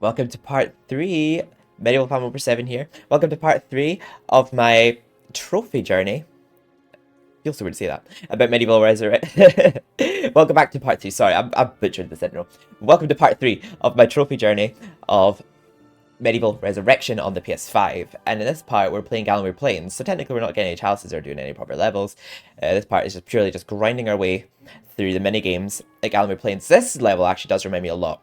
Welcome to part 3. Medieval Farm over 7 here. Welcome to part 3 of my trophy journey. Feels so weird to say that. About Medieval Resurrection. Welcome back to part 3. Sorry, I butchered this intro. Welcome to part 3 of my trophy journey of Medieval Resurrection on the PS5. And in this part, we're playing Gallowmere Plains. So technically, we're not getting any challenges or doing any proper levels. This part is just purely just grinding our way through the minigames at Gallowmere Plains. This level actually does remind me a lot.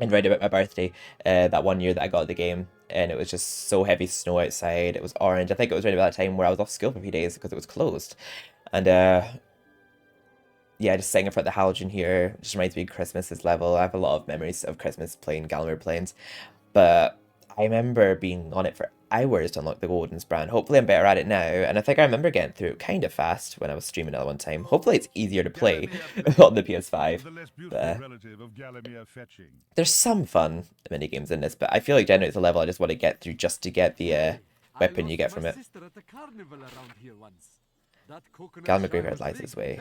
And right about my birthday, that one year that I got the game, and it was just so heavy snow outside. It was orange. I think it was right about that time where I was off school for a few days because it was closed. And yeah, just sitting in front of the halogen here just reminds me of Christmas. This level, I have a lot of memories of Christmas playing Gallowmere Plains, but I remember being on it for hours to unlock the woden's brand. Hopefully I'm better at it now, and I think I remember getting through it kind of fast when I was streaming it one time. Hopefully it's easier to play on the PS5. But, there's some fun minigames in this, but I feel like generally it's a level I just want to get through just to get the weapon you get from it. Gallowmere Graveyard lies this way.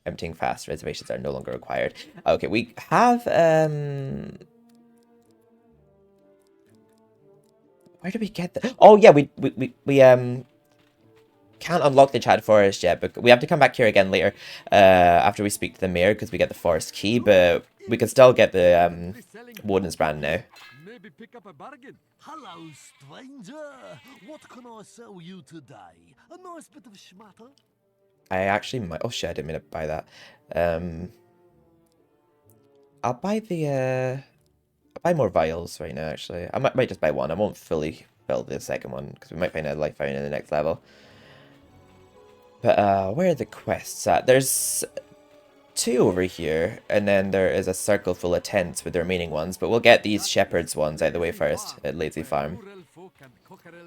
Emptying fast, reservations are no longer required. Okay, we have where did we get the... Oh, yeah, we can't unlock the Chad Forest yet, but we have to come back here again later after we speak to the mayor because we get the forest key, but we can still get the Woden's brand now. Maybe pick up a bargain. Hello, stranger. What can I sell you today? A nice bit of schmatter? I actually might... Oh, shit, I didn't mean to buy that. I'll buy the... I'll buy more vials right now, actually. I might just buy one. I won't fully fill the second one, because we might find a life fountain in the next level. But, where are the quests at? There's 2 over here, and then there is a circle full of tents with the remaining ones, but we'll get these shepherd's ones out of the way first at Lazy Farm.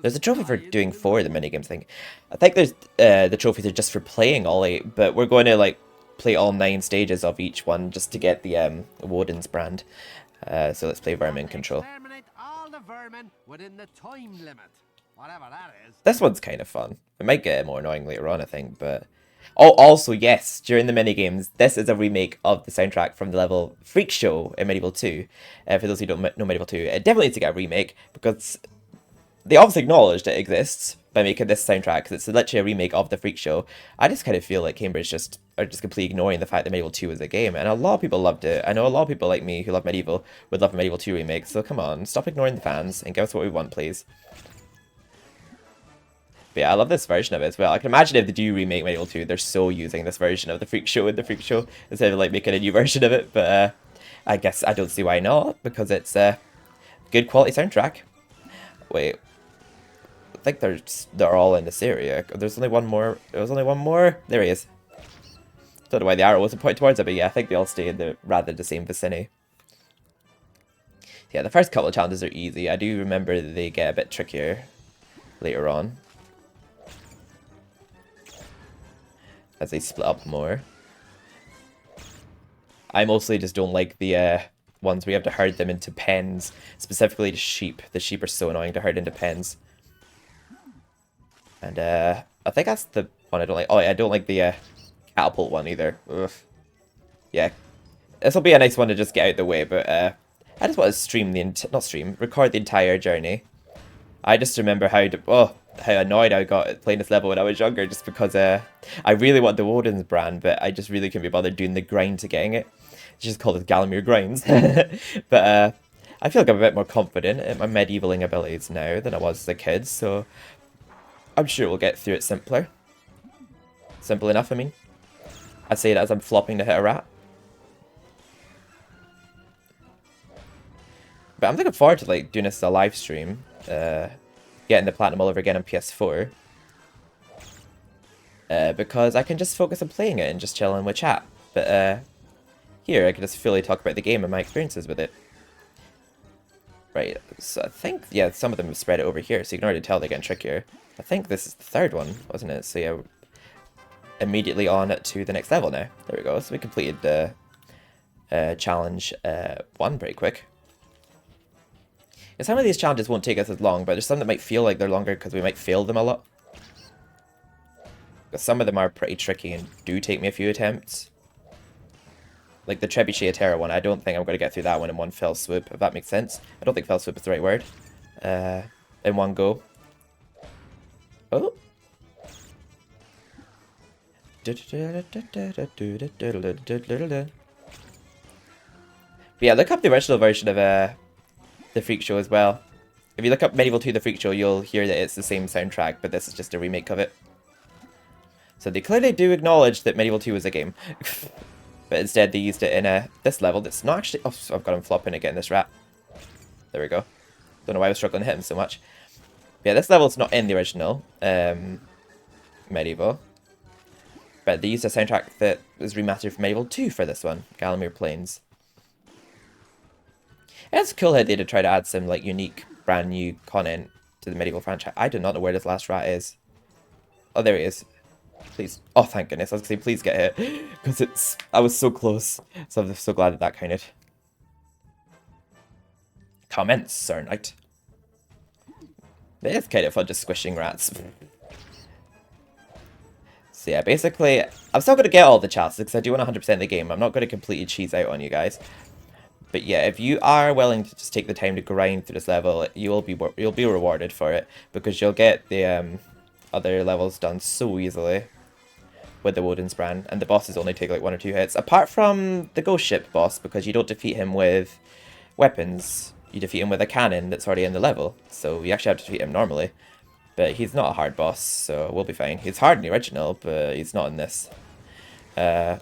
There's a trophy for doing 4 of the minigames thing. I think there's the trophies are just for playing all 8, but we're going to, like, play all 9 stages of each one just to get the Woden's brand. So let's play Vermin Control. This one's kind of fun. It might get more annoying later on, I think, but... Oh, also, yes, during the minigames, this is a remake of the soundtrack from the level Freak Show in Medieval 2. For those who don't know Medieval 2, it definitely needs to get a remake, because they obviously acknowledged it exists by making this soundtrack, because it's literally a remake of the Freak Show. I just kind of feel like Cambridge are just completely ignoring the fact that Medieval 2 is a game, and a lot of people loved it. I know a lot of people like me who love Medieval would love a Medieval 2 remake, so come on, stop ignoring the fans and give us what we want, please. But yeah, I love this version of it as well. I can imagine if they do remake Medieval 2, they're so using this version of the Freak Show in the Freak Show instead of like making a new version of it. But I guess I don't see why not, because it's a good quality soundtrack. Wait, I think they're all in this area. There's only one more. There was only one more. There he is. Don't know why the arrow wasn't pointed towards it, but yeah, I think they all stay in the rather same vicinity. Yeah, the first couple of challenges are easy. I do remember that they get a bit trickier later on, as they split up more. I mostly just don't like the ones where you have to herd them into pens, specifically the sheep. The sheep are so annoying to herd into pens. And I think that's the one I don't like. Oh, yeah, I don't like the catapult one either. Ugh. Yeah, this will be a nice one to just get out of the way, but I just want to record the entire journey. I just remember how annoyed I got playing this level when I was younger, just because I really want the Woden's brand, but I just really couldn't be bothered doing the grind to getting it. It's just called it Gallowmere Grinds. But I feel like I'm a bit more confident in my medievaling abilities now than I was as a kid, so I'm sure we'll get through it simpler. Simple enough, I mean. I say that as I'm flopping to hit a rat. But I'm looking forward to like doing this as a live stream. Getting the platinum all over again on PS4. Because I can just focus on playing it and just chilling with chat. But here I can just fully talk about the game and my experiences with it. Right, so I think, yeah, some of them have spread it over here, so you can already tell they're getting trickier. I think this is the 3rd one, wasn't it? So yeah, immediately on to the next level now. There we go, so we completed the challenge 1 pretty quick. And some of these challenges won't take us as long, but there's some that might feel like they're longer because we might fail them a lot. Because some of them are pretty tricky and do take me a few attempts. like the Trebuchet Terra one, I don't think I'm going to get through that one in one fell swoop, if that makes sense. I don't think fell swoop is the right word. In one go. Oh. But yeah, look up the original version of the Freak Show as well. If you look up MediEvil 2 The Freak Show, you'll hear that it's the same soundtrack, but this is just a remake of it. So they clearly do acknowledge that MediEvil 2 is a game. But instead they used it in this level that's not actually... Oh, I've got him flopping again, this rat. There we go. Don't know why I was struggling to hit him so much. But yeah, this level's not in the original MediEvil. But they used a soundtrack that was remastered from MediEvil 2 for this one. Gallowmere Plains. And it's cool how they did try to add some like unique, brand new content to the MediEvil franchise. I do not know where this last rat is. Oh, there he is. Please. Oh, thank goodness. I was going to say, please get hit. Because I was so close. So I'm so glad that that counted. Comments, Sir Knight. It is kind of fun just squishing rats. So yeah, basically, I'm still going to get all the chalices because I do want 100% the game. I'm not going to completely cheese out on you guys. But yeah, if you are willing to just take the time to grind through this level, you'll be rewarded for it. Because you'll get the other levels done so easily with the Woden's brand. And the bosses only take like 1 or 2 hits. Apart from the ghost ship boss, because you don't defeat him with weapons. You defeat him with a cannon that's already in the level. So you actually have to defeat him normally. But he's not a hard boss, so we'll be fine. He's hard in the original, but he's not in this. And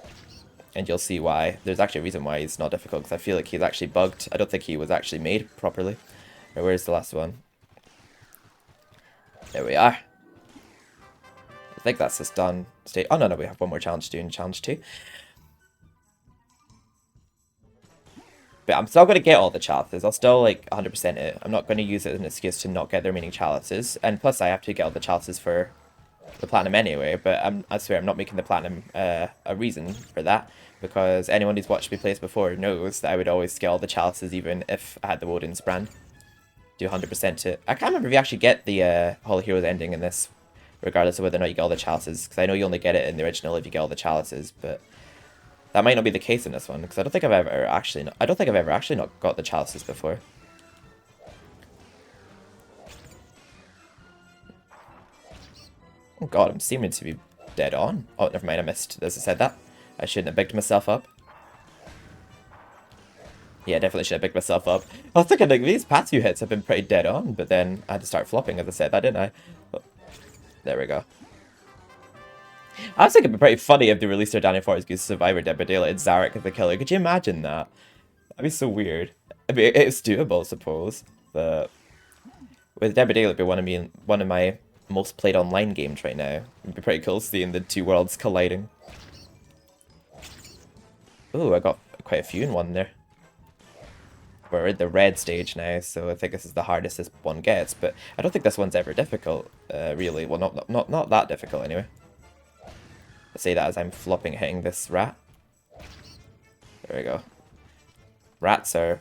you'll see why. There's actually a reason why he's not difficult, because I feel like he's actually bugged. I don't think he was actually made properly. Or where's the last one? There we are. I think that's just done. Oh, no, we have one more challenge to do in challenge 2. But I'm still going to get all the chalices. I'll still, like, 100% it. I'm not going to use it as an excuse to not get the remaining chalices. And plus, I have to get all the chalices for the platinum anyway. But I swear, I'm not making the platinum a reason for that. Because anyone who's watched me play this before knows that I would always get all the chalices even if I had the Woden's brand. Do 100% it. I can't remember if you actually get the Hall of Heroes ending in this. Regardless of whether or not you get all the chalices. Because I know you only get it in the original if you get all the chalices. But that might not be the case in this one, because I don't think I've ever actually not got the chalices before. Oh god, I'm seeming to be dead on. Oh, never mind, I missed as I said that. I shouldn't have bigged myself up. Yeah, definitely should have bigged myself up. I was thinking, like, these past few hits have been pretty dead on, but then I had to start flopping as I said that, didn't I? Oh, there we go. I was thinking it'd be pretty funny if they released their Daniel Forrest Goose Survivor Dead by Daylight and Zarek as the killer. Could you imagine that? That'd be so weird. I mean, it's doable, I suppose. But with Dead by Daylight be one of my most played online games right now. It'd be pretty cool seeing the two worlds colliding. Ooh, I got quite a few in one there. We're in the red stage now, so I think this is the hardest this one gets. But I don't think this one's ever difficult, really. Well, not that difficult anyway. I say that as I'm flopping hitting this rat. There we go. Rats are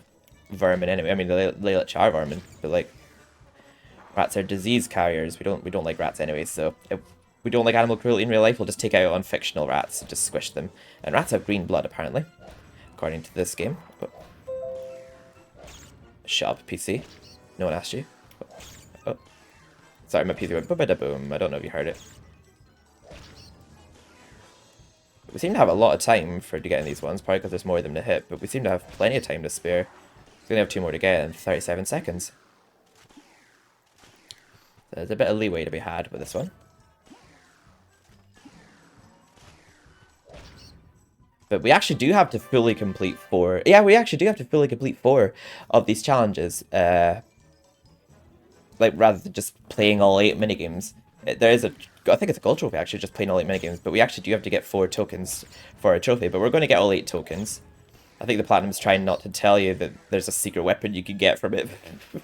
vermin anyway. I mean, they literally are vermin, but like, rats are disease carriers. We don't like rats anyway. So if we don't like animal cruelty in real life, we'll just take out on fictional rats and just squish them. And rats have green blood apparently, according to this game. Oh. Shut up, PC. No one asked you. Oh. Sorry, my PC went boom. I don't know if you heard it. We seem to have a lot of time for getting these ones, probably because there's more of them to hit, but we seem to have plenty of time to spare. We only have 2 more to get in 37 seconds. There's a bit of leeway to be had with this one. But we actually do have to fully complete 4. Yeah, we actually do have to fully complete 4 of these challenges. Like, rather than just playing all 8 minigames. There is I think it's a gold trophy actually, just playing all 8 minigames, but we actually do have to get 4 tokens for a trophy, but we're going to get all 8 tokens. I think the Platinum's trying not to tell you that there's a secret weapon you can get from it. I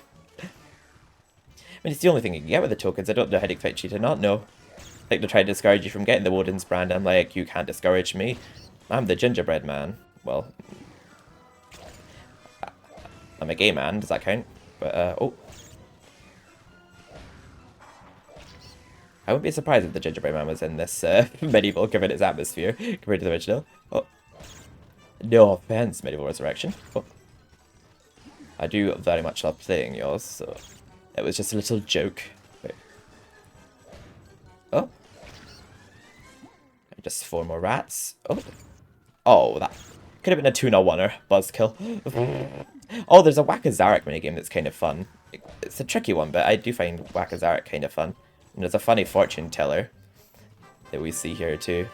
mean, it's the only thing you can get with the tokens. I don't know how to expect you to not know. Like, they're trying to discourage you from getting the Woden's brand. I'm like, you can't discourage me. I'm the gingerbread man. Well, I'm a gay man, does that count? But, oh. I wouldn't be surprised if the gingerbread man was in this MediEvil, given its atmosphere, compared to the original. Oh. No offense, Medieval Resurrection. Oh. I do very much love playing yours, so it was just a little joke. Wait. Oh. Just 4 more rats. Oh. Oh, that could have been a 2-0-1er. Buzzkill. Oh, there's a Whack-a-Zarek minigame that's kind of fun. It's a tricky one, but I do find Whack-a-Zarek kind of fun. And there's a funny fortune teller that we see here too.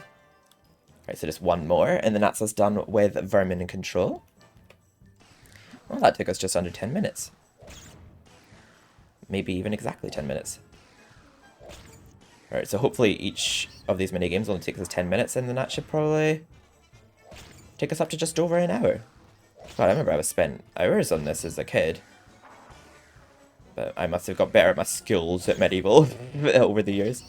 Alright, so just 1 more, and then that's us done with Vermin in Control. Well, that took us just under 10 minutes. Maybe even exactly 10 minutes. Alright, so hopefully each of these minigames only takes us 10 minutes, and then that should probably take us up to just over an hour. God, I remember I was spent hours on this as a kid. But I must have got better at my skills at Medieval over the years.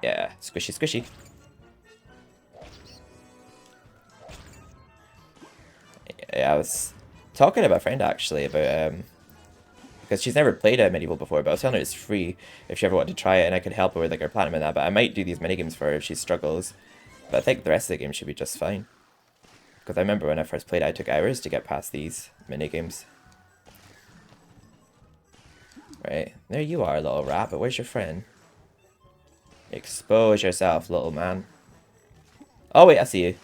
Yeah, squishy, squishy. Yeah, I was talking to my friend actually about because she's never played a Medieval before, but I was telling her it's free if she ever wanted to try it, and I could help her with like her platinum and that. But I might do these minigames for her if she struggles. But I think the rest of the game should be just fine. Because I remember when I first played, I took hours to get past these minigames. Right, there you are, little rat. But where's your friend? Expose yourself, little man. Oh wait, I see you.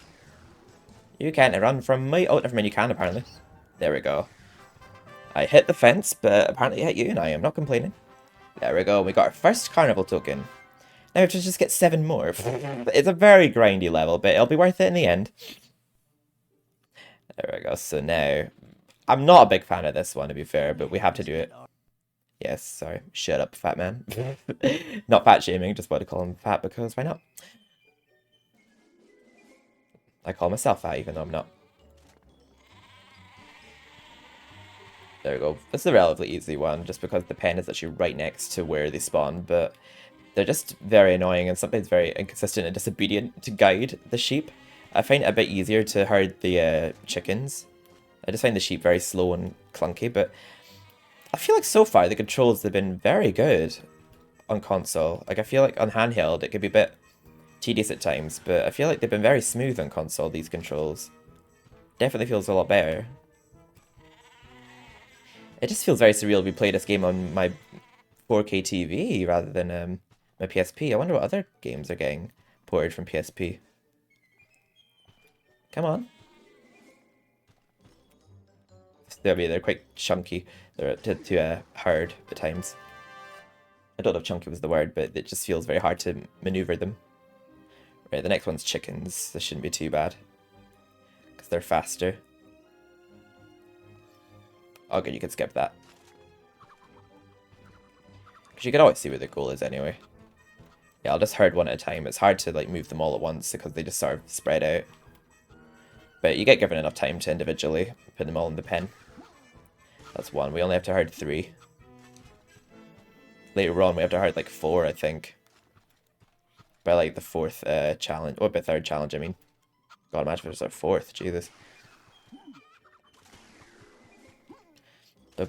You can't run from me. Oh, never mind, you can apparently. There we go. I hit the fence, but apparently I hit you, and I am not complaining. There we go. We got our first carnival token. Now we have to just get 7 more. It's a very grindy level, but it'll be worth it in the end. There we go. So now, I'm not a big fan of this one, to be fair, but we have to do it. Yes, sorry. Shut up, fat man. Not fat shaming, just want to call him fat because why not? I call myself fat even though I'm not. There we go. This is a relatively easy one, just because the pen is actually right next to where they spawn, but they're just very annoying and sometimes very inconsistent and disobedient to guide the sheep. I find it a bit easier to herd the chickens. I just find the sheep very slow and clunky, but I feel like so far the controls have been very good on console. Like I feel like on handheld it could be a bit tedious at times, but I feel like they've been very smooth on console, these controls. Definitely feels a lot better. It just feels very surreal to be playing this game on my 4K TV rather than my PSP. I wonder what other games are getting ported from PSP. Come on. They're quite chunky. They're to hard at times. I don't know if chunky was the word, but it just feels very hard to maneuver them. Right, the next one's chickens. This shouldn't be too bad. Because they're faster. Oh good, you can skip that. Because you can always see where the goal is anyway. Yeah, I'll just herd one at a time. It's hard to like move them all at once because they just sort of spread out. But you get given enough time to individually put them all in the pen. That's 1. We only have to herd 3. Later on we have to herd like 4, I think. By like the 4th challenge, or by 3rd challenge I mean. God, imagine if it was our 4th, Jesus. Come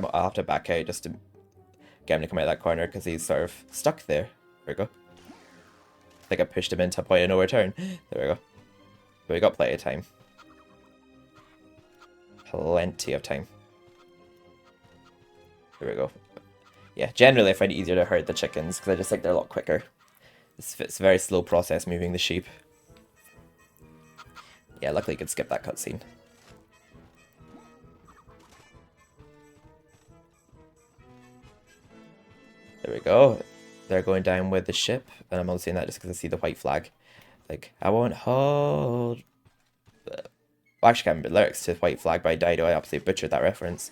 on, I'll have to back out just to get him to come out of that corner because he's sort of stuck there. There we go. I think I pushed him into a point of no return. There we go. But we got plenty of time. Plenty of time. There we go. Yeah, generally I find it easier to herd the chickens because I just think they're a lot quicker. It's a very slow process moving the sheep. Yeah, luckily you could skip that cutscene. There we go. They're going down with the ship, and I'm only saying that just because I see the white flag. Like, I won't hold. Well, actually, I can't remember the lyrics to White Flag by Dido. I absolutely butchered that reference.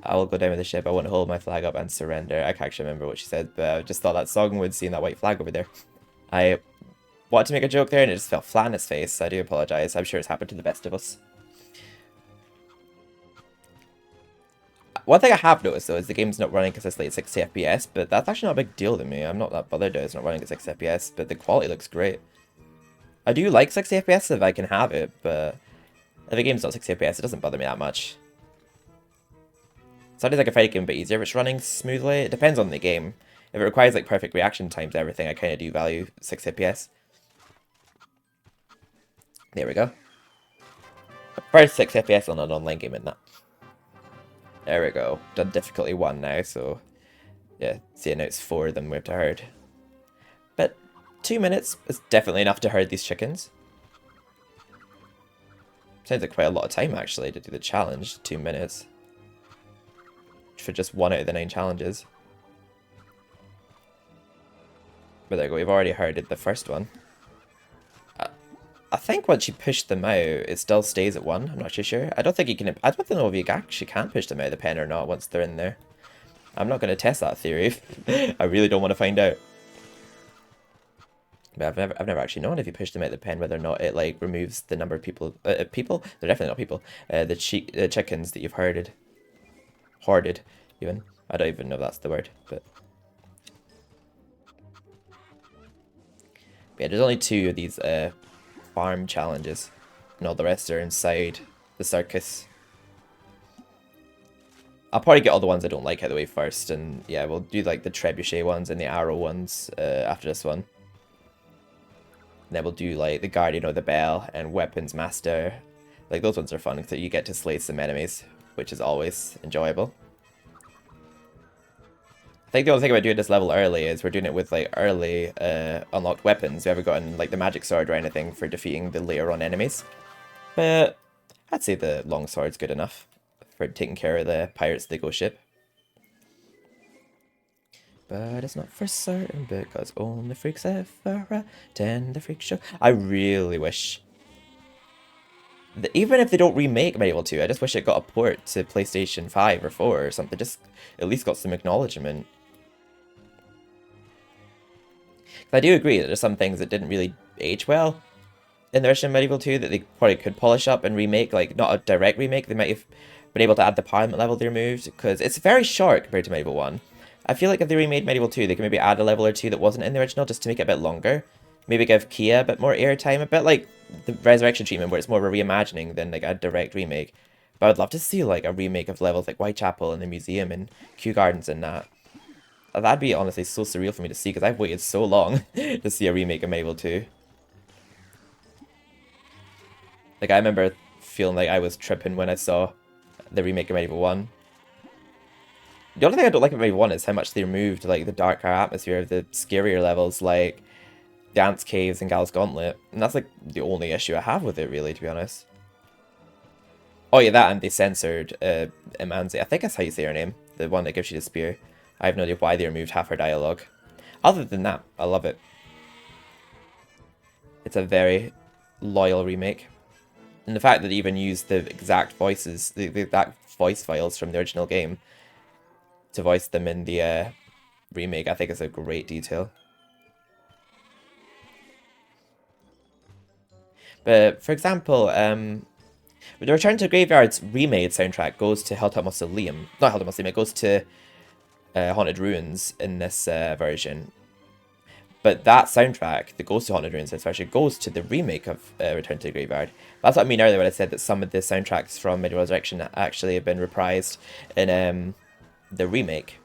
I will go down with the ship. I won't hold my flag up and surrender. I can't actually remember what she said, but I just thought that song would see that white flag over there. I wanted to make a joke there, and it just fell flat in his face. I do apologize. I'm sure it's happened to the best of us. One thing I have noticed, though, is the game's not running consistently at 60 FPS, but that's actually not a big deal to me. I'm not that bothered that it's not running at 60 FPS, but the quality looks great. I do like 60 FPS if I can have it, but if the game's not 60 FPS, it doesn't bother me that much. Sometimes I can find a game a bit easier if it's running smoothly. It depends on the game. If it requires like perfect reaction times and everything, I kind of do value 6 FPS. There we go. First 6 FPS on an online game in that. There we go. Done difficulty 1 now, so yeah, see now it's 4 of them we have to herd. But 2 minutes is definitely enough to herd these chickens. Sounds like quite a lot of time actually to do the challenge, 2 minutes. For just 1 out of the 9 challenges. But there we go, we've already herded the first one. I think once you push them out, it still stays at 1. I'm not too sure. I don't think you can. I don't know if you actually can push them out of the pen or not once they're in there. I'm not going to test that theory. I really don't want to find out. But I've never actually known if you push them out of the pen whether or not it like removes the number of people. People? They're definitely not people. The chickens that you've herded, hoarded, even. I don't even know if that's the word, but yeah, there's only 2 of these farm challenges, and all the rest are inside the circus. I'll probably get all the ones I don't like out of the way first, and yeah, we'll do like the trebuchet ones and the arrow ones after this one. And then we'll do like the guardian of the bell and weapons master. Like those ones are fun because you get to slay some enemies, which is always enjoyable. I think the only thing about doing this level early is we're doing it with like early unlocked weapons. We haven't gotten like the magic sword or anything for defeating the later on enemies. But I'd say the long sword's good enough for taking care of the pirates of the ghost ship. But it's not for certain because only freaks ever attend the freak show. I really wish that even if they don't remake MediEvil 2, I just wish it got a port to PlayStation 5 or 4 or something. Just at least got some acknowledgement. I do agree that there's some things that didn't really age well in the original MediEvil 2 that they probably could polish up and remake, like not a direct remake. They might have been able to add the parliament level they removed because it's very short compared to MediEvil 1. I feel like if they remade MediEvil 2, they could maybe add a level or 2 that wasn't in the original just to make it a bit longer. Maybe give Kia a bit more airtime, a bit like the Resurrection treatment where it's more of a reimagining than like a direct remake. But I'd love to see like a remake of levels like Whitechapel and the museum and Kew Gardens and that. That'd be honestly so surreal for me to see because I've waited so long to see a remake of MediEvil 2. Like I remember feeling like I was tripping when I saw the remake of MediEvil 1. The only thing I don't like about MediEvil 1 is how much they removed like the darker atmosphere of the scarier levels like the Ants Caves and Gal's Gauntlet. And that's like the only issue I have with it really, to be honest. Oh yeah, that and they censored Imanzi. I think that's how you say her name. The one that gives you the spear. I have no idea why they removed half her dialogue. Other than that, I love it. It's a very loyal remake. And the fact that they even used the exact voices, the exact voice files from the original game to voice them in the remake, I think is a great detail. But, for example, the Return to Graveyard's remade soundtrack goes to Helltop Mausoleum. Not Helltop Mausoleum, it goes to Haunted Ruins in this version. But that soundtrack that goes to Haunted Ruins in this version goes to the remake of Return to the Graveyard. That's what I mean earlier when I said that some of the soundtracks from MediEvil Resurrection actually have been reprised in the remake.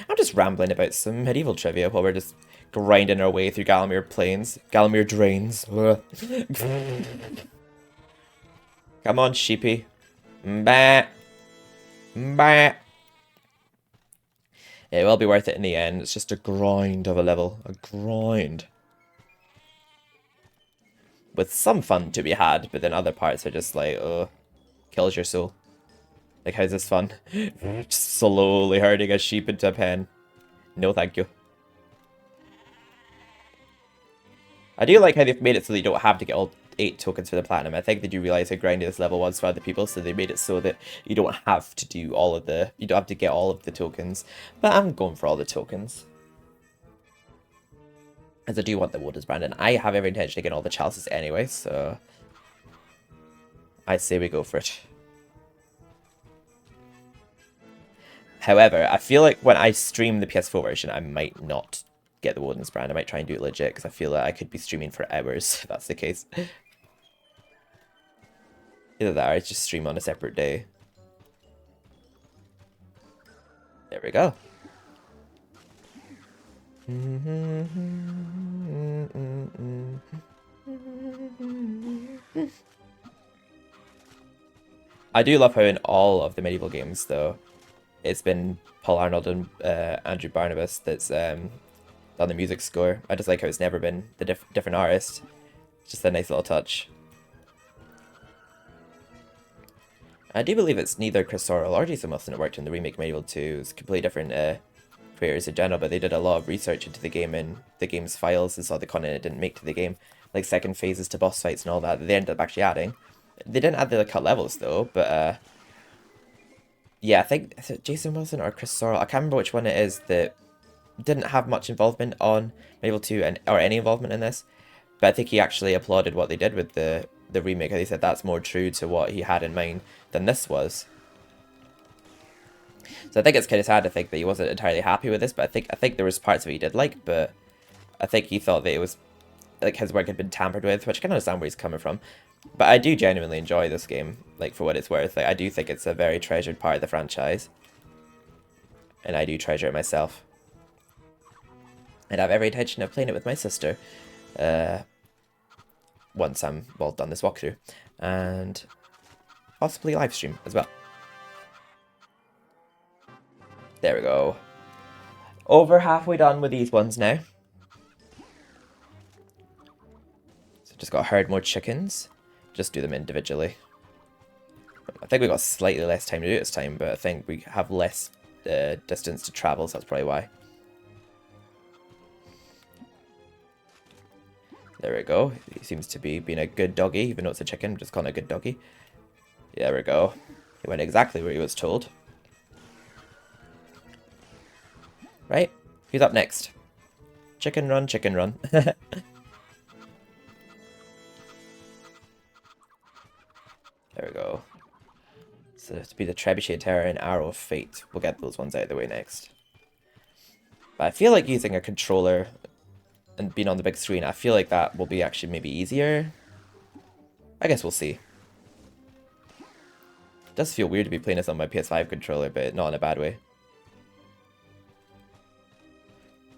I'm just rambling about some MediEvil trivia while we're just grinding our way through Gallowmere Plains. Gallowmere Drains. Come on, sheepy. Bah. Bah. It will be worth it in the end. It's just a grind of a level. A grind. With some fun to be had, but then other parts are just like, kills your soul. Like, how's this fun? Just slowly herding a sheep into a pen. No thank you. I do like how they've made it so that you don't have to get all 8 tokens for the platinum. I think they do realize how grindy this level was for other people, so they made it so that you don't have to do all of the... You don't have to get all of the tokens. But I'm going for all the tokens. As I do want the Woden's brand, and I have every intention of getting all the chalices anyway, so... I say we go for it. However, I feel like when I stream the PS4 version, I might not get the Woden's brand. I might try and do it legit, because I feel like I could be streaming for hours if that's the case. Either that or I just stream on a separate day. There we go. I do love how in all of the medieval games, though, it's been Paul Arnold and Andrew Barnabas that's done the music score. I just like how it's never been the different artist. It's just a nice little touch. I do believe it's neither Chris Sorrell or Jason Wilson that worked in the remake of Medieval 2. It's completely different creators in general, but they did a lot of research into the game and the game's files and saw the content it didn't make to the game, like second phases to boss fights and all that they ended up actually adding. They didn't add the cut levels though, but yeah, I think is it Jason Wilson or Chris Sorrell? I can't remember which one it is that didn't have much involvement on Medieval 2 or any involvement in this, but I think he actually applauded what they did with the remake. He said that's more true to what he had in mind than this was. So I think it's kind of sad to think that he wasn't entirely happy with this, but I think there was parts of it he did like, but I think he thought that it was like his work had been tampered with, which I can understand where he's coming from. But I do genuinely enjoy this game, like for what it's worth. Like I do think it's a very treasured part of the franchise, and I do treasure it myself. And I have every intention of playing it with my sister once I'm done this walkthrough, and possibly live stream as well. There we go. Over halfway done with these ones now. So just got to herd more chickens. Just do them individually. I think we got slightly less time to do it this time, but I think we have less distance to travel, so that's probably why. There we go. He seems to be being a good doggy, even though it's a chicken. Just calling it a good doggy. There we go. He went exactly where he was told. Right? Who's up next? Chicken run, chicken run. There we go. So to be the Trebuchet Terror and Arrow of Fate. We'll get those ones out of the way next. But I feel like using a controller and being on the big screen, I feel like that will be actually maybe easier. I guess we'll see. It does feel weird to be playing this on my PS5 controller, but not in a bad way.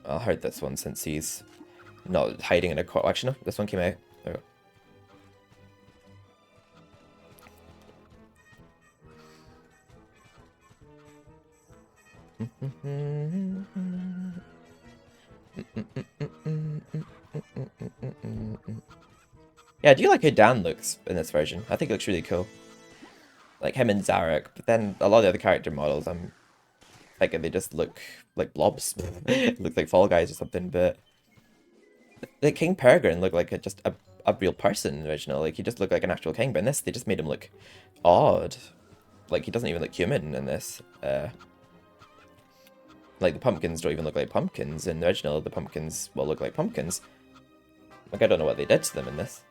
I'll hurt this one since he's not hiding in a corner. Actually, no, this one came out. There we go. Yeah, I do like how Dan looks in this version. I think it looks really cool. Like him and Zarek, but then a lot of the other character models, I'm thinking they just look like blobs. Look like Fall Guys or something, but like King Peregrine looked like just a real person in the original. Like he just looked like an actual king, but in this they just made him look odd. Like he doesn't even look human in this. Like the pumpkins don't even look like pumpkins. In the original, the pumpkins will look like pumpkins. Like I don't know what they did to them in this.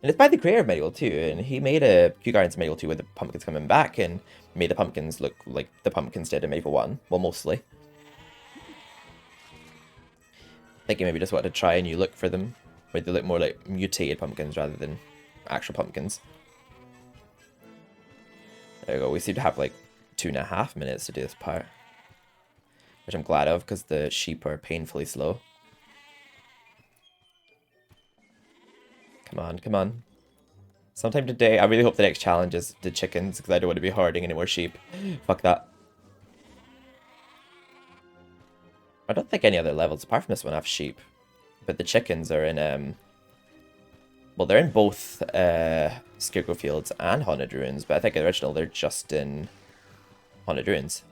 And it's by the creator of Medieval 2, and he made a Kew Gardens Medieval 2 with the pumpkins coming back and made the pumpkins look like the pumpkins did in Medieval 1. Well, mostly. I think he maybe just wanted to try a new look for them, where they look more like mutated pumpkins rather than actual pumpkins. There we go, we seem to have like 2.5 minutes to do this part. Which I'm glad of, because the sheep are painfully slow. Come on, come on. Sometime today, I really hope the next challenge is the chickens, because I don't want to be herding any more sheep. Fuck that. I don't think any other levels apart from this one have sheep. But the chickens are in, well, they're in both Scarecrow Fields and Haunted Ruins, but I think in the original they're just in Haunted Ruins.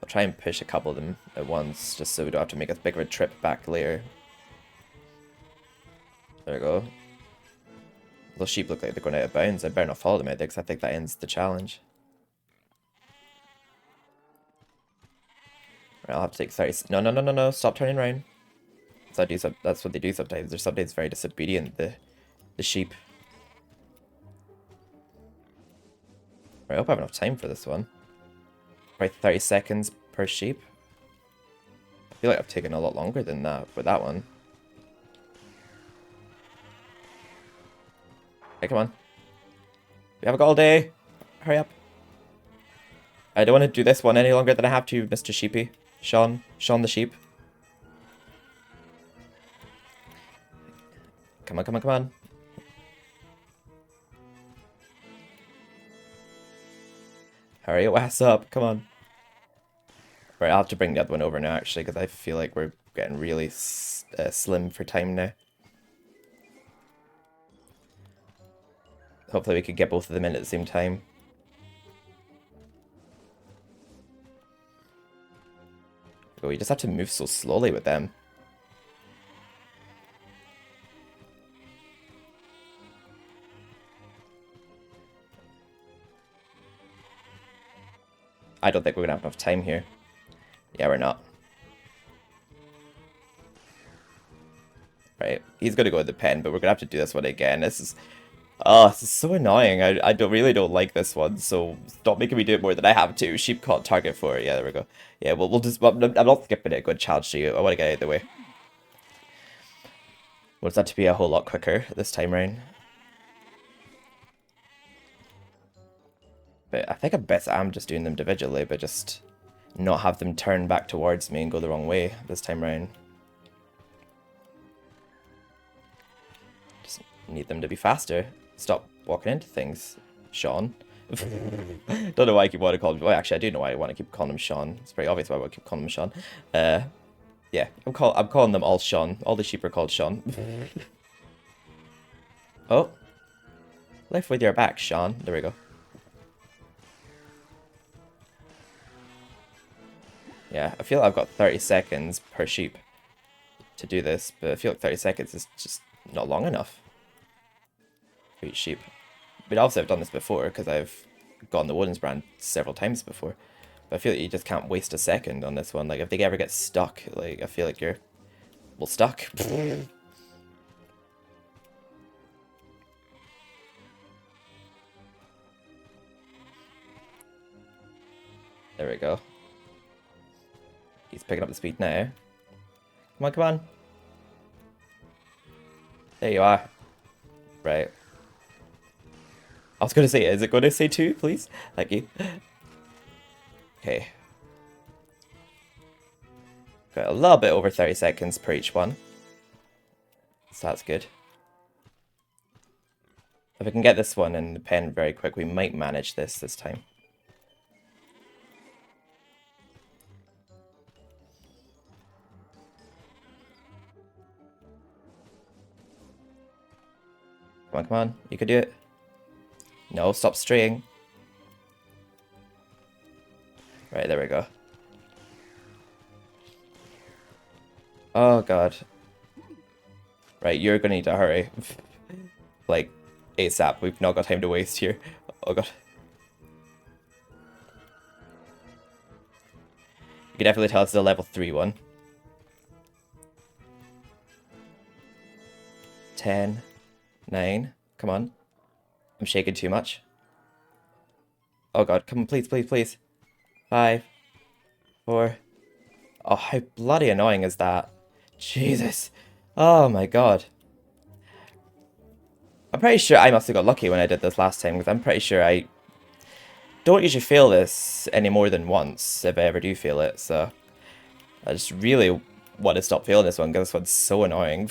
I'll try and push a couple of them at once, just so we don't have to make a big of a trip back later. There we go. Those sheep look like they're going out of bounds. I better not follow them out there, because I think that ends the challenge. Right, I'll have to take 30... No, no, no, no, no. Stop turning around. That's what they do sometimes. They're sometimes very disobedient, the sheep. Right, I hope I have enough time for this one. Probably 30 seconds per sheep. I feel like I've taken a lot longer than that for that one. Okay, come on. We have a all day. Hurry up. I don't want to do this one any longer than I have to, Mr. Sheepy. Sean the sheep. Come on, come on, come on. Hurry your ass up, come on. Right, I'll have to bring the other one over now, actually, because I feel like we're getting really slim for time now. Hopefully we could get both of them in at the same time. But we just have to move so slowly with them. I don't think we're gonna have enough time here. Yeah, we're not. Right, he's gonna go with the pen, but we're gonna have to do this one again. This is so annoying. I really don't like this one, so stop making me do it more than I have to. Sheep caught target for it. Yeah, there we go. Yeah, we'll just, I'm not skipping it. Good challenge to you. I want to get out of the way. Want that to be a whole lot quicker this time round. But I think I bet I'm just doing them individually, but just not have them turn back towards me and go the wrong way this time round. Just need them to be faster. Stop walking into things, Sean. Don't know why I keep wanting to call him. Well, actually, I do know why I want to keep calling him Sean. It's pretty obvious why I want to keep calling him Sean. Yeah, I'm calling them all Sean. All the sheep are called Sean. Oh, life with your back, Sean. There we go. Yeah, I feel like I've got 30 seconds per sheep to do this, but I feel like 30 seconds is just not long enough for each sheep. But obviously I've done this before because I've gotten the Woden's brand several times before. But I feel like you just can't waste a second on this one. Like if they ever get stuck, like I feel like you're, well, stuck. There we go. He's picking up the speed now. Come on, come on. There you are. Right. I was going to say, is it going to say 2, please? Thank you. Okay. Got a little bit over 30 seconds per each one. So that's good. If we can get this one in the pen very quick, we might manage this time. Come on, come on. You could do it. No, stop straying. Right, there we go. Oh, God. Right, you're gonna need to hurry. Like, ASAP. We've not got time to waste here. Oh, God. You can definitely tell it's a level 3 one. 10. 9. Come on. I'm shaking too much. Oh god, come on, please, please, please. 5. 4. Oh, how bloody annoying is that? Jesus. Oh my god. I'm pretty sure I must have got lucky when I did this last time, because I'm pretty sure I don't usually fail this any more than once, if I ever do fail it, so I just really want to stop failing this one, because this one's so annoying.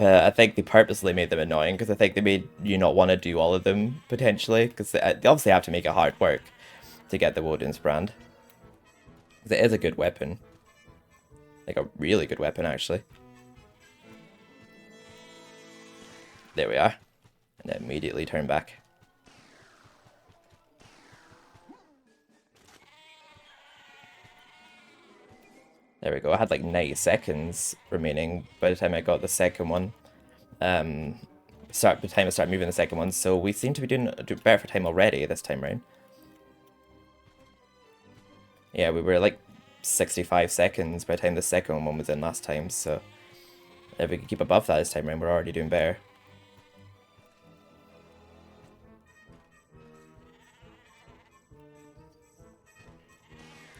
I think they purposely made them annoying because I think they made you not want to do all of them, potentially. Because they obviously have to make it hard work to get the Woden's brand. Because it is a good weapon. Like a really good weapon, actually. There we are. And then immediately turn back. There we go. I had like 90 seconds remaining by the time I got the second one. By the time I started moving the second one, so we seem to be doing better for time already this time round. Yeah, we were like 65 seconds by the time the second one was in last time, so if we can keep above that this time round, we're already doing better.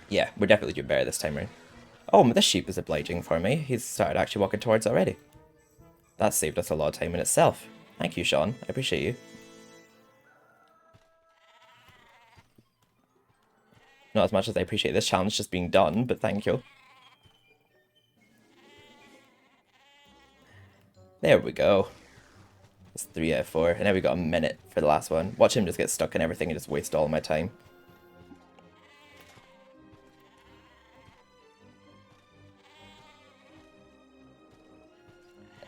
Yeah, we're definitely doing better this time round. Oh, this sheep is obliging for me. He's started actually walking towards already. That saved us a lot of time in itself. Thank you, Sean. I appreciate you. Not as much as I appreciate this challenge just being done, but thank you. There we go. It's 3 out of 4. And now we got a minute for the last one. Watch him just get stuck in everything and just waste all my time.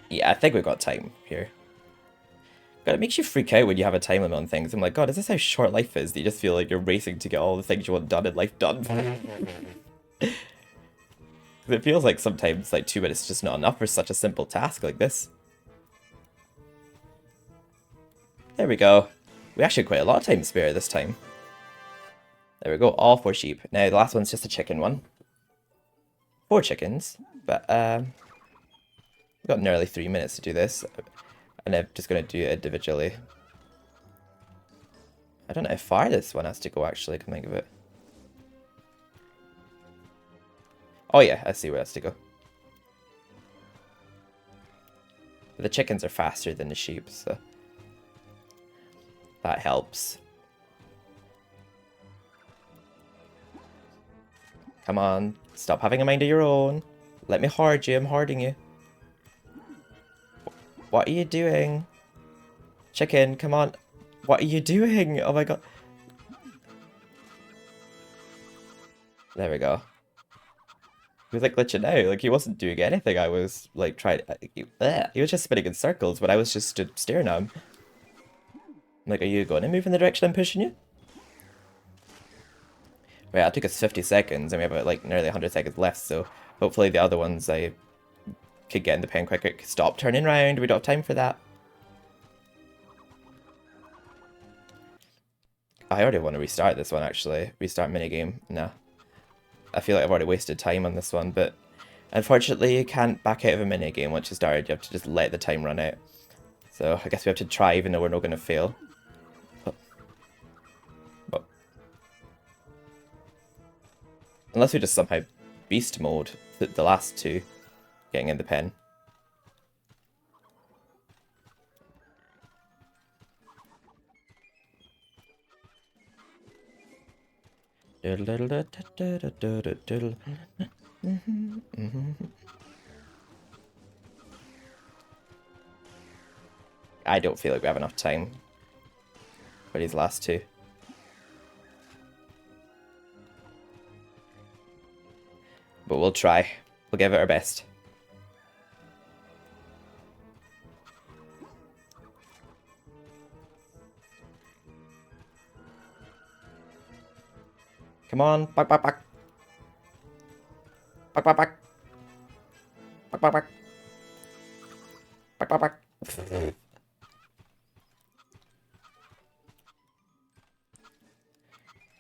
Yeah, I think we've got time here. God, it makes you freak out when you have a time limit on things. I'm like, God, is this how short life is? That you just feel like you're racing to get all the things you want done in life done? It feels like sometimes like 2 minutes is just not enough for such a simple task like this. There we go. We actually had quite a lot of time spare this time. There we go, all 4 sheep. Now the last one's just a chicken one. 4 chickens, but we've got nearly 3 minutes to do this. And I'm just going to do it individually. I don't know how far this one has to go, actually, come think of it. Oh yeah, I see where it has to go. But the chickens are faster than the sheep, so that helps. Come on, stop having a mind of your own. Let me hoard you, I'm hoarding you. What are you doing? Chicken, come on. What are you doing? Oh my god. There we go. He was like glitching out. Like he wasn't doing anything. I was like trying. He was just spinning in circles, but I was just stood staring at him. I'm like, are you going to move in the direction I'm pushing you? Right, that took us 50 seconds, and we have like nearly 100 seconds left, so hopefully the other ones I could get in the pen quicker. Stop turning around, we don't have time for that. I already want to restart this one, actually. Restart minigame. No. I feel like I've already wasted time on this one, but unfortunately you can't back out of a minigame once you started. You have to just let the time run out. So I guess we have to try even though we're not going to fail. But unless we just somehow beast mode the last 2 getting in the pen. I don't feel like we have enough time for these last 2. But we'll try. We'll give it our best. Come on, back, back, back. Back, back, back. Back, back, back. Back, back, back.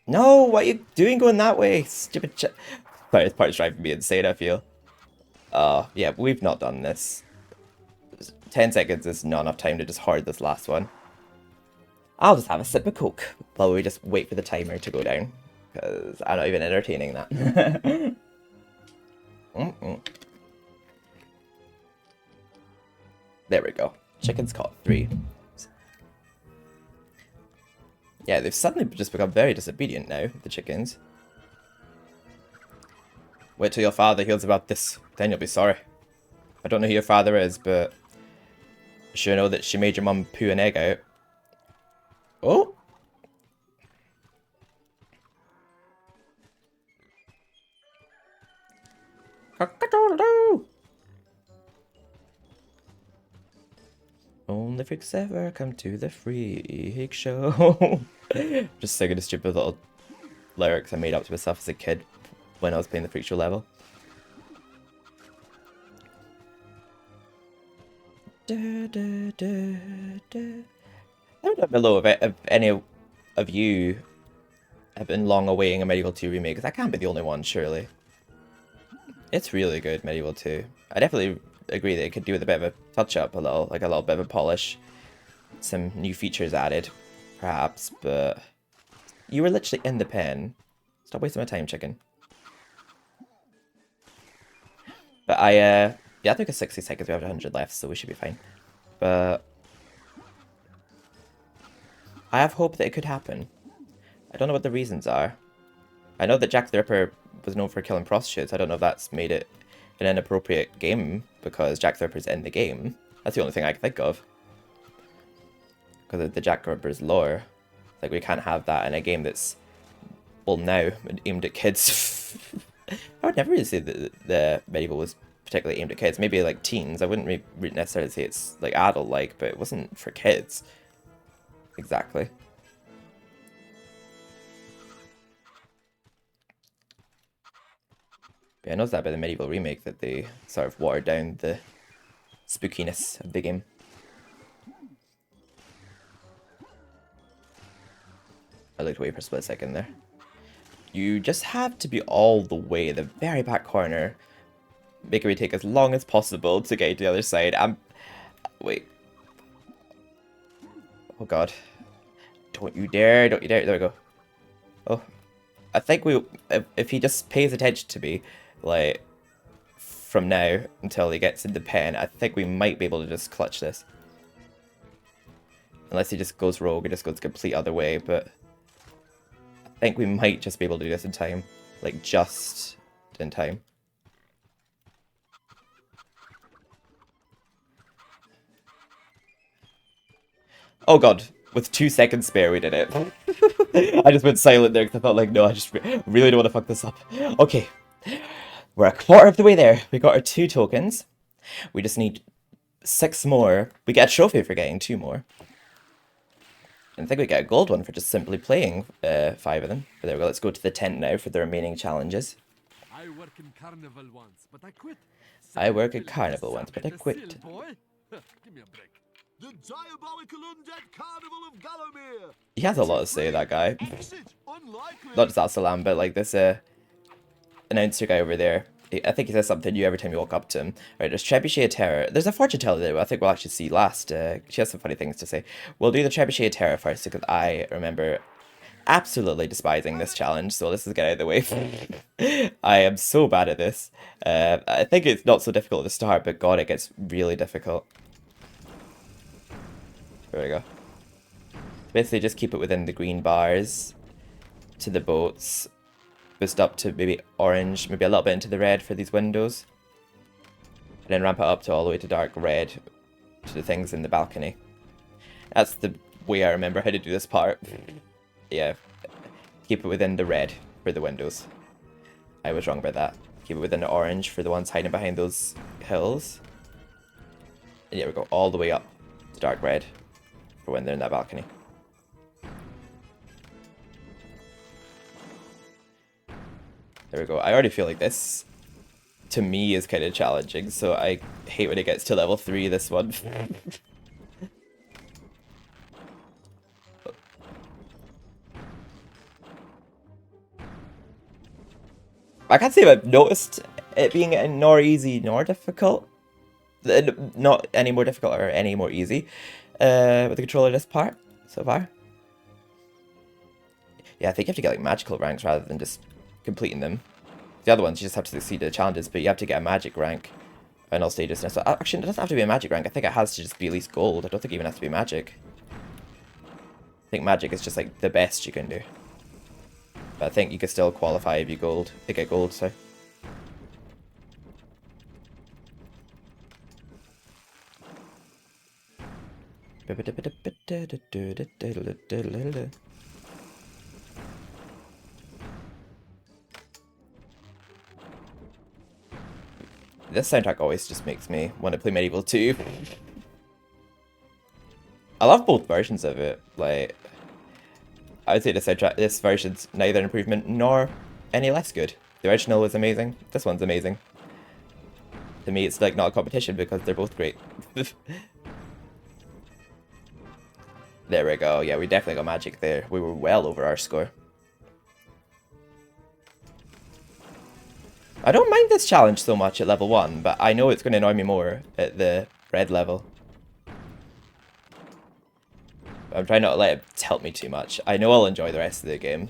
No, what are you doing going that way? Stupid shit. Sorry, this part's driving me insane, I feel. Yeah, we've not done this. 10 seconds is not enough time to just hoard this last one. I'll just have a sip of Coke while we just wait for the timer to go down. Because I'm not even entertaining that. There we go. Chicken's caught 3. Yeah, they've suddenly just become very disobedient now, the chickens. Wait till your father hears about this, then you'll be sorry. I don't know who your father is, but I sure know that she made your mum poo an egg out. Oh! Cock-a-doodle-doo! Only freaks ever come to the freak show. Just singing the stupid little lyrics I made up to myself as a kid when I was playing the freak show level. I don't know below if any of you have been long awaiting a MediEvil 2 remake, because I can't be the only one, surely. It's really good, MediEvil 2. I definitely agree that it could do with a bit of a touch-up, a little bit of a polish. Some new features added, perhaps, but you were literally in the pen. Stop wasting my time, chicken. But yeah, I think it's 60 seconds, we have 100 left, so we should be fine. But I have hope that it could happen. I don't know what the reasons are. I know that Jack the Ripper was known for killing prostitutes. I don't know if that's made it an inappropriate game because Jack the Ripper's in the game. That's the only thing I can think of. Because of the Jack the Ripper's lore. Like, we can't have that in a game that's, well, now aimed at kids. I would never really say that the MediEvil was particularly aimed at kids. Maybe, like, teens. I wouldn't necessarily say it's, like, adult-like, but it wasn't for kids. Exactly. But I noticed that by the MediEvil remake that they sort of watered down the spookiness of the game. I looked away for a split second there. You just have to be all the way at the very back corner, making me take as long as possible to get to the other side. Wait. Oh god. Don't you dare, don't you dare. There we go. Oh. I think if he just pays attention to me, like, from now until he gets in the pen, I think we might be able to just clutch this. Unless he just goes rogue and just goes the complete other way, but I think we might just be able to do this in time. Like, just in time. Oh god, with 2 seconds spare we did it. I just went silent there because I thought, like, no, I just really don't want to fuck this up. Okay, we're a quarter of the way there. We got our 2 tokens. We just need 6 more. We get a trophy for getting 2 more. And I think we get a gold one for just simply playing 5 of them. But there we go, let's go to the tent now for the remaining challenges. I work in carnival once, but I quit. I work at carnival once, but I quit. Give me a break. The diabolical undead carnival of Gallowmere. He has a lot to say, that guy. Exit unlikely. Not just Al-Salam, but like this announcer guy over there. I think he says something new every time you walk up to him. Right, there's Trebuchet of Terror. There's a fortune teller there I think we'll actually see last. She has some funny things to say. We'll do the Trebuchet of Terror first because I remember absolutely despising this challenge, so let's just get out of the way. I am so bad at this. I think it's not so difficult at the start, but god, it gets really difficult. There we go. Basically just keep it within the green bars to the boats. Boost up to maybe orange, maybe a little bit into the red for these windows. And then ramp it up to all the way to dark red to the things in the balcony. That's the way I remember how to do this part. Yeah. Keep it within the red for the windows. I was wrong about that. Keep it within the orange for the ones hiding behind those hills. And yeah, we go all the way up to dark red for when they're in that balcony. There we go. I already feel like this, to me, is kind of challenging, so I hate when it gets to level 3, this one. I can't say I've noticed it being nor easy nor difficult. Not any more difficult or any more easy with the controller this part so far. Yeah, I think you have to get like magical ranks rather than just completing them. The other ones you just have to succeed the challenges, but you have to get a magic rank in all stages. So actually, it doesn't have to be a magic rank. I think it has to just be at least gold. I don't think it even has to be magic. I think magic is just like the best you can do. But I think you could still qualify if you get gold, so. This soundtrack always just makes me want to play MediEvil 2. I love both versions of it. Like, I would say this version's neither an improvement nor any less good. The original was amazing. This one's amazing. To me, it's like not a competition because they're both great. There we go. Yeah, we definitely got magic there. We were well over our score. I don't mind this challenge so much at level 1, but I know it's going to annoy me more at the red level. I'm trying not to let it tilt me too much. I know I'll enjoy the rest of the game.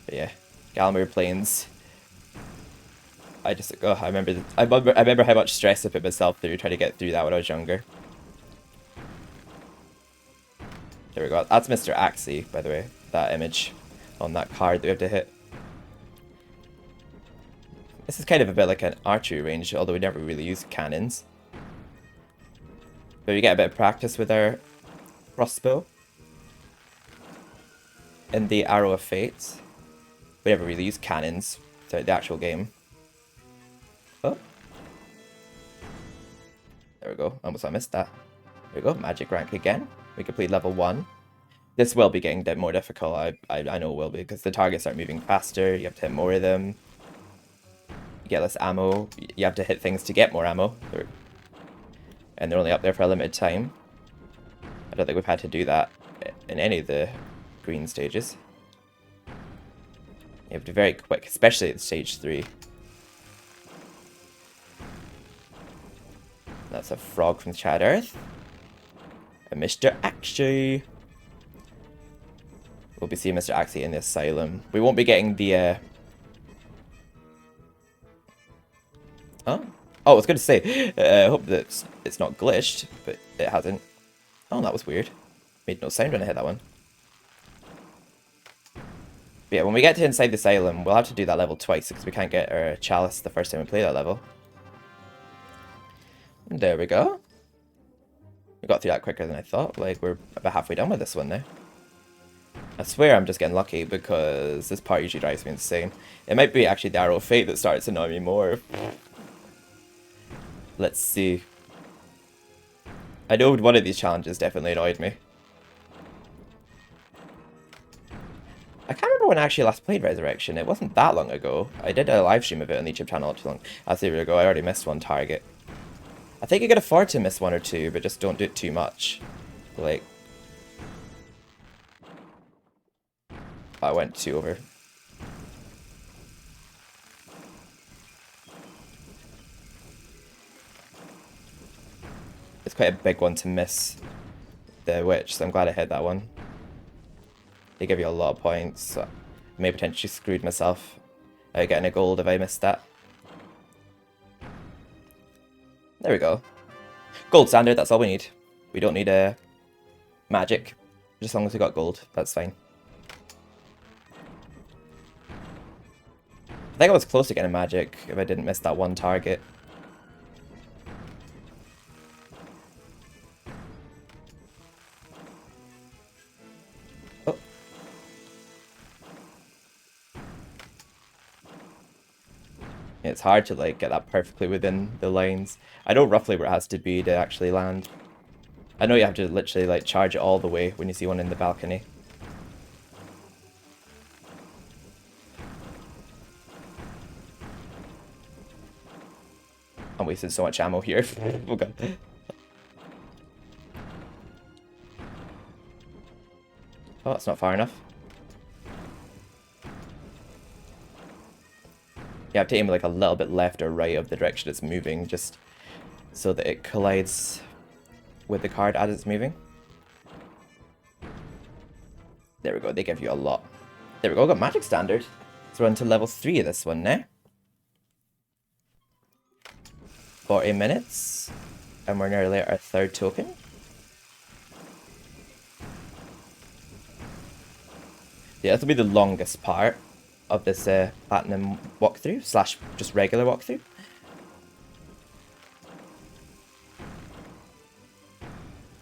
But yeah, Gallowmere Plains. I remember how much stress I put myself through trying to get through that when I was younger. There we go. That's Mr. Axie, by the way. That image on that card that we have to hit. This is kind of a bit like an archery range, although we never really use cannons. But we get a bit of practice with our crossbow. In the Arrow of Fate. We never really use cannons throughout the actual game. Oh. There we go. Almost I missed that. There we go. Magic rank again. We complete level 1. This will be getting more difficult. I know it will be, because the targets start moving faster. You have to hit more of them. You get less ammo. You have to hit things to get more ammo. And they're only up there for a limited time. I don't think we've had to do that in any of the green stages. You have to be very quick, especially at stage 3. That's a frog from Chat Earth. And Mr. Axie. We'll be seeing Mr. Axie in the asylum. We won't be getting the Oh, I was going to say, I hope that it's not glitched, but it hasn't. Oh, that was weird. Made no sound when I hit that one. But yeah, when we get to inside the asylum, we'll have to do that level twice, because we can't get our chalice the first time we play that level. And there we go. We got through that quicker than I thought. Like, we're about halfway done with this one now. I swear I'm just getting lucky, because this part usually drives me insane. It might be actually the Arrow of Fate that starts to annoy me more. Let's see. I know one of these challenges definitely annoyed me. I can't remember when I actually last played Resurrection. It wasn't that long ago. I did a live stream of it on the YouTube channel not too long. There we go. I already missed one target. I think you can afford to miss one or two, but just don't do it too much. Like, I went 2 over. It's quite a big one to miss the witch, so I'm glad I hit that one. They give you a lot of points, so I may potentially screwed myself out getting a gold if I missed that. There we go. Gold standard, that's all we need. We don't need a magic. Just as long as we got gold, that's fine. I think I was close to getting a magic if I didn't miss that one target. Oh. It's hard to like get that perfectly within the lines. I know roughly where it has to be to actually land. I know you have to literally like charge it all the way when you see one in the balcony. I'm wasting so much ammo here. Oh god. Oh, that's not far enough. You have to aim like a little bit left or right of the direction it's moving, just so that it collides with the card as it's moving. There we go, they give you a lot. There we go, got magic standard. So we're on to level 3 of this one now. 40 minutes, and we're nearly at our 3rd token. Yeah, this will be the longest part of this platinum walkthrough, slash just regular walkthrough.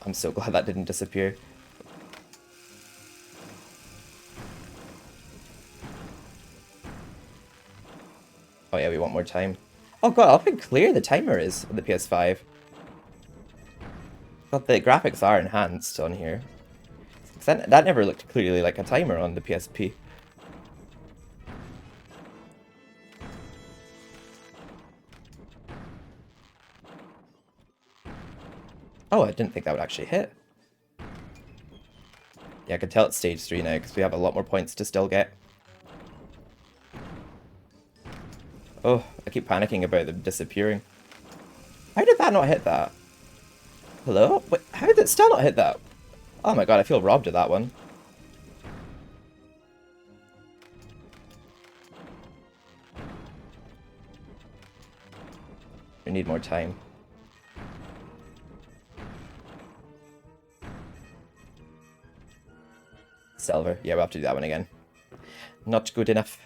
I'm so glad that didn't disappear. Oh yeah, we want more time. Oh god, look how clear the timer is on the PS5. But the graphics are enhanced on here. That never looked clearly like a timer on the PSP. Oh, I didn't think that would actually hit. Yeah, I can tell it's stage 3 now because we have a lot more points to still get. Oh, I keep panicking about them disappearing. How did that not hit that? Hello? Wait, how did it still not hit that? Oh my god, I feel robbed of that one. We need more time. Silver. Yeah, we'll have to do that one again. Not good enough.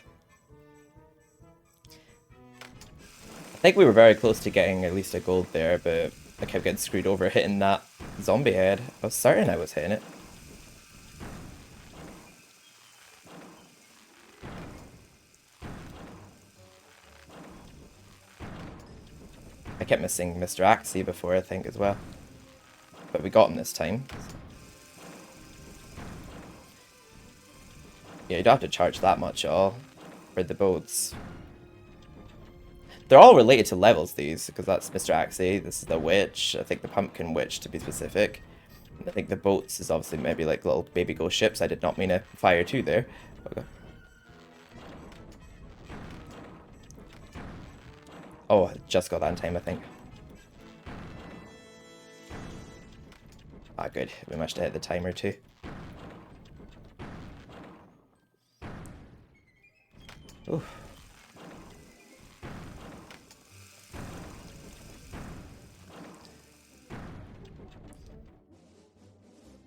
I think we were very close to getting at least a gold there, but I kept getting screwed over hitting that zombie head. I was certain I was hitting it. I kept missing Mr. Axie before, I think, as well. But we got him this time. Yeah, you don't have to charge that much at all for the boats. They're all related to levels, these, because that's Mr. Axie, this is the witch, I think the pumpkin witch to be specific. I think the boats is obviously maybe like little baby ghost ships. I did not mean to fire two there. Okay. Oh, I just got that in time, I think. Ah, good. We managed to hit the timer too. Ooh.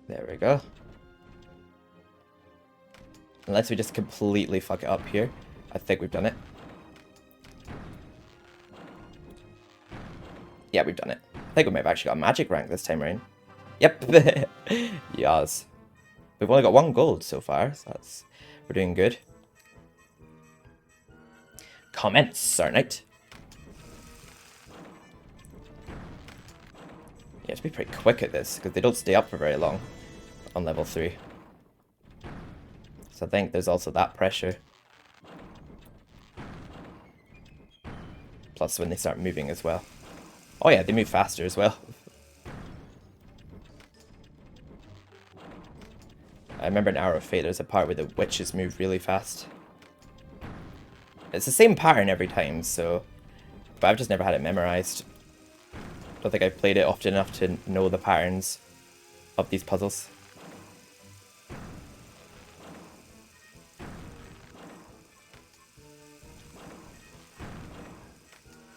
There we go. Unless we just completely fuck it up here. I think we've done it. Yeah, we've done it. I think we might have actually got a magic rank this time around. Yep. Yas. We've only got 1 gold so far, so we're doing good. Comments, Sir Knight. You have to be pretty quick at this, because they don't stay up for very long on level 3. So I think there's also that pressure. Plus when they start moving as well. Oh yeah, they move faster as well. I remember in Hour of Fate there's a part where the witches move really fast. It's the same pattern every time, so... But I've just never had it memorized. I don't think I've played it often enough to know the patterns of these puzzles.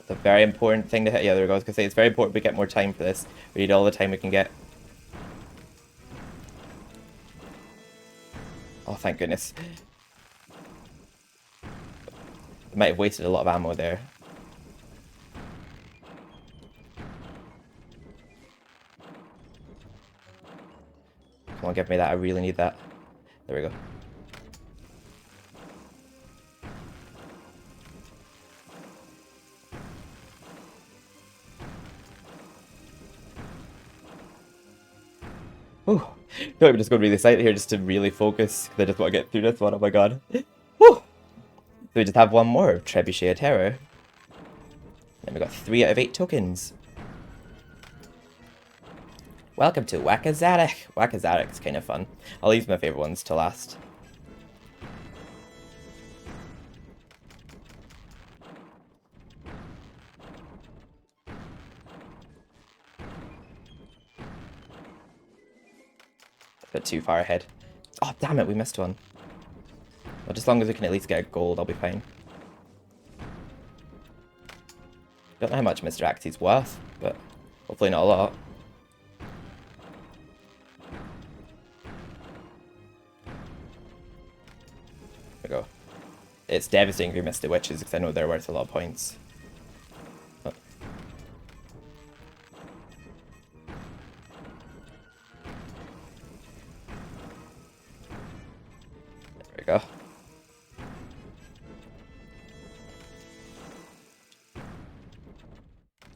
It's a very important thing to hit. Yeah, there we go. I was going to say, it's very important we get more time for this. We need all the time we can get. Oh, thank goodness. I might have wasted a lot of ammo there. Come on, give me that. I really need that. There we go. Whew. I feel like I'm just going really excited here just to really focus, because I just want to get through this one. Oh my god. Whew. So we just have one more Trebuchet of Terror. And we got 3 out of 8 tokens. Welcome to Whack-a-Zadok. Whack-a-Zadok's kind of fun. I'll leave my favourite ones to last. A bit too far ahead. Oh, damn it, we missed one. Well, just as long as we can at least get a gold, I'll be fine. Don't know how much Mr. Axie's worth, but hopefully not a lot. There we go. It's devastating if we miss the witches, because I know they're worth a lot of points. Oh. There we go.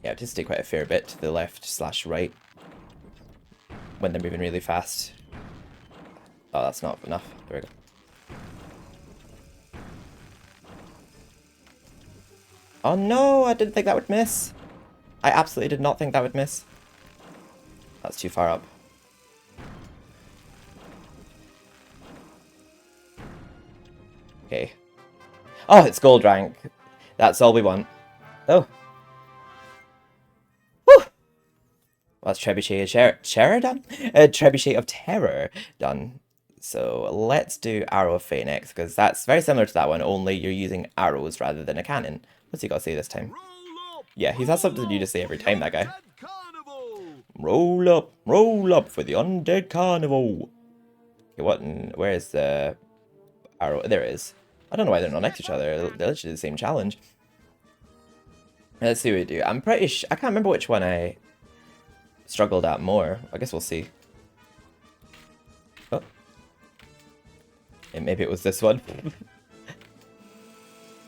Yeah, just stay quite a fair bit to the left/right when they're moving really fast. Oh, that's not enough. There we go. Oh no, I didn't think that would miss. I absolutely did not think that would miss. That's too far up. Okay. Oh, it's gold rank. That's all we want. Oh. Whew. Well, that's Trebuchet of Terror done? Trebuchet of Terror done. So let's do Arrow of Fate next, because that's very similar to that one, only you're using arrows rather than a cannon. What's he got to say this time? Yeah, he's had something new to say every time, that guy. Roll up for the undead carnival. Okay, what? Where is the arrow? There it is. I don't know why they're not next to each other. They're literally the same challenge. Let's see what we do. I'm pretty sure... I can't remember which one I struggled at more. I guess we'll see. Oh. And maybe it was this one.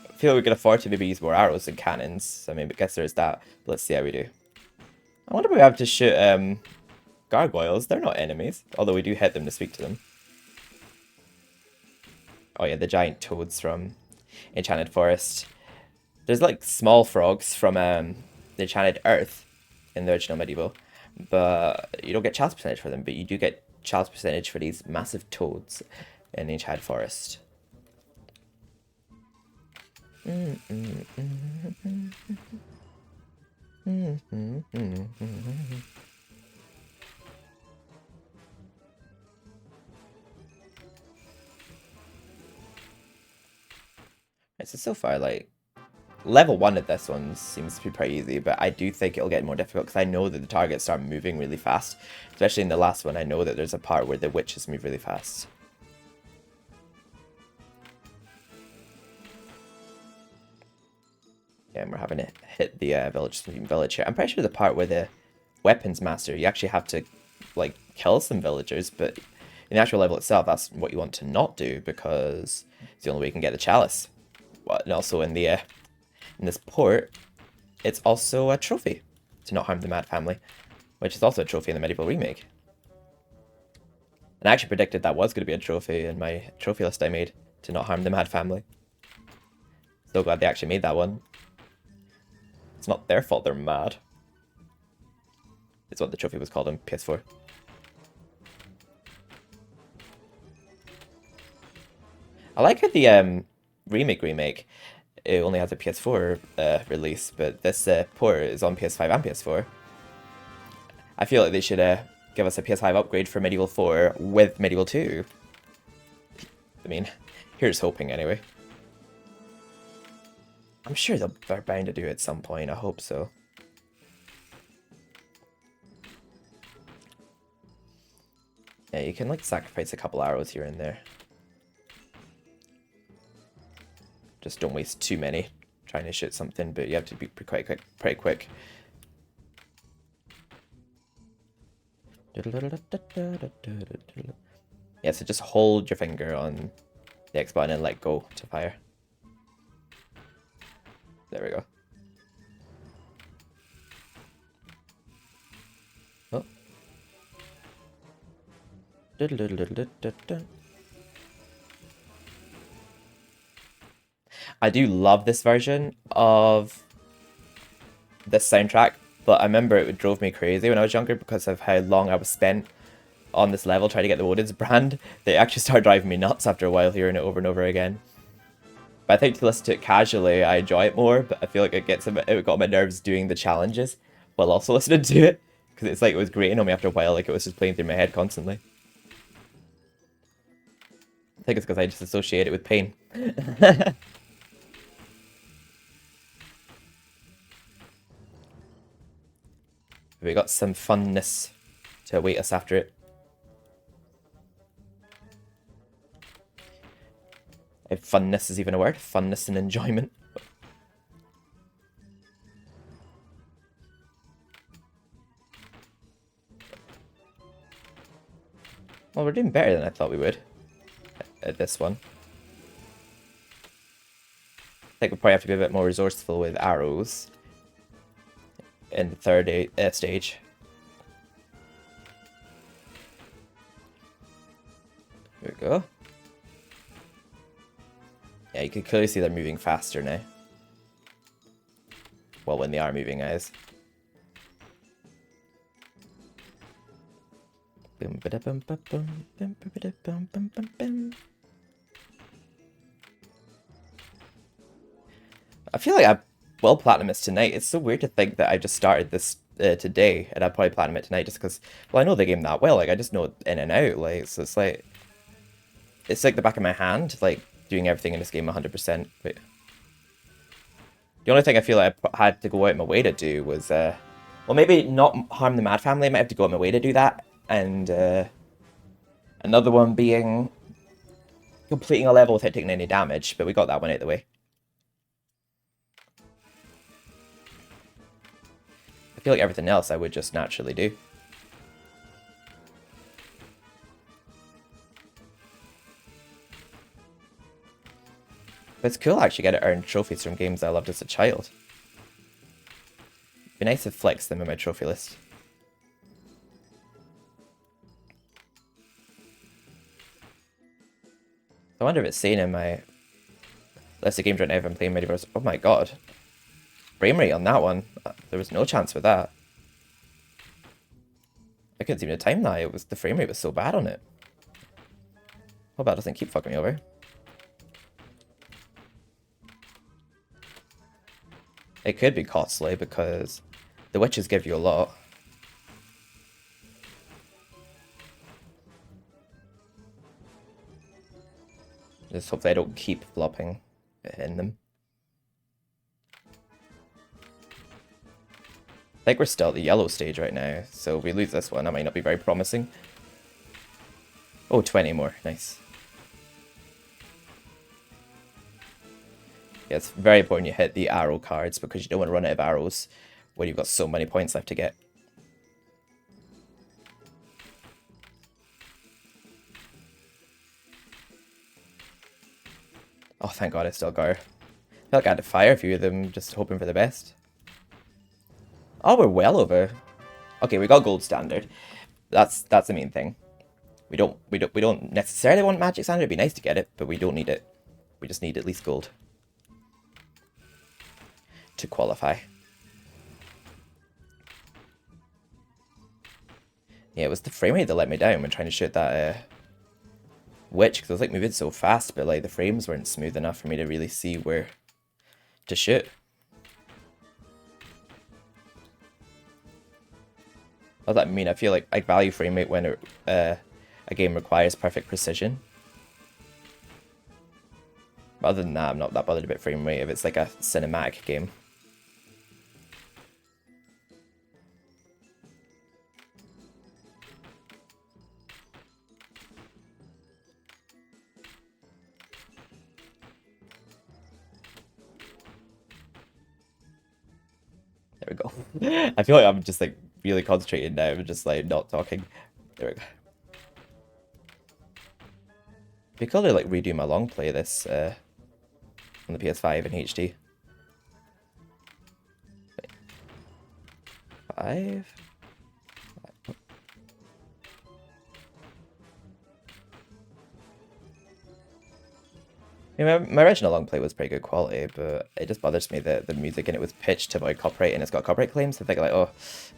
I feel like we could afford to maybe use more arrows than cannons. So I mean, I guess there's that. But let's see how we do. I wonder if we have to shoot gargoyles. They're not enemies. Although we do hit them to speak to them. Oh yeah, the giant toads from Enchanted Forest. There's like small frogs from the Enchanted Earth in the original MediEvil, but you don't get chalice percentage for them, but you do get chalice percentage for these massive toads in the Enchanted Forest. So far, like, level 1 of this one seems to be pretty easy, but I do think it'll get more difficult because I know that the targets start moving really fast. Especially in the last one, I know that there's a part where the witches move really fast. Yeah, and we're having to hit the village here. I'm pretty sure the part where the weapons master, you actually have to, like, kill some villagers, but in the actual level itself, that's what you want to not do because it's the only way you can get the chalice. And also in the in this port, it's also a trophy to not harm the Mad Family, which is also a trophy in the MediEvil remake. And I actually predicted that was going to be a trophy in my trophy list I made, to not harm the Mad Family. So glad they actually made that one. It's not their fault they're mad. It's what the trophy was called on PS4. I like how the remake, it only has a PS4 release, but this port is on PS5 and PS4. I feel like they should give us a PS5 upgrade for MediEvil 4 with MediEvil 2. I mean, here's hoping anyway. I'm sure they're bound to do it at some point, I hope so. Yeah, you can like sacrifice a couple arrows here and there. Just don't waste too many trying to shoot something, but you have to be pretty quick. Yeah, so just hold your finger on the X button and let go to fire. There we go. Oh. I do love this version of this soundtrack, but I remember it drove me crazy when I was younger because of how long I was spent on this level trying to get the Woden's brand. They actually started driving me nuts after a while hearing it over and over again. But I think to listen to it casually, I enjoy it more, but I feel like it got on my nerves doing the challenges while also listening to it, because it's like it was grating on me after a while, like it was just playing through my head constantly. I think it's because I just associate it with pain. We got some funness to await us after it. If funness is even a word, funness and enjoyment. Well, we're doing better than I thought we would at this one. I think we'll probably have to be a bit more resourceful with arrows in the third stage. Here we go. Yeah, you can clearly see they're moving faster now. Well, when they are moving, guys. I feel like I will platinum this tonight. It's so weird to think that I just started this today, and I'll probably platinum it tonight just because, well, I know the game that well. Like, I just know it in and out. Like, so it's like the back of my hand. Like, doing everything in this game 100%. Wait. The only thing I feel like I had to go out of my way to do was, well, maybe not harm the Mad Family. I might have to go out of my way to do that, and Another one being completing a level without taking any damage, but we got that one out of the way. I feel like everything else I would just naturally do. But it's cool actually get to earn trophies from games I loved as a child. It'd be nice to flex them in my trophy list. I wonder if it's saying in my list of games right now if I'm playing MediEvil. Oh my god. Frame rate on that one. There was no chance with that. I couldn't even time that. It was the frame rate was so bad on it. Hope that doesn't keep fucking me over. It could be costly because the witches give you a lot. Just hope they don't keep flopping in them. I think we're still at the yellow stage right now, so if we lose this one, that might not be very promising. Oh, 20 more. Nice. Yeah, it's very important you hit the arrow cards because you don't want to run out of arrows when you've got so many points left to get. Oh, thank god I still got her. I feel like I had to fire a few of them, just hoping for the best. Oh, we're well over. Okay, we got gold standard. That's the main thing. We don't necessarily want magic standard. It'd be nice to get it, but we don't need it. We just need at least gold to qualify. Yeah, it was the frame rate that let me down when trying to shoot that witch, because I was like moving so fast, but like the frames weren't smooth enough for me to really see where to shoot. What does that mean? I feel like I value frame rate when a game requires perfect precision. But other than that, I'm not that bothered about frame rate if it's like a cinematic game. There we go. I feel like I'm just like really concentrated now. I'm just like not talking. There we go. It'd be cool to like redo my long play this on the PS5 in HD. Wait. 5? Yeah, my original long play was pretty good quality, but it just bothers me that the music in it was pitched to avoid copyright, and it's got copyright claims. I think like, oh,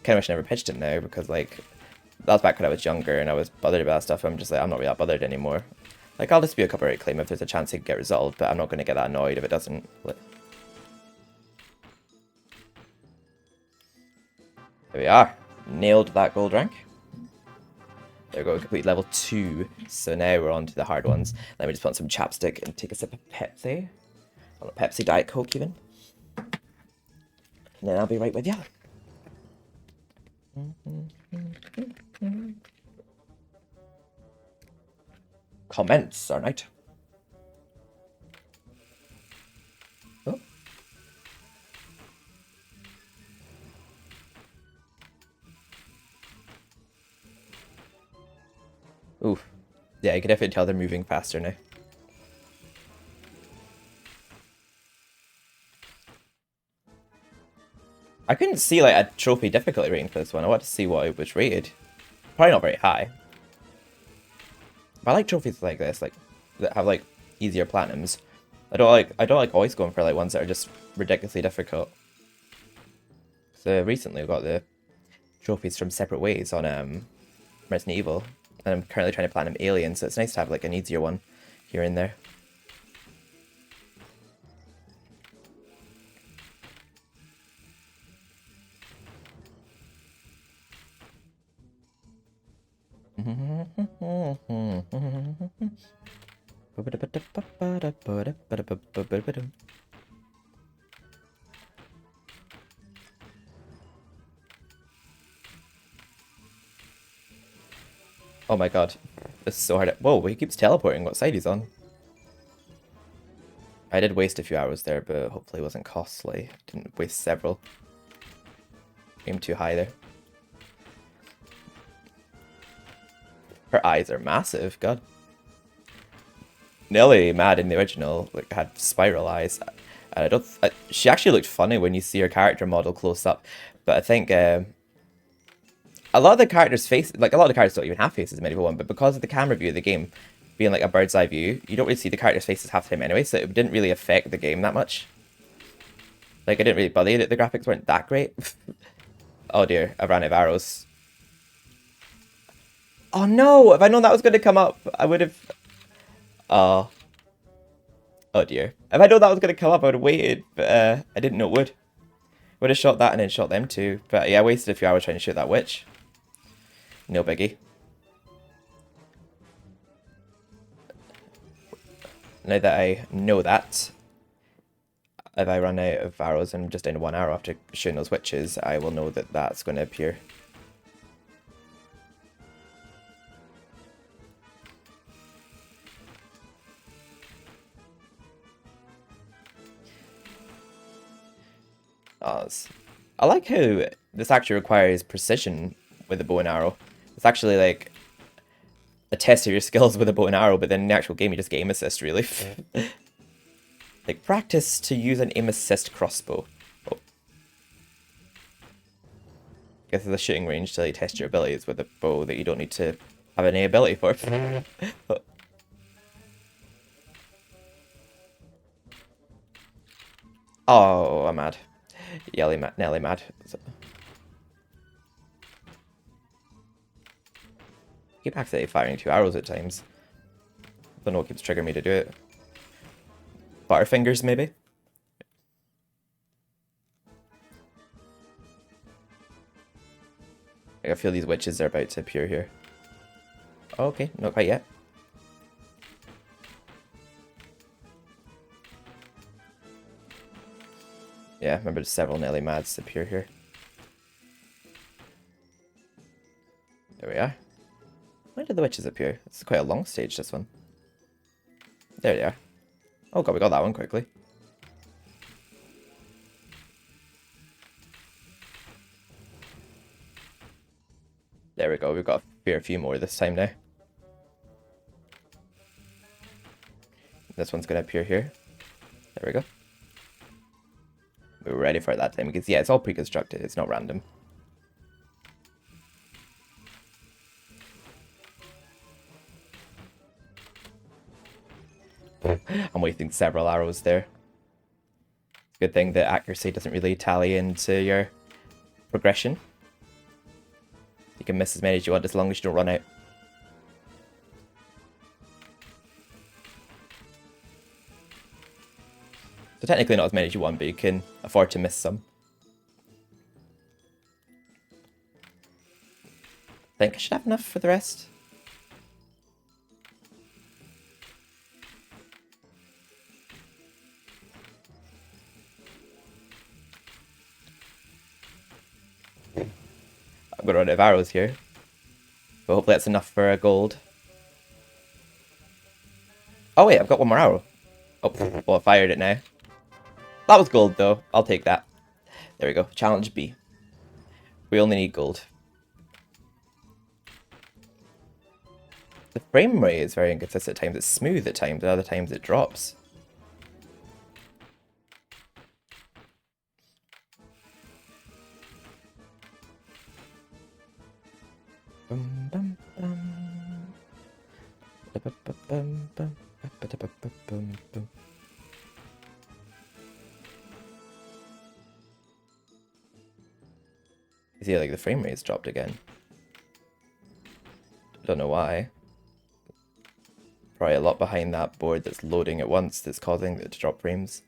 kind of wish I never pitched it now, because like that was back when I was younger and I was bothered about that stuff. I'm just like, I'm not really that bothered anymore. Like, I'll just be a copyright claim if there's a chance it can get resolved, but I'm not going to get that annoyed if it doesn't. There we are. Nailed that gold rank. There we go, we complete level 2. So now we're on to the hard ones. Let me just put on some chapstick and take a sip of Pepsi. Or a Pepsi Diet Coke even. And then I'll be right with you. Comments are right. Oh. Oof. Yeah, you can definitely tell they're moving faster now. I couldn't see like a trophy difficulty rating for this one. I wanted to see what it was rated. Probably not very high. But I like trophies like this, like that have like easier platinums. I don't like always going for like ones that are just ridiculously difficult. So recently I got the trophies from Separate Ways on Resident Evil, and I'm currently trying to platinum Alien, so it's nice to have like an easier one here and there. Oh my god. This is so hard. Whoa, he keeps teleporting. What side he's on? I did waste a few arrows there, but hopefully it wasn't costly. Didn't waste several. Aim too high there. Her eyes are massive, god. Nelly Mad in the original like had spiral eyes. And she actually looked funny when you see her character model close up, but I think a lot of the characters' face, like a lot of the characters don't even have faces in MediEvil 1, but because of the camera view of the game being like a bird's eye view, you don't really see the characters' faces half the time anyway, so it didn't really affect the game that much. Like, I didn't really bother that the graphics weren't that great. Oh dear, I ran out of arrows. Oh no! If I known that was going to come up, I would have... Oh dear. If I known that was going to come up, I would have waited, but I didn't know it would. Would have shot that and then shot them too. But yeah, I wasted a few hours trying to shoot that witch. No biggie. Now that I know that, if I run out of arrows and I'm just down one arrow after shooting those witches, I will know that that's going to appear. I like how this actually requires precision with a bow and arrow. It's actually like a test of your skills with a bow and arrow, but then in the actual game you just get aim assist, really. Like, practice to use an aim assist crossbow. Oh. I guess there's a shooting range to like, test your abilities with a bow that you don't need to have any ability for. Oh, I'm mad. Nelly mad. I keep accidentally firing 2 arrows at times. Don't know what keeps triggering me to do it. Butterfingers, maybe? I feel these witches are about to appear here. Oh, okay, not quite yet. Yeah, remember several Nelly Mads appear here. There we are. When did the witches appear? This is quite a long stage, this one. There they are. Oh god, we got that one quickly. There we go, we've got a few more this time now. This one's going to appear here. There we go. We were ready for it that time because, yeah, it's all pre-constructed, it's not random. I'm wasting several arrows there. Good thing that accuracy doesn't really tally into your progression. You can miss as many as you want as long as you don't run out. So technically not as many as you want, but you can afford to miss some. I think I should have enough for the rest. I'm gonna run out of arrows here. But hopefully that's enough for a gold. Oh wait, I've got one more arrow. Oh, well I fired it now. That was gold though, I'll take that. There we go, challenge B. We only need gold. The frame rate is very inconsistent at times, it's smooth at times, at other times it drops. See, like the frame rate's dropped again. Don't know why. Probably a lot behind that board that's loading at once that's causing it to drop frames.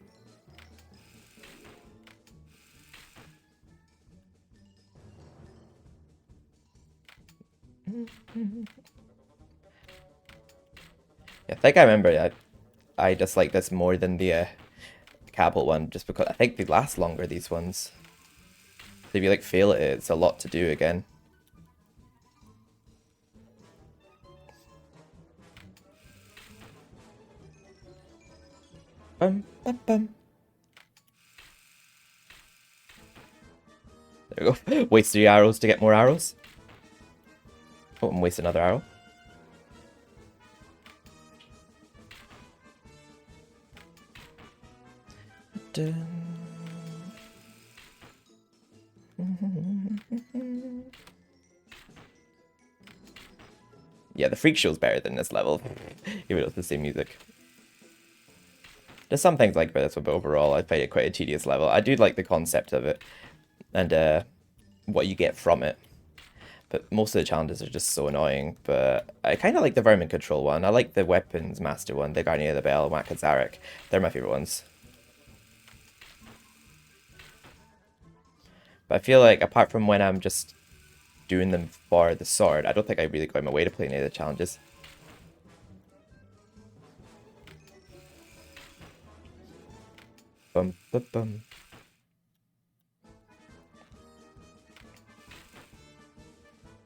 I think I remember I dislike this more than the Cabal one, just because I think they last longer, these ones. If you like fail at it, it's a lot to do again. Bum, bum, bum. There we go. Waste 3 arrows to get more arrows. Oh, and waste another arrow. Dun. Yeah, the freak show's better than this level, even though it's the same music. There's some things I like about this one, but overall I find it quite a tedious level. I do like the concept of it, and what you get from it. But most of the challenges are just so annoying, but I kind of like the Vermin Control one. I like the Weapons Master one, the Guardian of the Bell, and Wakazarek. They're my favourite ones. But I feel like, apart from when I'm just doing them for the sword, I don't think I really go out my way to play any of the challenges. Bum, bum, bum.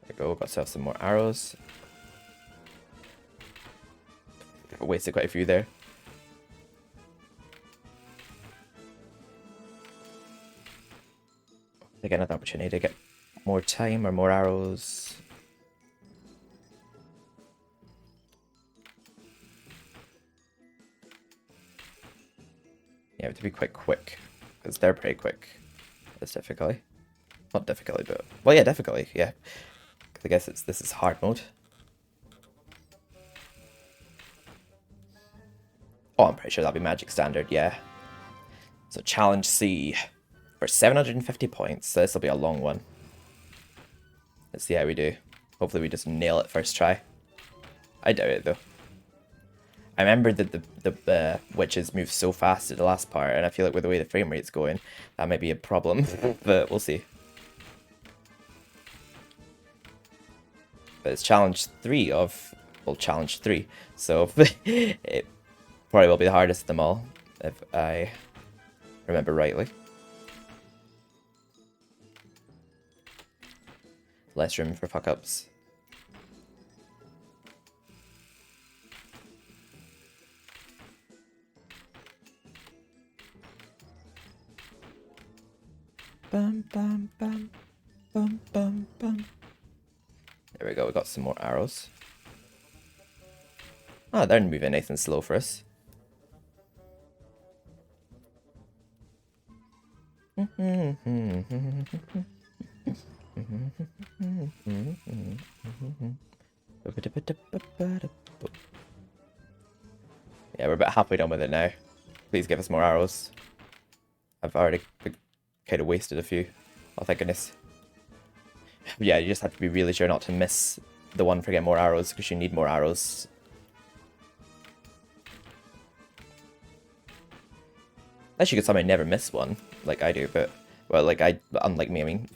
There we go, got ourselves some more arrows. Wasted quite a few there. I get another opportunity to get more time or more arrows. Yeah, we have to be quite quick, because they're pretty quick. That's difficulty. Not difficulty, but... Well, yeah, difficulty, yeah. I guess this is hard mode. Oh, I'm pretty sure that'll be magic standard, yeah. So challenge C for 750 points. So this will be a long one. Let's see how we do. Hopefully we just nail it first try. I doubt it though. I remember that the witches move so fast at the last part, and I feel like with the way the frame rate's going, that might be a problem, but we'll see. But it's challenge 3 of, well, challenge 3, so it probably will be the hardest of them all, if I remember rightly. Less room for fuck-ups. Bum, bum, bum, bum, bum, bum. There we go, we got some more arrows. Oh, they're moving nice and slow for us. Yeah, we're about halfway done with it now. Please give us more arrows. I've already kind of wasted a few. Oh, thank goodness. Yeah, you just have to be really sure not to miss the one for getting more arrows, because you need more arrows. Unless you could somehow never miss one, like I do, but... Well, like unlike me, I mean.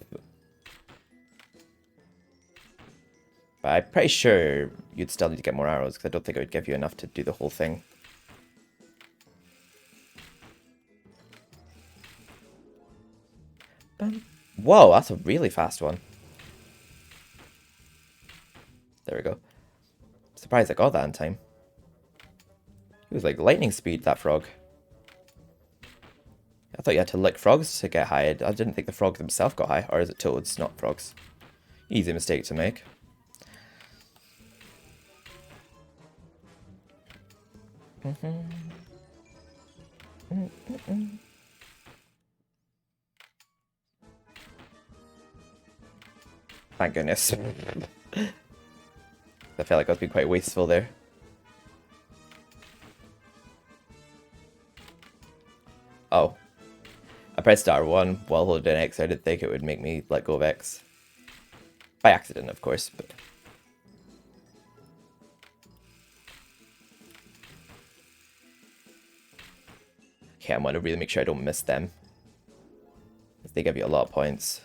But I'm pretty sure you'd still need to get more arrows, because I don't think it would give you enough to do the whole thing. Whoa, that's a really fast one. There we go. Surprised I got that in time. It was like lightning speed, that frog. I thought you had to lick frogs to get high. I didn't think the frog themselves got high. Or is it toads, not frogs? Easy mistake to make. Thank goodness. I felt like I was being quite wasteful there. Oh. I pressed R1 while holding X. I didn't think it would make me let go of X. By accident, of course, but... Okay, I want to really make sure I don't miss them. Because they give you a lot of points.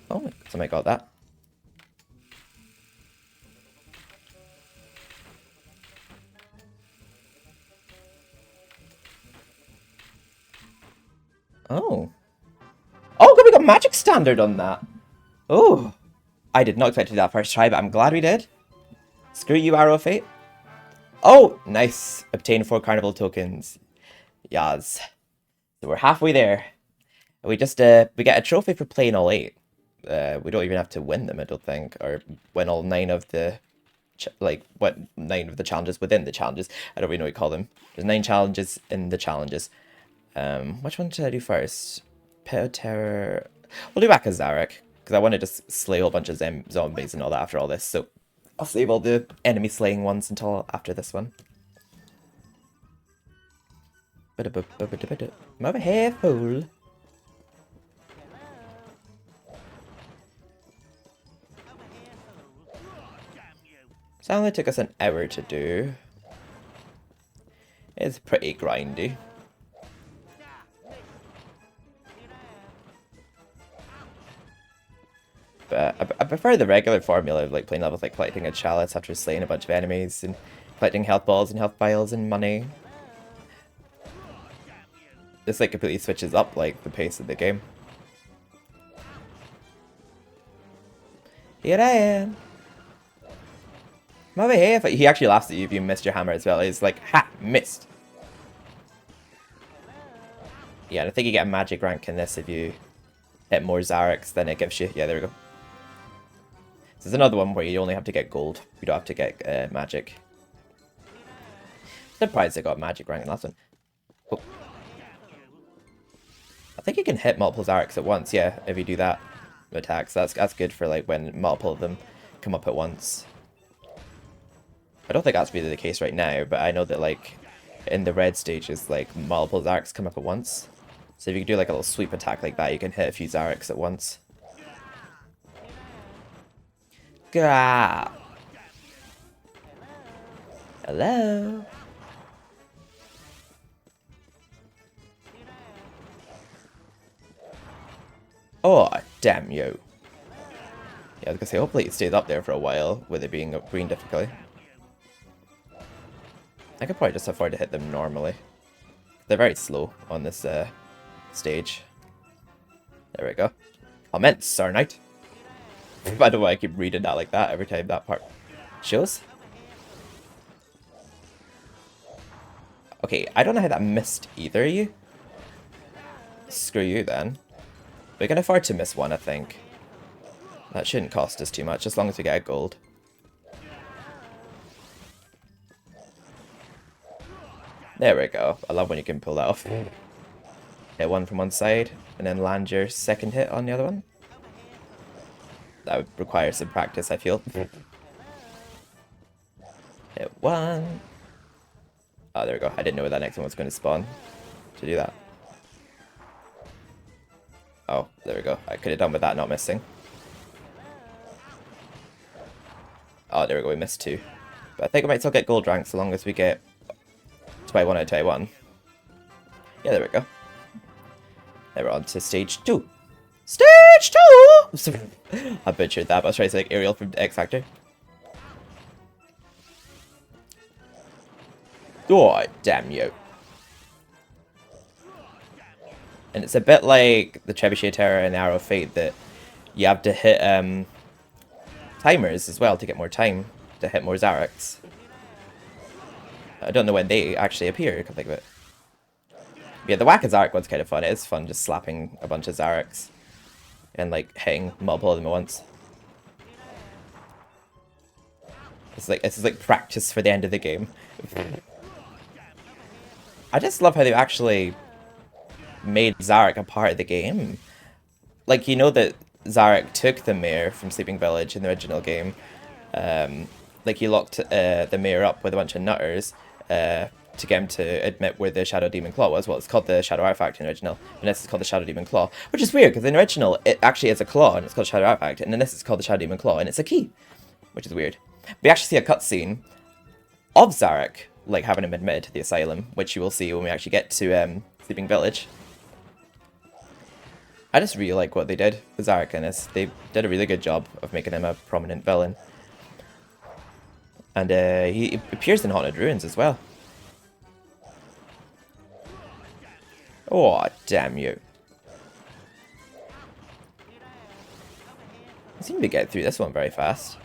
Oh, somebody got that. Oh. Oh, we got magic standard on that. Oh. I did not expect to do that first try, but I'm glad we did. Screw you, Arrow of Fate. Oh, nice. Obtain 4 carnival tokens. Yas. So we're halfway there. We just we get a trophy for playing all 8. We don't even have to win them, I don't think, or win all 9 of the what 9 of the challenges within the challenges. I don't really know what you call them. There's 9 challenges in the challenges. Which one should I do first? Pit of Terror. We'll do back as Zarek, because I want to just slay a whole bunch of zombies and all that after all this. So I'll save all the enemy slaying ones until after this one. I'm over here, fool. So it only took us an hour to do. It's pretty grindy. But I prefer the regular formula of like playing levels like collecting a chalice after slaying a bunch of enemies and collecting health balls and health vials and money. This like completely switches up like the pace of the game. Here I am. I'm over here. He actually laughs at you if you missed your hammer as well. He's like, ha, missed. Yeah, and I think you get a magic rank in this if you hit more Zareks than it gives you. Yeah, there we go. There's another one where you only have to get gold. You don't have to get magic. Surprised I got a magic rank in last one. Oh. I think you can hit multiple Zareks at once, yeah, if you do that attacks. That's good for like when multiple of them come up at once. I don't think that's really the case right now, but I know that like in the red stages, like multiple Zareks come up at once. So if you can do like a little sweep attack like that, you can hit a few Zareks at once. Gah! Hello? Oh, damn you. Yeah, I was gonna say, hopefully it stays up there for a while with it being a green difficulty. I could probably just afford to hit them normally. They're very slow on this stage. There we go. I meant Sir Knight. I don't know why I keep reading that like that every time that part shows. Okay, I don't know how that missed either of you. Screw you then. We can afford to miss one, I think. That shouldn't cost us too much, as long as we get a gold. There we go. I love when you can pull that off. Hit one from one side, and then land your second hit on the other one. That would require some practice, I feel. Hit one. Oh, there we go. I didn't know where that next one was going to spawn to do that. Oh, there we go. I could have done with that not missing. Oh, there we go. We missed 2. But I think we might still get gold ranks so long as we get 21 out of 21. Yeah, there we go. Now we're on to stage 2. Stage 2! I butchered that, but I was trying to say like Ariel from X Factor. Oh, damn you. And it's a bit like the Trebuchet Terror and Arrow of Fate that you have to hit timers as well to get more time to hit more Zareks. I don't know when they actually appear, I can think of it. Yeah, the Whack-a-Zarek one's kind of fun. It is fun just slapping a bunch of Zareks and like hitting multiple of them at once. It's like practice for the end of the game. I just love how they actually made Zarek a part of the game. Like, you know that Zarek took the mayor from Sleeping Village in the original game. Like, he locked the mayor up with a bunch of nutters to get him to admit where the Shadow Demon Claw was. Well, it's called the Shadow Artifact in the original, and this is called the Shadow Demon Claw. Which is weird, because in the original, it actually is a claw, and it's called Shadow Artifact, and then this is called the Shadow Demon Claw, and it's a key. Which is weird. We actually see a cutscene of Zarek, like, having him admitted to the asylum, which you will see when we actually get to Sleeping Village. I just really like what they did with Zarek in this. They did a really good job of making him a prominent villain. And he appears in Haunted Ruins as well. Oh, damn you. I seem to get through this one very fast.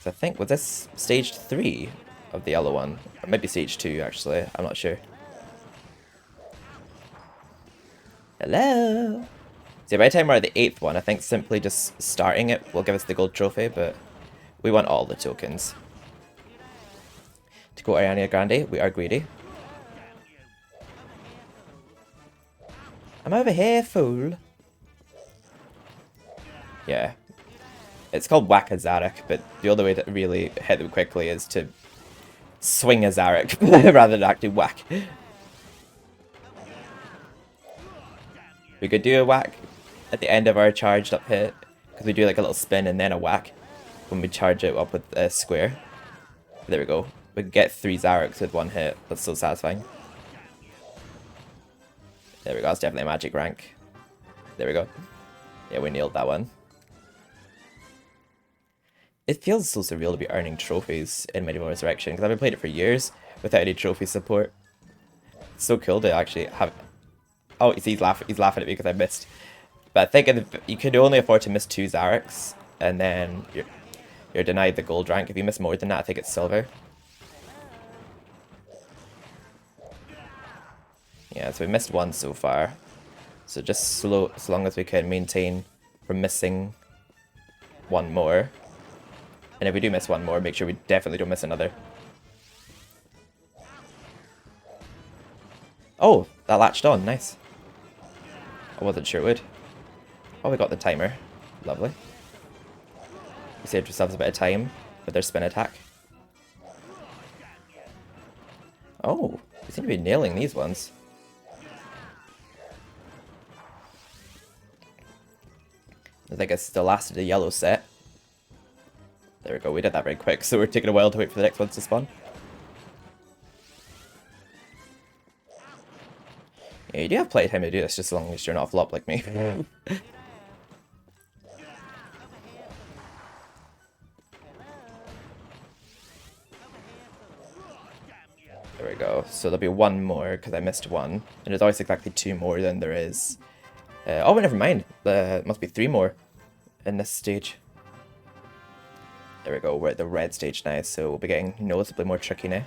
So I think, was this stage 3 of the yellow one? Or maybe stage 2, actually. I'm not sure. Hello? See, by the time we're at the 8th one, I think simply just starting it will give us the gold trophy, but we want all the tokens. To go Ariana Grande, we are greedy. I'm over here, fool. Yeah. It's called Whack a Zarek, but the only way to really hit them quickly is to swing a Zarek rather than actually whack. We could do a whack at the end of our charged up hit, because we do like a little spin and then a whack when we charge it up with a square. There we go. We can get 3 Zareks with 1 hit. That's so satisfying. There we go. That's definitely a magic rank. There we go. Yeah, we nailed that one. It feels so surreal to be earning trophies in MediEvil Resurrection, because I've been playing it for years without any trophy support. It's so cool to actually have... Oh, he's laughing at me because I missed. But I think you can only afford to miss 2 Zareks, and then you're denied the gold rank. If you miss more than that, I think it's silver. Yeah, so we missed 1 so far. So just slow, as long as we can maintain from missing 1 more. And if we do miss 1 more, make sure we definitely don't miss another. Oh, that latched on. Nice. I wasn't sure it would. Oh, we got the timer. Lovely. We saved ourselves a bit of time with their spin attack. Oh, we seem to be nailing these ones. I think it's the last of the yellow set. There we go, we did that very quick, so we're taking a while to wait for the next ones to spawn. Yeah, you do have playtime to do this, just as long as you're not a flop like me. There we go, so there'll be 1 more, because I missed 1. And there's always exactly 2 more than there is. Oh, never mind, there must be 3 more in this stage. There we go, we're at the red stage now, so we'll be getting noticeably more tricky now.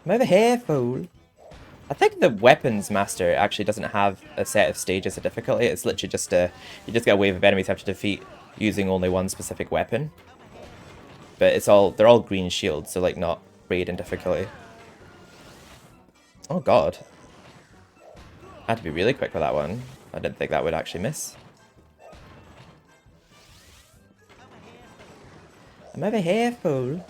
I'm over here, fool. I think the weapons master actually doesn't have a set of stages of difficulty. It's literally just you just get a wave of enemies you have to defeat using only 1 specific weapon. But they're all green shields, so like not raid in difficulty. Oh god. I had to be really quick with that one. I didn't think that would actually miss. I'm over here, fool.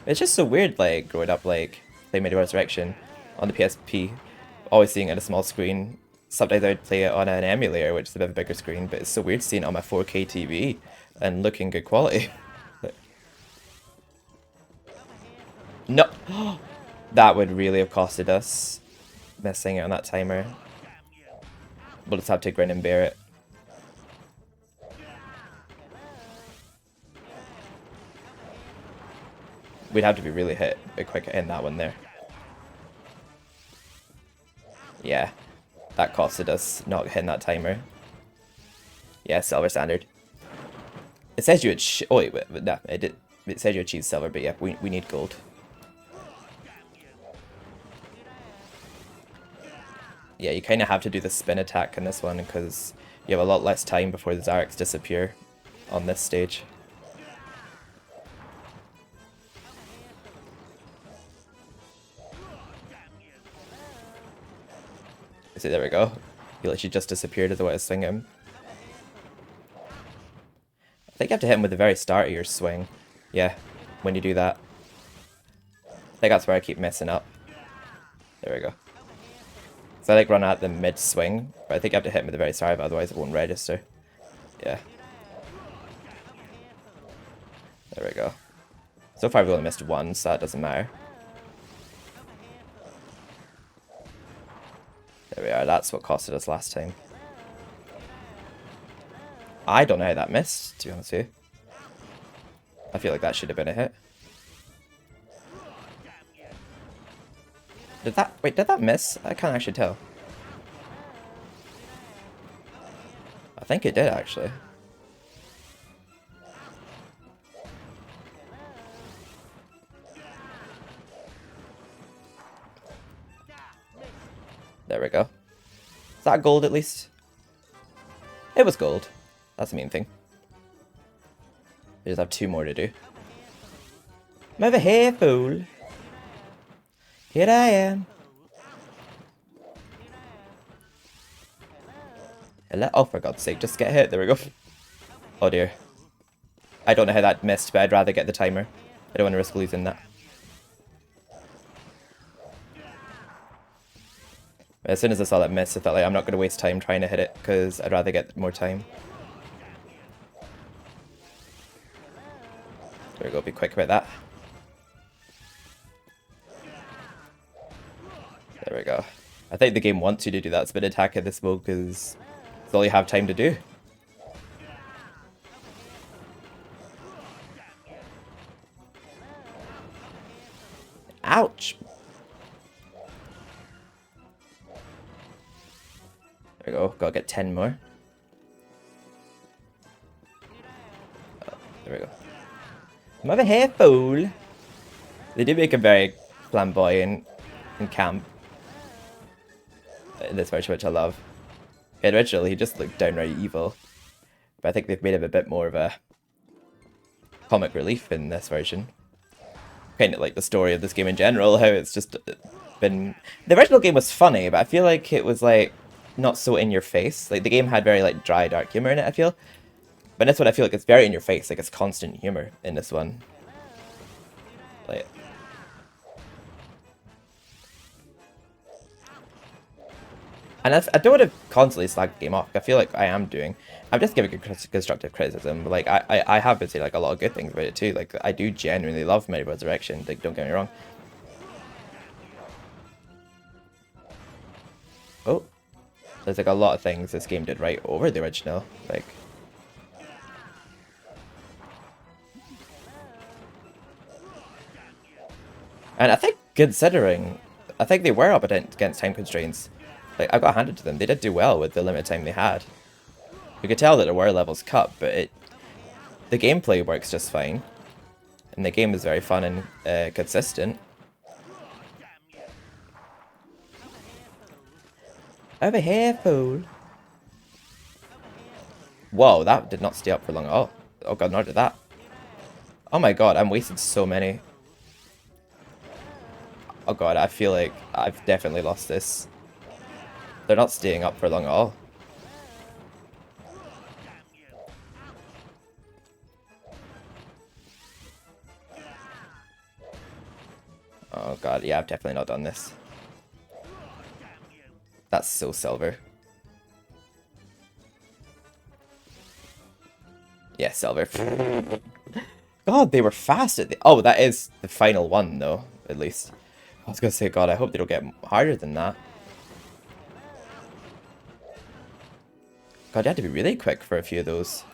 It's just so weird, like, growing up, like, playing MediEvil Resurrection on the PSP, always seeing it on a small screen. Sometimes I would play it on an emulator, which is a bit of a bigger screen, but it's so weird seeing it on my 4K TV and looking good quality. No! That would really have costed us missing it on that timer. We'll just have to grin and bear it. We'd have to be really hit a quick in that one there. Yeah, that costed us not hitting that timer. Yeah, silver standard. It says you oh wait, no, it says you achieved silver, but yeah, we need gold. Yeah, you kind of have to do the spin attack in this one because you have a lot less time before the Zareks disappear on this stage. See, there we go. He literally just disappeared as the way I was swinging him. I think you have to hit him with the very start of your swing. Yeah, when you do that. I think that's where I keep messing up. There we go. So I like run at the mid swing, but I think you have to hit him at the very start of it, otherwise it won't register. Yeah. There we go. So far we've only missed 1, so that doesn't matter. There we are, that's what costed us last time. I don't know how that missed, to be honest with you. I feel like that should have been a hit. Did that miss? I can't actually tell. think it did, actually. There we go. Is that gold, at least? It was gold. That's the main thing. We just have 2 more to do. I'm over here, fool. Here I am. Hello? Oh, for God's sake, just get hit. There we go. Oh dear. I don't know how that missed, but I'd rather get the timer. I don't want to risk losing that. As soon as I saw that miss, I felt like I'm not going to waste time trying to hit it, because I'd rather get more time. There we go, be quick about that. There we go. I think the game wants you to do that spin attack at this mode, because it's all you have time to do. Ouch! There we go, gotta get 10 more. Oh, there we go. I'm over here, fool! They do make him very flamboyant and camp in this version, which I love. Originally, he just looked downright evil. But I think they've made him a bit more of a comic relief in this version. Kind of like the story of this game in general, how it's just been... The original game was funny, but I feel like it was like not so in your face. Like the game had very like dry, dark humor in it, I feel. But in this one, I feel like it's very in your face, like it's constant humor in this one. Like... And I don't want to constantly slag the game off. I feel like I am doing. I'm just giving constructive criticism. But like I have been saying like a lot of good things about it too. Like I do genuinely love MediEvil Resurrection. Like don't get me wrong. Oh, there's like a lot of things this game did right over the original. Like. And I think considering, I think they were up against time constraints. Like, I got handed to them. They did do well with the limited time they had. You could tell that there were levels cut, but the gameplay works just fine. And the game is very fun and consistent. Over here, fool. Whoa, that did not stay up for long at all. Oh god, nor did that. Oh my god, I'm wasting so many. Oh god, I feel like I've definitely lost this. They're not staying up for long at all. Oh god, yeah, I've definitely not done this. That's so silver. Yeah, silver. God, they were fast at the... Oh, that is the final one, though, at least. I was gonna say, god, I hope they don't get harder than that. God, you had to be really quick for a few of those.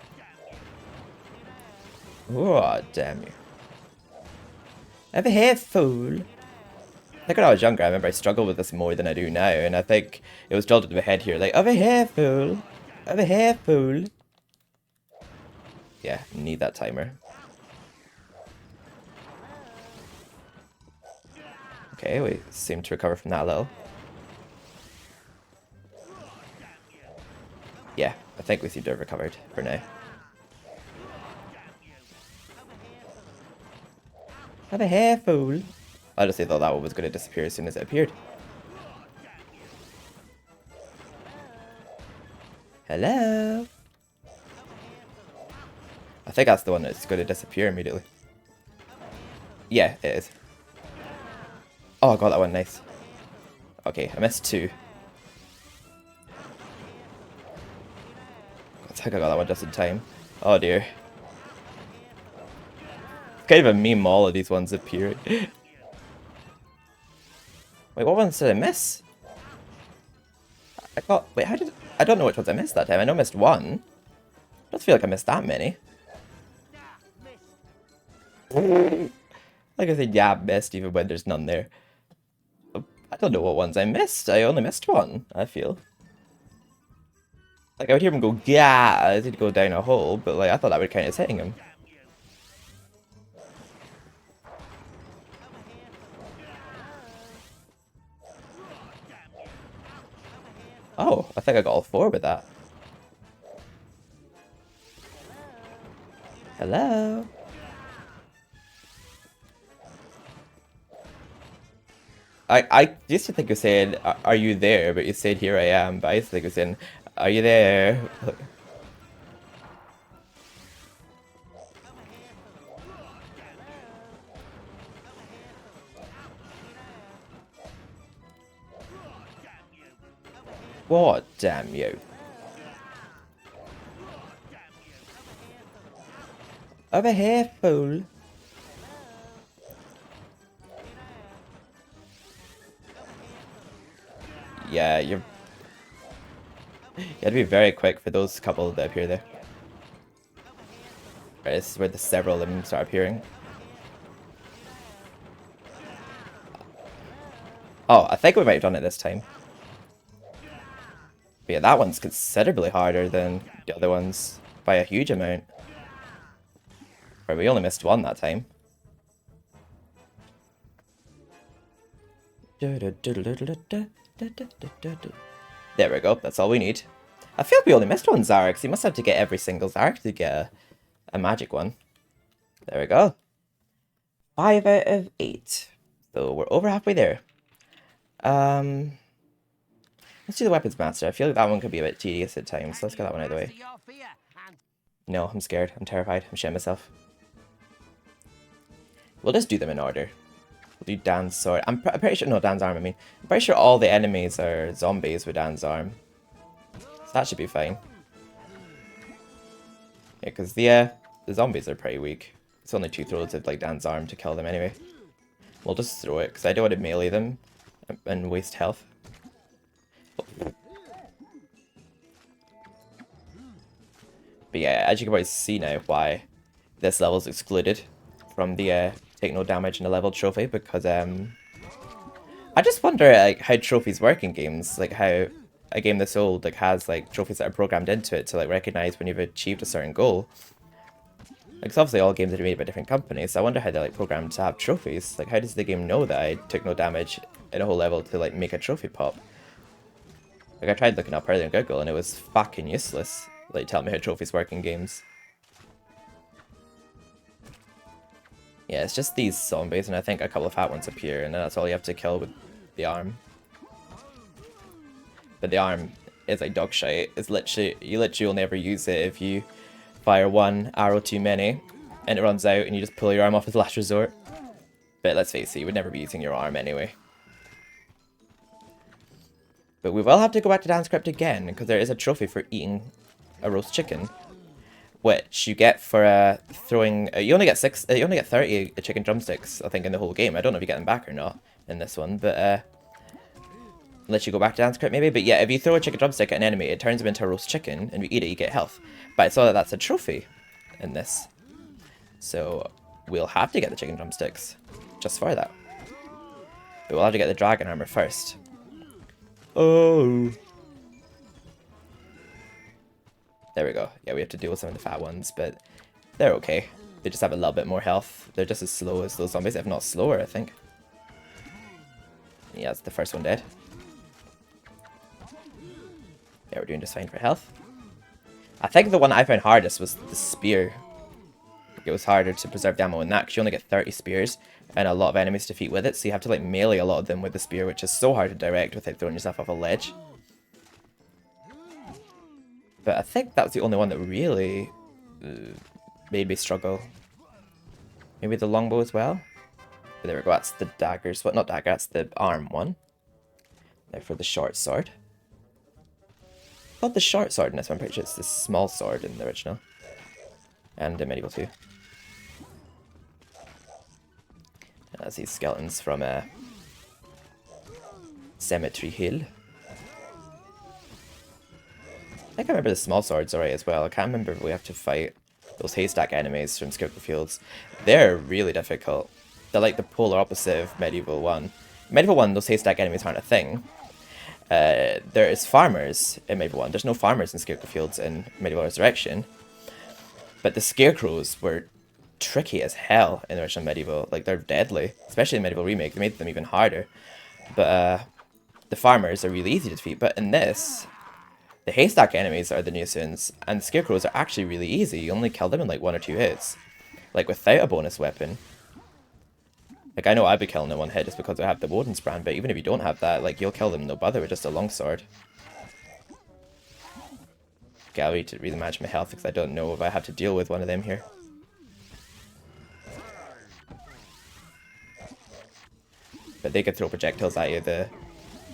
Oh, damn you. Over here, fool. I think when I was younger, I remember I struggled with this more than I do now, and I think it was drilled into my head here, like, over here, fool. Over here, fool. Yeah, need that timer. Okay, we seem to recover from that a little. Yeah, I think we seem to have recovered for now. Over here, fool. I honestly thought that one was going to disappear as soon as it appeared. Hello? I think that's the one that's going to disappear immediately. Yeah, it is. Oh, I got that one, nice. Okay, I missed 2. I think I got that one just in time. Oh dear. It's kind of a meme, all of these ones appearing. Wait, what ones did I miss? Wait, how did... I don't know which ones I missed that time. I know I missed 1. I don't feel like I missed that many. Like I said, yeah, I missed even when there's none there. I don't know what ones I missed. I only missed 1, I feel. Like, I would hear him go, yeah, as he'd go down a hole, but like, I thought that would count as hitting him. Oh, I think I got all 4 with that. Hello? I used to think you said, are you there? But you said, here I am. But I used to think you saying, are you there? What? Damn you. Over here, fool. Yeah, you had to be very quick for those couple that appear there. Right, this is where the several of them start appearing. Oh, I think we might have done it this time. But yeah, that one's considerably harder than the other ones by a huge amount. Right, we only missed one that time. There we go, that's all we need. I feel like we only missed one Zarek, so you must have to get every single Zarek to get a magic one. There we go. 5 out of 8. So we're over halfway there. Let's do the Weapons Master. I feel like that one could be a bit tedious at times, so let's get that one out of the way. No, I'm scared. I'm terrified. I'm shitting myself. We'll just do them in order. We'll do Dan's sword. I'm pretty sure... No, Dan's arm, I mean. I'm pretty sure all the enemies are zombies with Dan's arm. So that should be fine. Yeah, because the zombies are pretty weak. It's only 2 throws of like Dan's arm to kill them anyway. We'll just throw it, because I don't want to melee them and waste health. But yeah, as you can probably see now why this level is excluded from the take no damage in a level trophy, because I just wonder like how trophies work in games, like how a game this old like has like trophies that are programmed into it to like recognize when you've achieved a certain goal. Like, it's obviously all games that are made by different companies, so I wonder how they're like programmed to have trophies. Like, how does the game know that I took no damage in a whole level to like make a trophy pop? Like, I tried looking up earlier on Google and it was fucking useless. Like, tell me how trophies work in games. Yeah, it's just these zombies, and I think a couple of fat ones appear, and then that's all you have to kill with the arm. But the arm is like dog shite. It's literally, you literally will never use it if you fire one arrow too many, and it runs out, and you just pull your arm off as last resort. But let's face it, you would never be using your arm anyway. But we will have to go back to Dan's Crypt again, because there is a trophy for eating a roast chicken, which you get for throwing. You only get 30 chicken drumsticks, I think, in the whole game. I don't know if you get them back or not in this one, but let you go back to Dan's Crypt maybe. But yeah, if you throw a chicken drumstick at an enemy, it turns them into a roast chicken, and if you eat it, you get health. But I saw that that's a trophy in this, so we'll have to get the chicken drumsticks just for that. But we'll have to get the dragon armor first. Oh. There we go. Yeah, we have to deal with some of the fat ones, but they're okay. They just have a little bit more health. They're just as slow as those zombies, if not slower, I think. Yeah, that's the first one dead. Yeah, we're doing just fine for health. I think the one I found hardest was the spear. It was harder to preserve the ammo in that, because you only get 30 spears, and a lot of enemies to defeat with it, so you have to like melee a lot of them with the spear, which is so hard to direct without throwing yourself off a ledge. But I think that was the only one that really made me struggle. Maybe the longbow as well? But there we go, that's the daggers. Well, not dagger, that's the arm one. Now for the short sword. Not the short sword in this one, I'm pretty sure it's the small sword in the original. And in MediEvil 2. And that's these skeletons from Cemetery Hill. I think I remember the small swords alright as well. I can't remember if we have to fight those haystack enemies from Scarecrow Fields. They're really difficult. They're like the polar opposite of MediEvil 1. MediEvil 1, those haystack enemies aren't a thing. there is farmers in Medieval 1. There's no farmers in Scarecrow Fields in Medieval Resurrection. But the scarecrows were tricky as hell in the original Medieval. Like, they're deadly. Especially in Medieval Remake. They made them even harder. But the farmers are really easy to defeat. But in this, the haystack enemies are the nuisance. And the scarecrows are actually really easy. You only kill them in like 1 or 2 hits. Like, without a bonus weapon. Like, I know I'd be killing in 1 hit just because I have the Woden's brand. But even if you don't have that, like, you'll kill them no bother with just a longsword. Gallery to really manage my health because I don't know if I have to deal with one of them here. But they could throw projectiles at you, the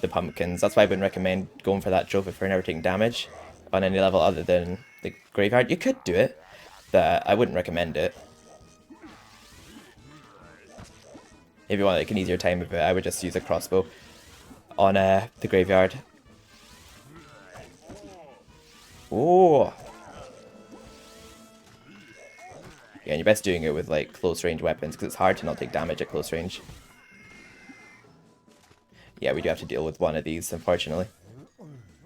pumpkins. That's why I wouldn't recommend going for that trophy for never taking damage on any level other than the graveyard. You could do it, but I wouldn't recommend it. If you want like an easier time of it, I would just use a crossbow on the graveyard. Oh! Yeah, and you're best doing it with like close range weapons because it's hard to not take damage at close range. Yeah, we do have to deal with one of these, unfortunately.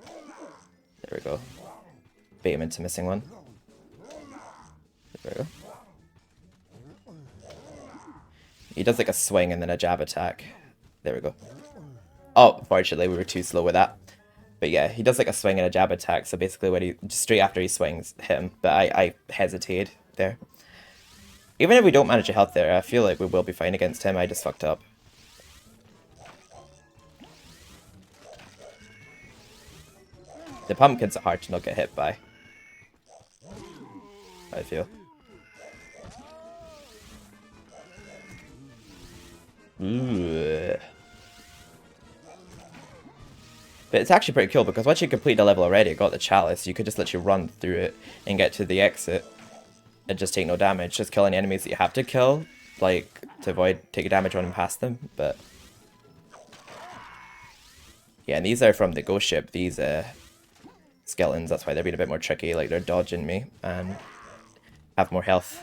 There we go. Bait him into missing one. There we go. He does like a swing and then a jab attack. There we go. Oh, unfortunately, we were too slow with that. But yeah, he does like a swing and a jab attack, so basically when he just straight after he swings, hit him. But I hesitated there. Even if we don't manage a health there, I feel like we will be fine against him. I just fucked up. The pumpkins are hard to not get hit by, I feel. Ooh. But it's actually pretty cool because once you complete the level already, got the chalice, you could just literally run through it and get to the exit and just take no damage. Just kill any enemies that you have to kill, like to avoid taking damage running past them. But yeah, and these are from the ghost ship. These skeletons. That's why they're being a bit more tricky. Like they're dodging me and have more health.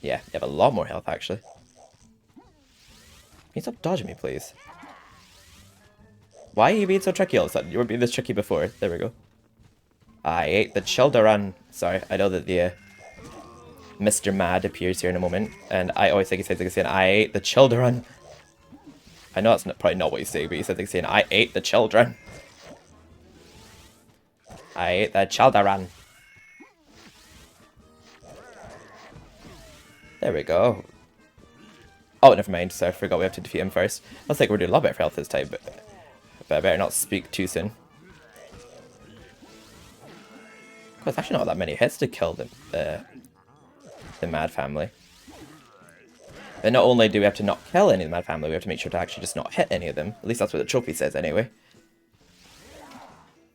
Yeah, they have a lot more health actually. Can you stop dodging me, please? Why are you being so tricky all of a sudden? You weren't being this tricky before. There we go. I ate the children. Sorry, I know that the Mr. Mad appears here in a moment, and I always think he says like saying, "I ate the children." I know that's probably not what he's saying, but he says like saying, "I ate the children." I ate the children. There we go. Oh, never mind. So I forgot we have to defeat him first. I was like, we're doing a lot better for health this time, but I better not speak too soon. It's actually not that many hits to kill the Mad Family. But not only do we have to not kill any of the Mad Family, we have to make sure to actually just not hit any of them. At least that's what the trophy says anyway.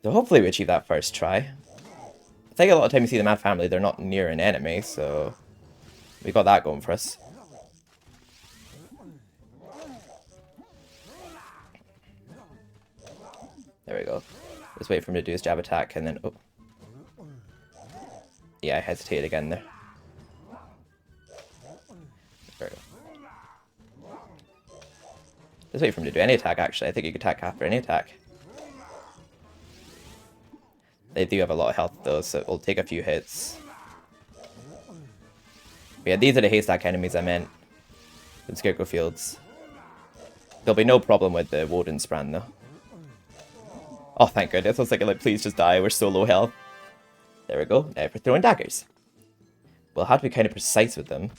So hopefully we achieve that first try. I think a lot of time you see the Mad Family, they're not near an enemy, so we got that going for us. There we go. Just wait for him to do his jab attack and then... Oh. Yeah, I hesitated again there. There we go. Just wait for him to do any attack, actually. I think you can attack after any attack. They do have a lot of health, though, so it will take a few hits. But yeah, these are the haystack enemies I meant. In Scarecrow Fields. There'll be no problem with the Woden's brand, though. Oh, thank goodness. I was thinking, like, please just die. We're so low health. There we go. Now for throwing daggers. We'll have to be kind of precise with them.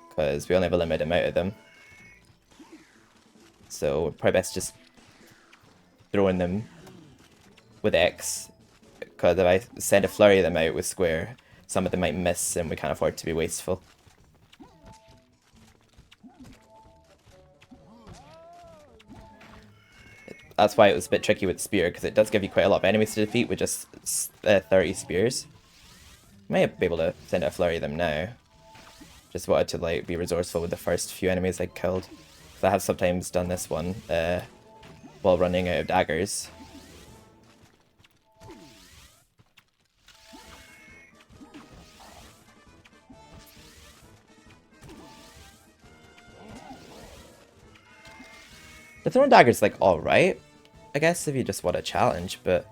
Because we only have a limited amount of them. So, we're probably best just throwing them with X. Because if I send a flurry of them out with square, some of them might miss and we can't afford to be wasteful. That's why it was a bit tricky with spear, because it does give you quite a lot of enemies to defeat with just 30 spears. Might be able to send a flurry of them now. Just wanted to like be resourceful with the first few enemies I killed. Because I have sometimes done this one while running out of daggers. The throwing dagger's like alright, I guess, if you just want a challenge, but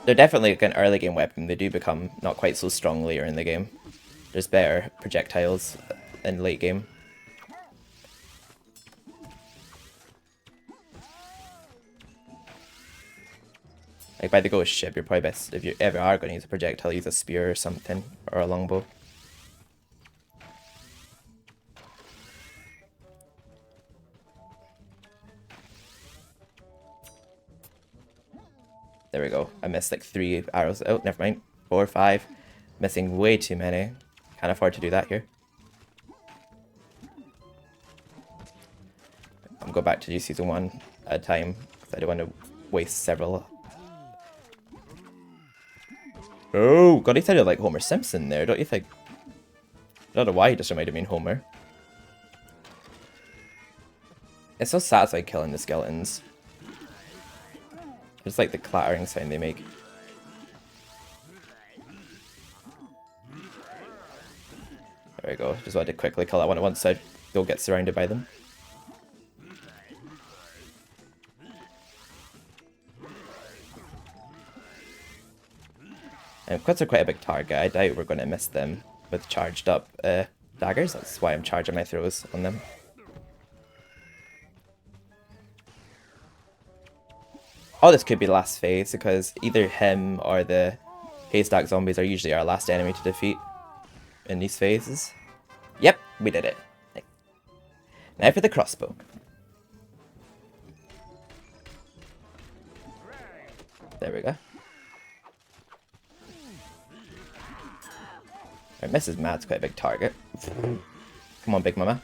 they're definitely like an early game weapon. They do become not quite so strong later in the game. There's better projectiles in late game. Like by the ghost ship, you're probably best, if you ever are going to use a projectile, use a spear or something, or a longbow. There we go. I missed like 3 arrows. Oh, never mind. 4 or 5. Missing way too many. Can't afford to do that here. I'm going back to do season 1 at a time, because I don't want to waste several. Oh, God, he sounded like Homer Simpson there, don't you think? I don't know why he just reminded me of Homer. It's so satisfying killing the skeletons. Just like the clattering sound they make. There we go. Just wanted to quickly kill that one at once so I don't get surrounded by them. And quits are quite a big target. I doubt we're going to miss them with charged up daggers. That's why I'm charging my throws on them. Oh, this could be the last phase, because either him or the haystack zombies are usually our last enemy to defeat in these phases. Yep, we did it. Now for the crossbow. There we go. Alright, Mrs. Mad's quite a big target. Come on, Big Mama.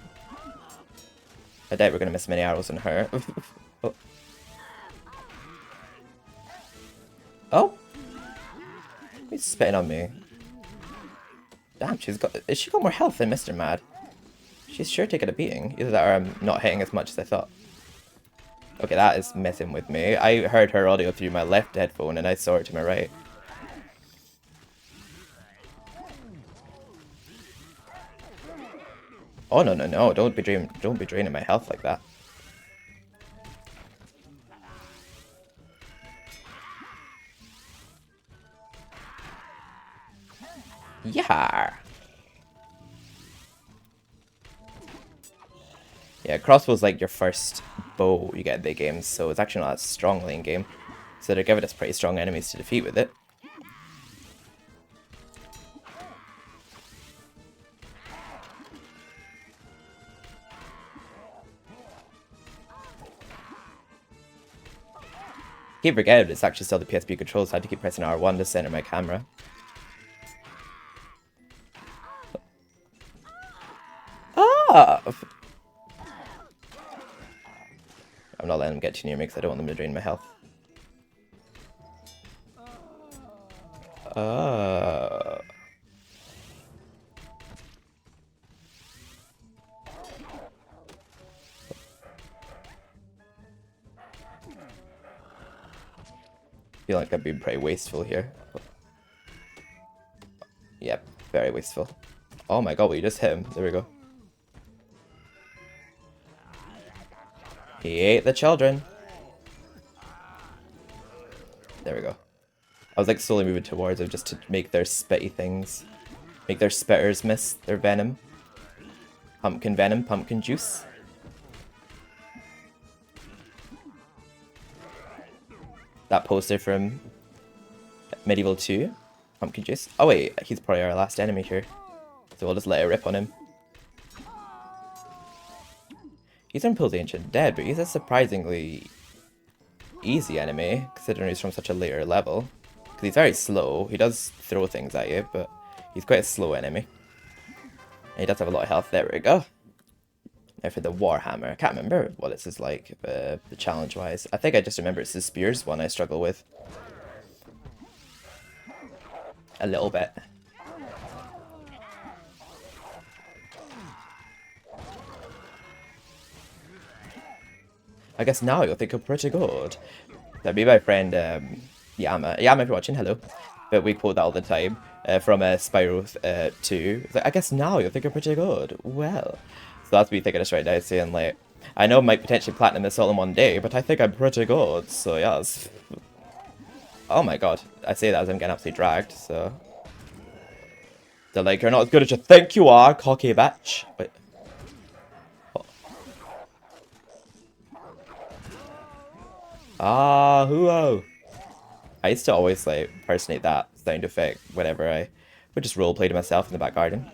I doubt we're going to miss many arrows on her. Oh. Oh! He's spitting on me. Damn, has she got more health than Mr. Mad? She's sure taking a beating. Either that or I'm not hitting as much as I thought. Okay, that is messing with me. I heard her audio through my left headphone and I saw her to my right. Oh, no, no, no. Don't be draining my health like that. Yeah. Yeah, crossbow's like your first bow you get in the games, so it's actually not that strong lane game. So they're giving us pretty strong enemies to defeat with it. Keep forgetting it's actually still the PSP controls, so I had to keep pressing R1 to center my camera. Ah! I'm not letting them get too near me because I don't want them to drain my health. I feel like I've been pretty wasteful here. Yep, very wasteful. Oh my god, we just hit him. There we go. He ate the children. There we go. I was like slowly moving towards them just to make their spitty things. Make their spitters miss their venom. Pumpkin venom, pumpkin juice. That poster from MediEvil 2. Pumpkin juice. Oh wait, he's probably our last enemy here. So we'll just let it rip on him. He's Unpull the Ancient Dead, but he's a surprisingly easy enemy, considering he's from such a later level. Because he's very slow. He does throw things at you, but he's quite a slow enemy. And he does have a lot of health. There we go. Now for the Warhammer. I can't remember what this is like, the challenge-wise. I think I just remember it's the spears one I struggle with. A little bit. I guess now you'll think I'm pretty good. That'd be my friend Yama. Yama, if you're watching, hello. But we quote that all the time from Spyro 2. It's like, I guess now you'll think I'm pretty good. Well. So that's me thinking this right now, saying like, I know I might potentially platinum this all in one day, but I think I'm pretty good, so yes. Oh my god. I say that as I'm getting absolutely dragged, so... They're like, you're not as good as you think you are, cocky bitch. Wait. Oh. Ah, hoo-oh. I used to always, like, impersonate that sound effect whenever I would just roleplay to myself in the back garden.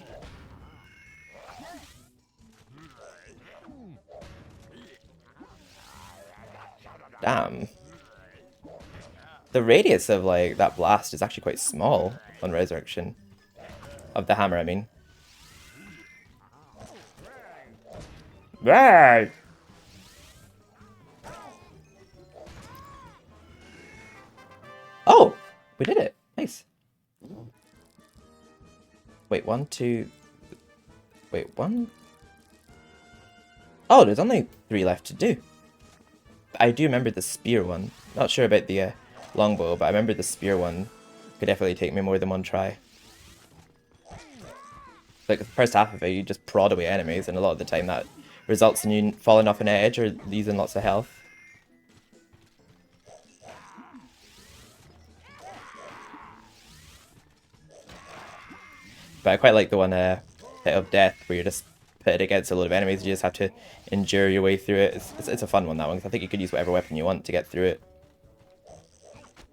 Damn. The radius of, like, that blast is actually quite small on Resurrection. Of the hammer, I mean. Right. Oh! We did it. Nice. Wait, 1, 2... Wait, 1? Oh, there's only 3 left to do. I do remember the spear one. Not sure about the longbow, but I remember the spear one could definitely take me more than one try. Like, the first half of it, you just prod away enemies, and a lot of the time that results in you falling off an edge or losing lots of health. But I quite like the one, Hit of Death, where you're just pitted against a load of enemies, you just have to endure your way through it. It's a fun one, that one, because I think you could use whatever weapon you want to get through it.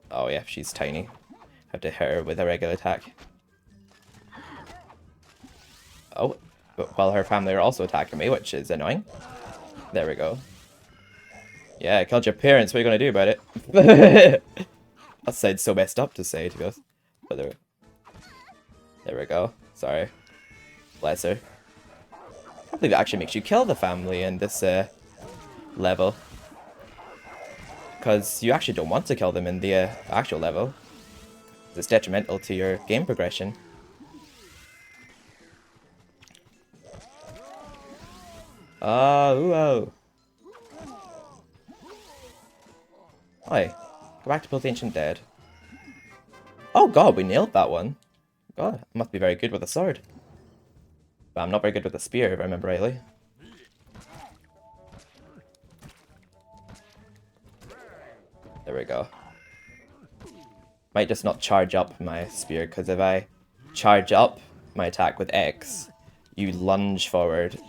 Oh yeah, she's tiny. Have to hit her with a regular attack. Oh, but while her family are also attacking me, which is annoying. There we go. Yeah, I killed your parents, what are you going to do about it? That sounds so messed up to say, to be honest. But there we go. Sorry. Bless her. I believe it actually makes you kill the family in this level. Because you actually don't want to kill them in the actual level. It's detrimental to your game progression. Oh. Oi, go back to both Ancient Dead. Oh god, we nailed that one. God, I must be very good with a sword. But I'm not very good with a spear, if I remember rightly. There we go. Might just not charge up my spear, because if I charge up my attack with X, you lunge forward,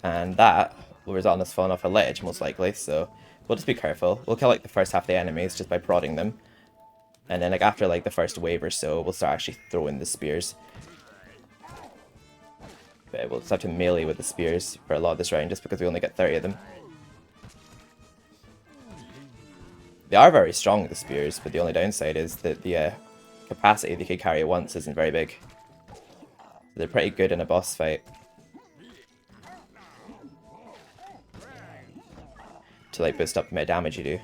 and that will result in us falling off a ledge, most likely, so we'll just be careful. We'll kill, like, the first half of the enemies just by prodding them. And then, like, after, like, the first wave or so, we'll start actually throwing the spears. But we'll just have to melee with the spears for a lot of this round, just because we only get 30 of them. They are very strong, the spears, but the only downside is that the capacity they can carry at once isn't very big. They're pretty good in a boss fight. To, like, boost up the amount of damage you do.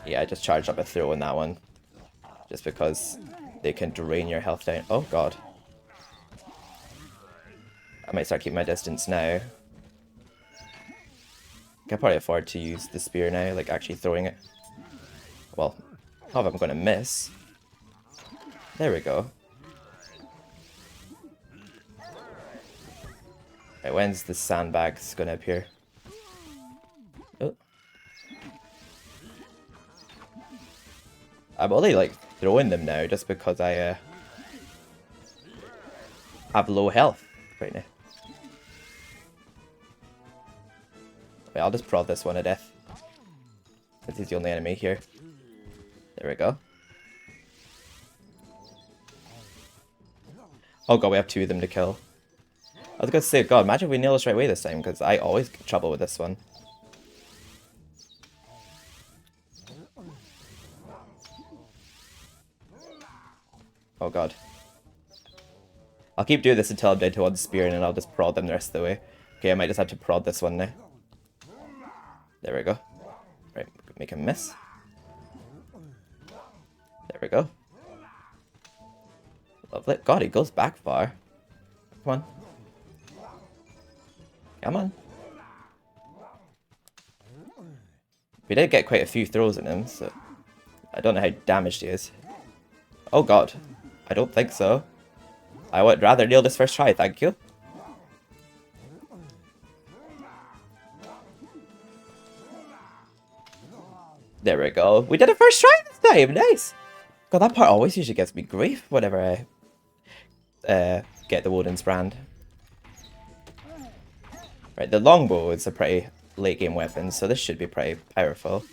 Yeah, I just charged up a throw in that one. Just because they can drain your health down. Oh god. I might start keeping my distance now. I can probably afford to use the spear now, like actually throwing it. Well, how if I'm going to miss? There we go. Right, when's the sandbags going to appear? Oh. I'm only, like, throwing them now just because I have low health right now. Wait, I'll just prod this one to death. Since he's the only enemy here. There we go. Oh god, we have 2 of them to kill. I was going to say, god, imagine if we nail this right away this time, because I always get trouble with this one. Oh god. I'll keep doing this until I'm down to one spear, and then I'll just prod them the rest of the way. Okay, I might just have to prod this one now. There we go. Right, make him miss. There we go. Lovely. God, he goes back far. Come on. Come on. We did get quite a few throws in him, so I don't know how damaged he is. Oh god. I don't think so. I would rather nail this first try, thank you. There we go. We did it first try this time. Nice. God, that part always usually gives me grief whenever I get the woden's brand. Right, the longbow is a pretty late game weapon, so this should be pretty powerful.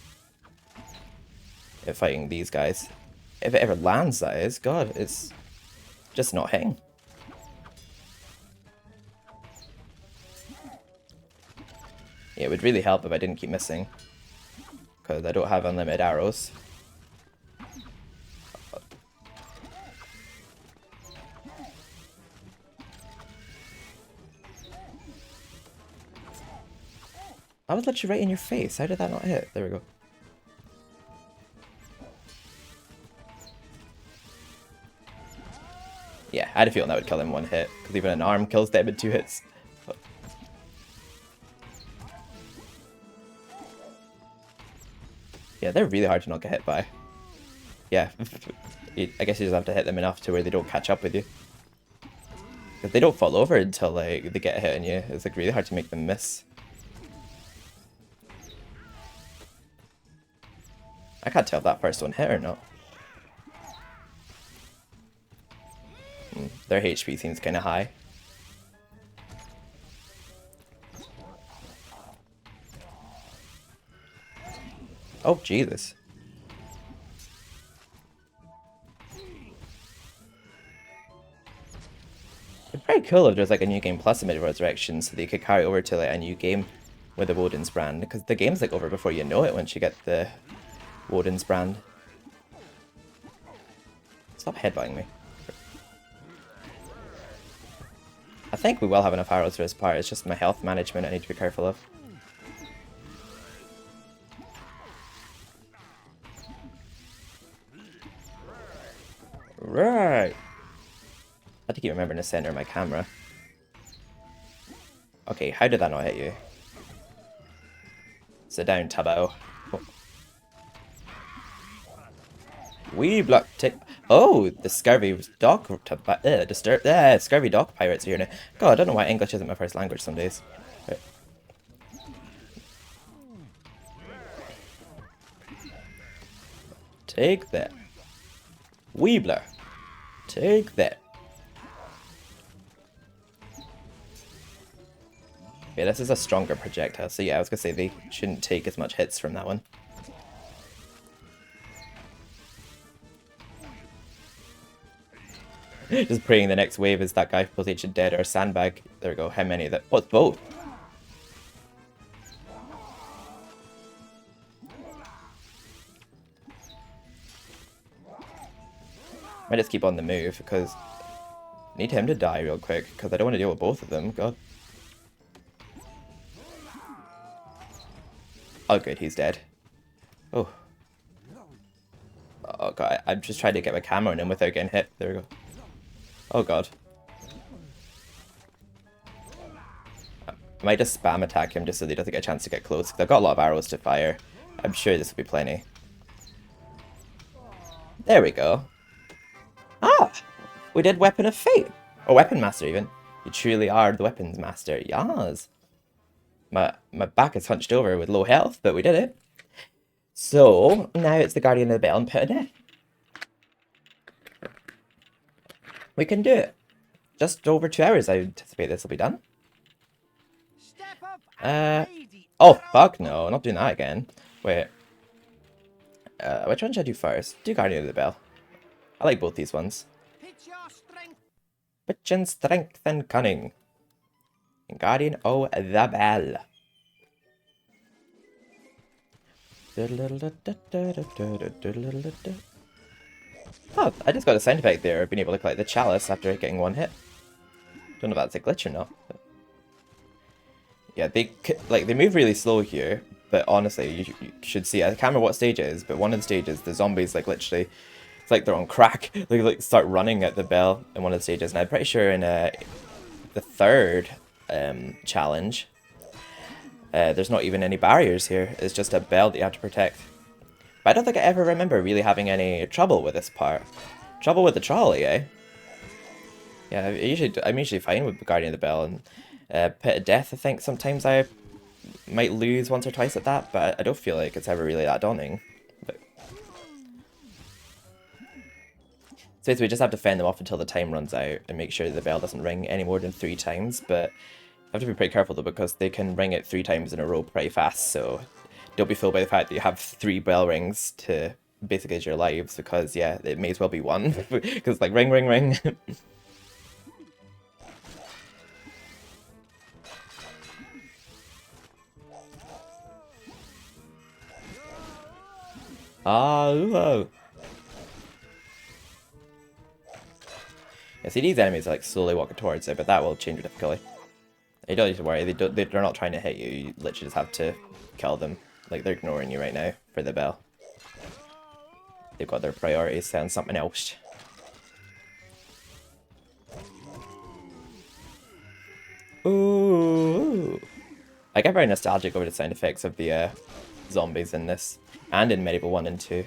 If fighting these guys. If it ever lands, that is. God, it's just not hitting. Yeah, it would really help if I didn't keep missing. Because I don't have unlimited arrows. I was literally right in your face. How did that not hit? There we go. Yeah, I had a feeling that would kill him in one hit. Because even an arm kills them in 2 hits. Yeah, they're really hard to not get hit by. Yeah, I guess you just have to hit them enough to where they don't catch up with you. If they don't fall over until like they get a hit on you, it's like really hard to make them miss. I can't tell if that first one hit or not. Their HP seems kind of high. Oh, Jesus. It's pretty cool if there's like a new game plus a MediEvil Resurrection so that you could carry over to like a new game with the woden's brand. Because the game's like over before you know it once you get the woden's brand. Stop headbutting me. I think we will have enough arrows for this part, it's just my health management I need to be careful of. Right. I have to keep remembering to center my camera. Okay, how did that not hit you? Sit down, Tubbo. Oh. We block tick. Oh, the scurvy dog. Scurvy dog pirates are here now. God, I don't know why English isn't my first language some days. Right. Take that. Weebler. Take that. Yeah, this is a stronger projectile, so yeah, I was gonna say they shouldn't take as much hits from that one. Just praying the next wave is that guy both ancient dead or a sandbag. There we go. How many of that? What's both? Might just keep on the move because I need him to die real quick because I don't want to deal with both of them. God. Oh, good. He's dead. Oh. Oh, God. I'm just trying to get my camera on him without getting hit. There we go. Oh, God. I might just spam attack him just so he doesn't get a chance to get close because I've got a lot of arrows to fire. I'm sure this will be plenty. There we go. Ah! We did Weapon of Fate. Or Weapon Master, even. You truly are the Weapons Master. Yas. My back is hunched over with low health, but we did it. So, now it's the Guardian of the Bell and Pit of Death. We can do it. Just over 2 hours, I anticipate this will be done. Oh, fuck no. Not doing that again. Wait. Which one should I do first? Do Guardian of the Bell. I like both these ones. Pitch and strength and cunning. And Guardian of the Bell. Oh, I just got a sound effect there of being able to collect the chalice after getting one hit. Don't know if that's a glitch or not. But... yeah, they move really slow here, but honestly, you should see. I can't remember what stage it is, but one of the stages, the zombies like literally, it's like they're on crack. They like start running at the bell in one of the stages, and I'm pretty sure in the third challenge, there's not even any barriers here. It's just a bell that you have to protect. But I don't think I ever remember really having any trouble with this part. Trouble with the trolley, eh? Yeah, I'm usually fine with Guardian of the Bell, and Pit of Death, I think sometimes I might lose once or twice at that, but I don't feel like it's ever really that daunting. But... So basically we just have to fend them off until the time runs out and make sure the bell doesn't ring any more than 3 times, but I have to be pretty careful though because they can ring it 3 times in a row pretty fast, so don't be fooled by the fact that you have 3 bell rings to basically as your lives, because yeah, it may as well be 1, because like ring, ring, ring. Ah, ooh. Yeah, see, these enemies are like slowly walking towards it, but that will change the difficulty. You don't need to worry, they're not trying to hit you, you literally just have to kill them. Like, they're ignoring you right now for the bell. They've got their priorities set on something else. Ooh. I get very nostalgic over the sound effects of the zombies in this, and in MediEvil 1 and 2.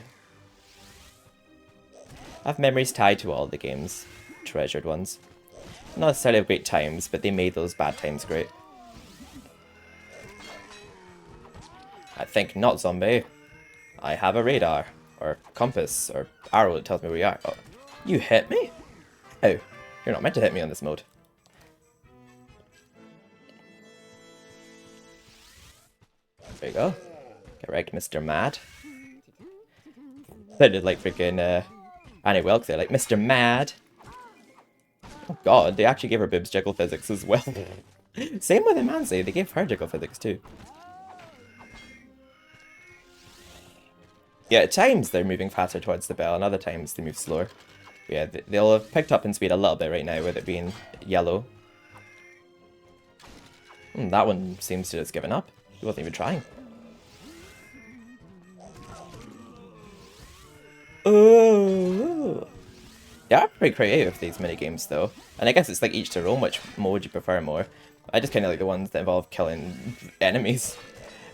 I have memories tied to all the games, treasured ones. Not necessarily of great times, but they made those bad times great. I think not zombie. I have a radar, or compass, or arrow that tells me where you are. Oh, you hit me? Oh, you're not meant to hit me on this mode. There you go. Get wrecked, Mr. Mad. Sounded like freaking Annie Wilkes there, like, Mr. Mad. Oh god, they actually gave her boobs jiggle physics as well. Same with Imanzi, they gave her jiggle physics too. Yeah, at times they're moving faster towards the bell, and other times they move slower. Yeah, they'll have picked up in speed a little bit right now with it being yellow. That one seems to have given up. He wasn't even trying. Oh, they are pretty creative, these minigames, though. And I guess it's like each their own, which mode you prefer more. I just kind of like the ones that involve killing enemies.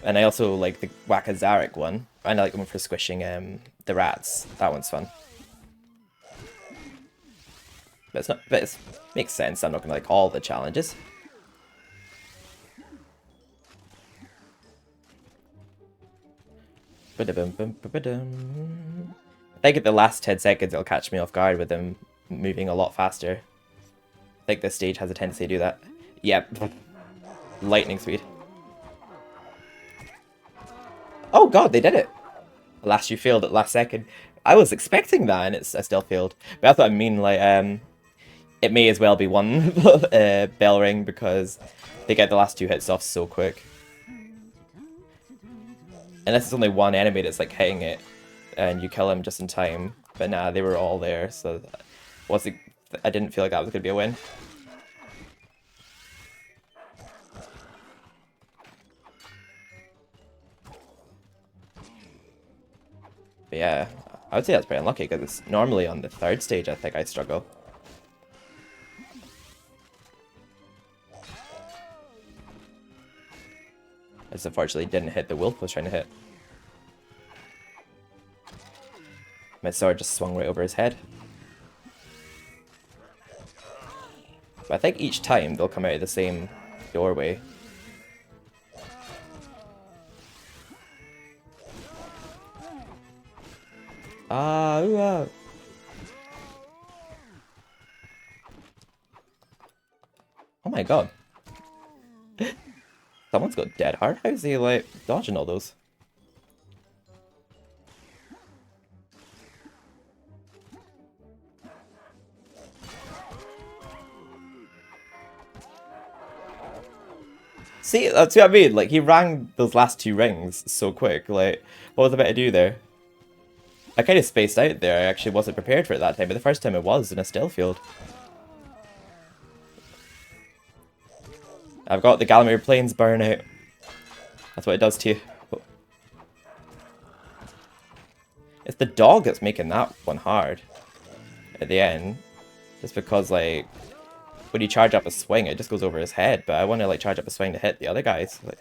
And I also like the Whack-a-Zarek one. And I like the one for squishing the rats. That one's fun. But it's not. But it makes sense. I'm not gonna like all the challenges. I think at the last 10 seconds it'll catch me off guard with them moving a lot faster. I think this stage has a tendency to do that. Yep. Lightning speed. Oh god, they did it! Alas, you failed at last second. I was expecting that and I still failed. But that's what I mean, like, it may as well be one bell ring because they get the last 2 hits off so quick. Unless it's only one enemy that's like hitting it and you kill him just in time. But nah, they were all there, so I didn't feel like that was going to be a win. But yeah, I would say that's pretty unlucky because it's normally on the 3rd stage I think I struggle. I just unfortunately didn't hit the wolf I was trying to hit. My sword just swung right over his head. But I think each time they'll come out of the same doorway. Ah, ooh, ah. Oh my god. Someone's got dead hard. How is he like dodging all those? See, that's what I mean. Like, he rang those last 2 rings so quick. Like, what was I meant to do there? I kind of spaced out there. I actually wasn't prepared for it that time, but the first time it was in a stealth field. I've got the Gallowmere Plains burnout. That's what it does to you. It's the dog that's making that one hard at the end. Just because, like, when you charge up a swing, it just goes over his head. But I want to, like, charge up a swing to hit the other guys. Like,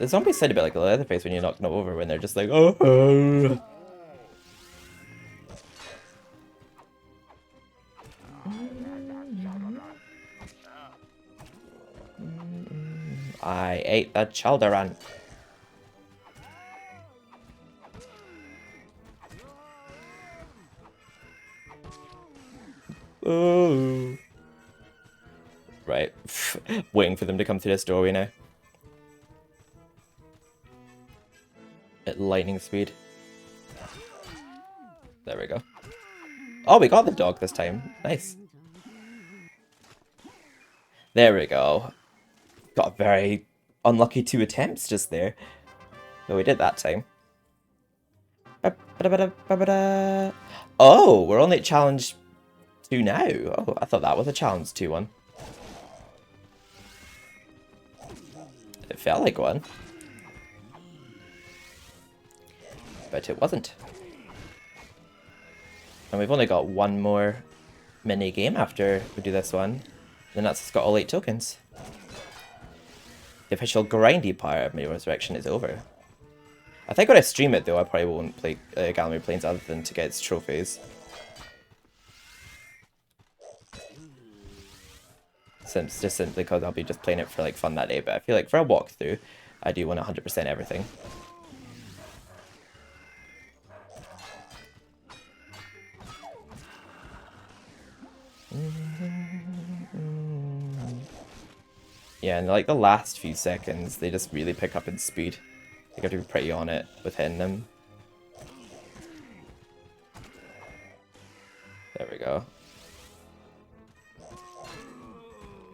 The zombies sound a bit like a Leatherface when you knock them over, when they're just like, oh. I ate the children. Oh. Right. Waiting for them to come through this doorway now. At lightning speed. There we go. Oh, we got the dog this time. Nice. There we go. Got a very unlucky 2 attempts just there. But we did that time. Oh, we're only at challenge 2 now. Oh, I thought that was a challenge 2 one. It felt like one. But it wasn't. And we've only got one more mini game after we do this one. Then that's got all 8 tokens. The official grindy part of MediEvil Resurrection is over. I think when I stream it though, I probably won't play Gallowmere Plains other than to get its trophies. Just simply because I'll be just playing it for like fun that day, but I feel like for a walkthrough, I do want 100% everything. Yeah, and like the last few seconds, they just really pick up in speed. You have to be pretty on it with hitting them. There we go.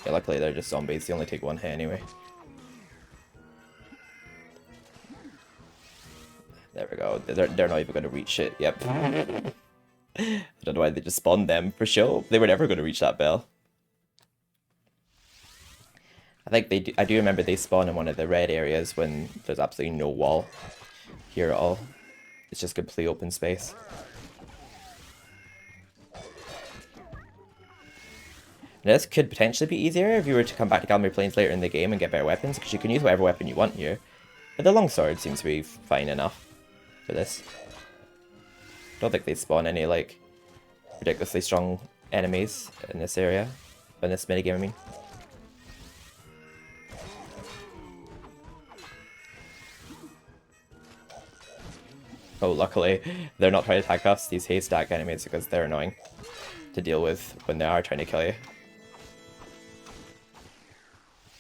Yeah, luckily they're just zombies. They only take 1 hit anyway. There we go. They're not even going to reach it. Yep. I don't know why they just spawned them for show. They were never going to reach that bell. I think I do remember they spawn in one of the red areas when there's absolutely no wall here at all. It's just complete open space. Now, this could potentially be easier if you were to come back to Gallowmere Plains later in the game and get better weapons, because you can use whatever weapon you want here. But the longsword seems to be fine enough for this. Don't think they spawn any, like, ridiculously strong enemies in this area. In this minigame, I mean. Oh, luckily, they're not trying to attack us, these haystack enemies, because they're annoying to deal with when they are trying to kill you.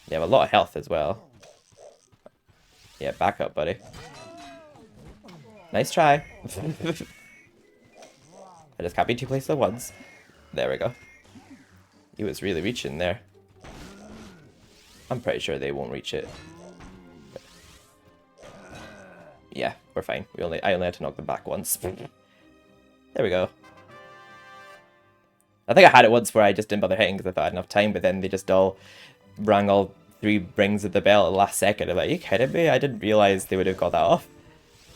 They have a lot of health as well. Yeah, back up, buddy. Nice try. I just can't be 2 places at once. There we go. He was really reaching there. I'm pretty sure they won't reach it. Yeah, we're fine. I only had to knock them back once. There we go. I think I had it once where I just didn't bother hitting because I thought I had enough time, but then they just all rang all 3 rings of the bell at the last second. I'm like, are you kidding me? I didn't realise they would have got that off.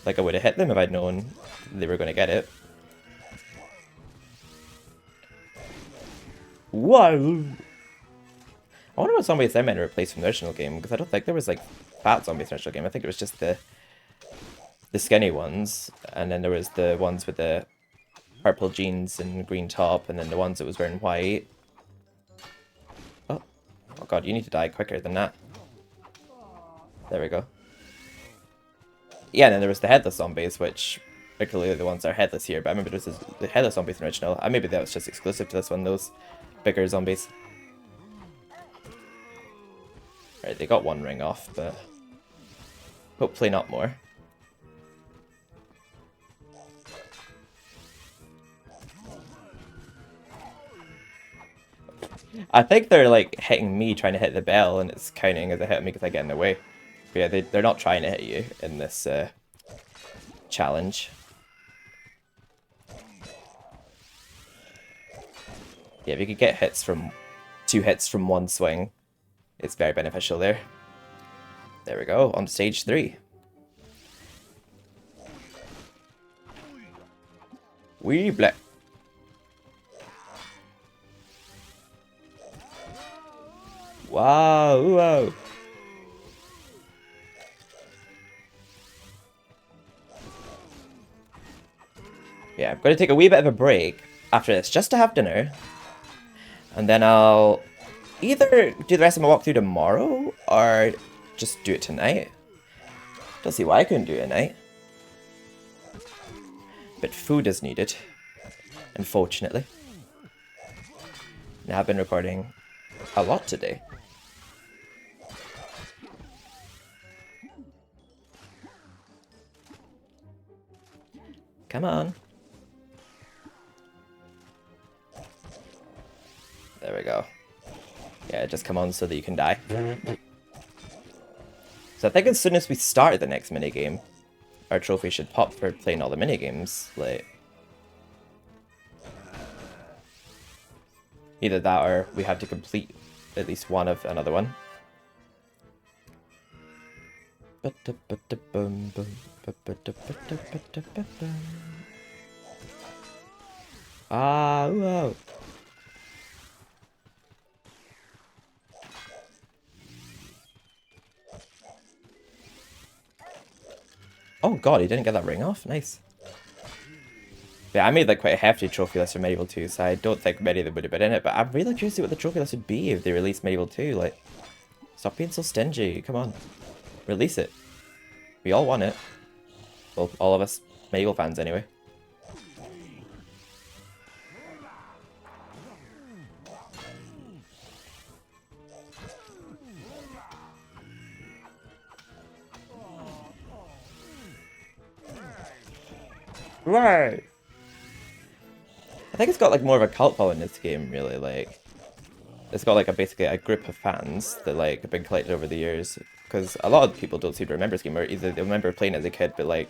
Like, I would have hit them if I'd known they were going to get it. Whoa! I wonder what zombies they're meant to replace from the original game, because I don't think there was, like, fat zombies in the original game. I think it was just the skinny ones, and then there was the ones with the purple jeans and green top, and then the ones that was wearing white. Oh god, you need to die quicker than that. There we go. Yeah, and then there was the headless zombies, which particularly the ones that are headless here, but I remember there was the headless zombies in the original. Maybe that was just exclusive to this one, those bigger zombies. Right, they got 1 ring off, but hopefully not more. I think they're like hitting me trying to hit the bell, and it's counting as a hit me because I get in the way. But yeah, they're not trying to hit you in this challenge. Yeah, if you could get 2 hits from 1 swing, it's very beneficial there. There we go, on stage 3. Wee blip. Wow, wow. Yeah, I'm going to take a wee bit of a break after this, just to have dinner. And then I'll either do the rest of my walkthrough tomorrow, or just do it tonight. Don't see why I couldn't do it tonight. But food is needed, unfortunately. Now I've been recording a lot today. Come on. There we go. Yeah, just come on so that you can die. So I think as soon as we start the next minigame, our trophy should pop for playing all the minigames. Like, either that or we have to complete at least one of another one. Ah, whoa. Oh god, he didn't get that ring off? Nice. Yeah, I made like quite a hefty trophy list for MediEvil 2, so I don't think many of them would have been in it, but I'm really curious to see what the trophy list would be if they released MediEvil 2, like, stop being so stingy, come on. Release it. We all want it. Well, all of us MediEvil fans anyway. Right. I think it's got like more of a cult following this game, really. Like, it's got like basically a group of fans that like have been collected over the years. Because a lot of people don't seem to remember this game, or either they remember playing it as a kid, but like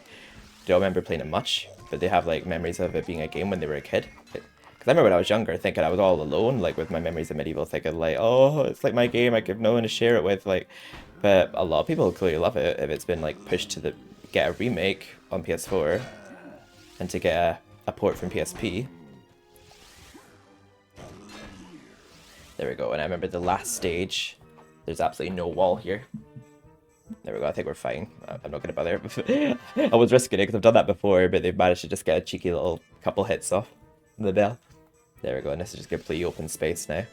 don't remember playing it much. But they have like memories of it being a game when they were a kid. Because I remember when I was younger, thinking I was all alone, like with my memories of MediEvil, thinking like, oh, it's like my game, I have no one to share it with. Like, but a lot of people clearly love it if it's been like pushed to the get a remake on PS4 and to get a port from PSP. There we go, and I remember the last stage. There's absolutely no wall here. There we go, I think we're fine. I'm not going to bother. I was risking it because I've done that before, but they've managed to just get a cheeky little couple hits off the bell. There we go, and this is just completely open space now. Yeah,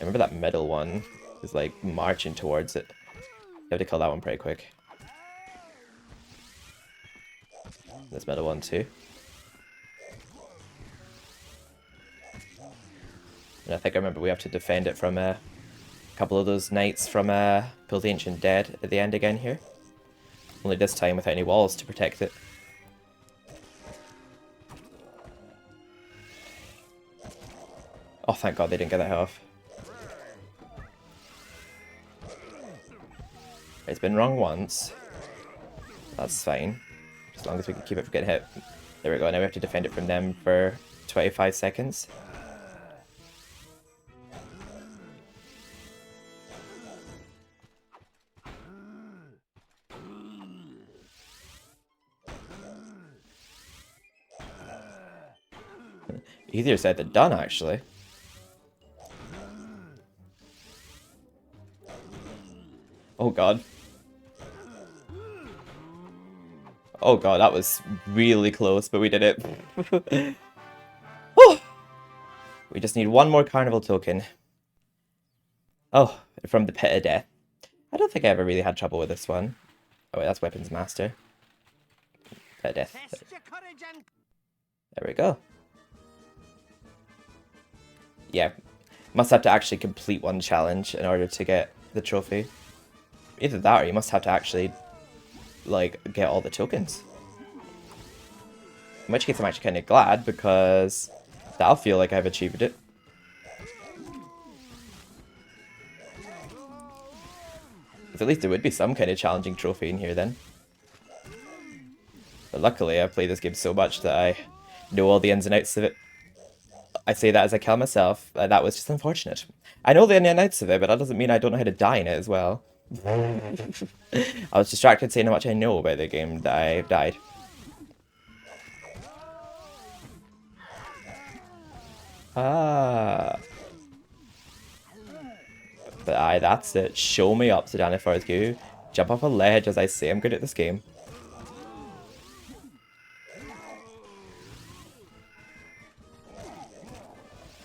remember that middle one is like marching towards it. You have to kill that one pretty quick. This middle one too. And I think I remember we have to defend it from a couple of those knights from Pull the Ancient Dead at the end again here. Only this time without any walls to protect it. Oh, thank god they didn't get that off. It's been wrong once. That's fine. As long as we can keep it from getting hit. There we go, now we have to defend it from them for 25 seconds. Easier said than done, actually. Oh god. Oh god, that was really close, but we did it. Oh! We just need one more carnival token. Oh, from the Pit of Death. I don't think I ever really had trouble with this one. Oh wait, that's Weapons Master. Pit of Death. There we go. Yeah, must have to actually complete one challenge in order to get the trophy. Either that or you must have to actually, like, get all the tokens. In which case I'm actually kind of glad, because that'll feel like I've achieved it. Because at least there would be some kind of challenging trophy in here then. But luckily I've played this game so much that I know all the ins and outs of it. I say that as I kill myself. That was just unfortunate. I know the ins and outs of it, but that doesn't mean I don't know how to die in it as well. I was distracted saying how much I know about the game that I died. Ah. But aye, that's it. Show me up, Sedana Fortescue. Jump off a ledge as I say I'm good at this game.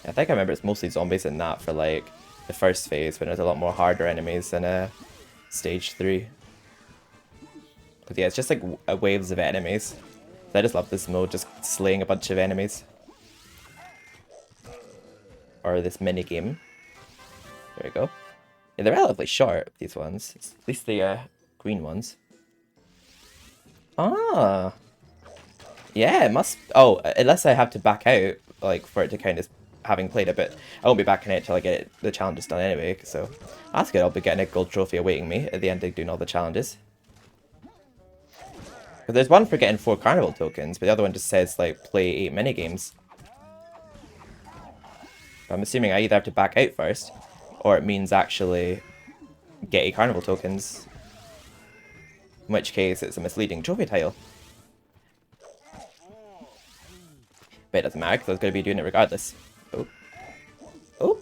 I think I remember it's mostly zombies in that for like the first phase when there's a lot more harder enemies than stage 3. But yeah, it's just like waves of enemies. So I just love this mode, just slaying a bunch of enemies. Or this mini game. There we go. Yeah, they're relatively short, these ones. At least the green ones. Ah. Yeah, it must... Oh, unless I have to back out, like, for it to count as having played it, but I won't be backing out till I get the challenges done anyway, so... That's good, I'll be getting a gold trophy awaiting me at the end of doing all the challenges. But there's one for getting 4 carnival tokens, but the other one just says, like, play 8 minigames. I'm assuming I either have to back out first, or it means actually get 8 carnival tokens. In which case, it's a misleading trophy title. But it doesn't matter, because I was going to be doing it regardless. Oh. Oh.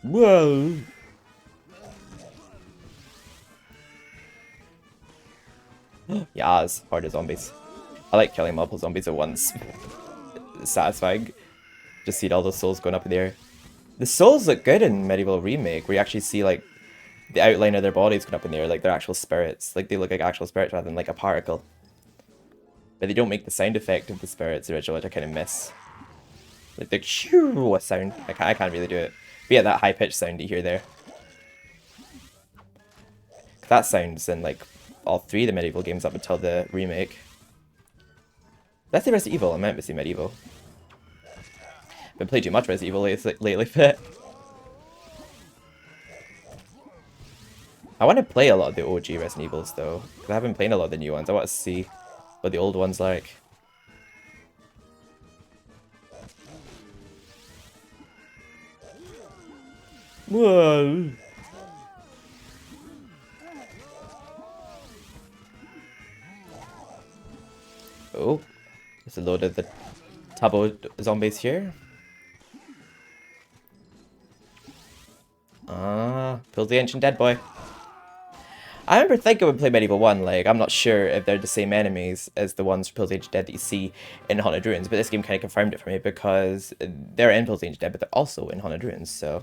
Whoa. Yas, horde of zombies. I like killing multiple zombies at once. It's satisfying. Just see all those souls going up in the air. The souls look good in MediEvil Remake, where you actually see like the outline of their bodies going up in the air, like they're actual spirits. Like they look like actual spirits rather than like a particle. But they don't make the sound effect of the spirits original, which I kind of miss. Like the shoo sound. I can't really do it. But yeah, that high pitched sound you hear there. That sounds in like all 3 of the MediEvil games up until the remake. That's the Resident Evil. I meant to say MediEvil. Been playing too much Resident Evil lately, but I want to play a lot of the OG Resident Evils though, because I haven't played a lot of the new ones. I want to see what the old ones like. Whoa. Oh, there's a load of the Tabo zombies here. Ah, pulls the ancient dead boy. I remember thinking when we played MediEvil 1, like, I'm not sure if they're the same enemies as the ones from Pill's Ancient Dead that you see in Haunted Ruins, but this game kind of confirmed it for me because they're in Pill's Ancient Dead, but they're also in Haunted Ruins, so...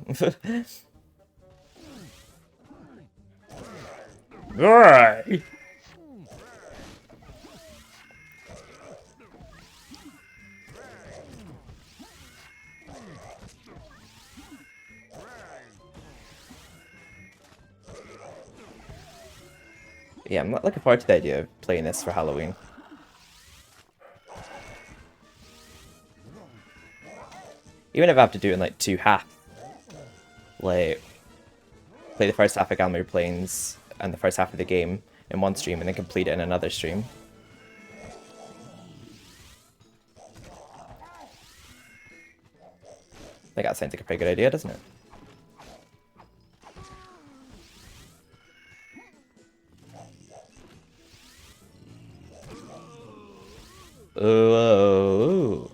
Alright! Yeah, I'm not looking forward to the idea of playing this for Halloween. Even if I have to do it in like 2 halves. Like, play the first half of Gallowmere Plains and the first half of the game in one stream and then complete it in another stream. I think that sounds like a pretty good idea, doesn't it? Oh.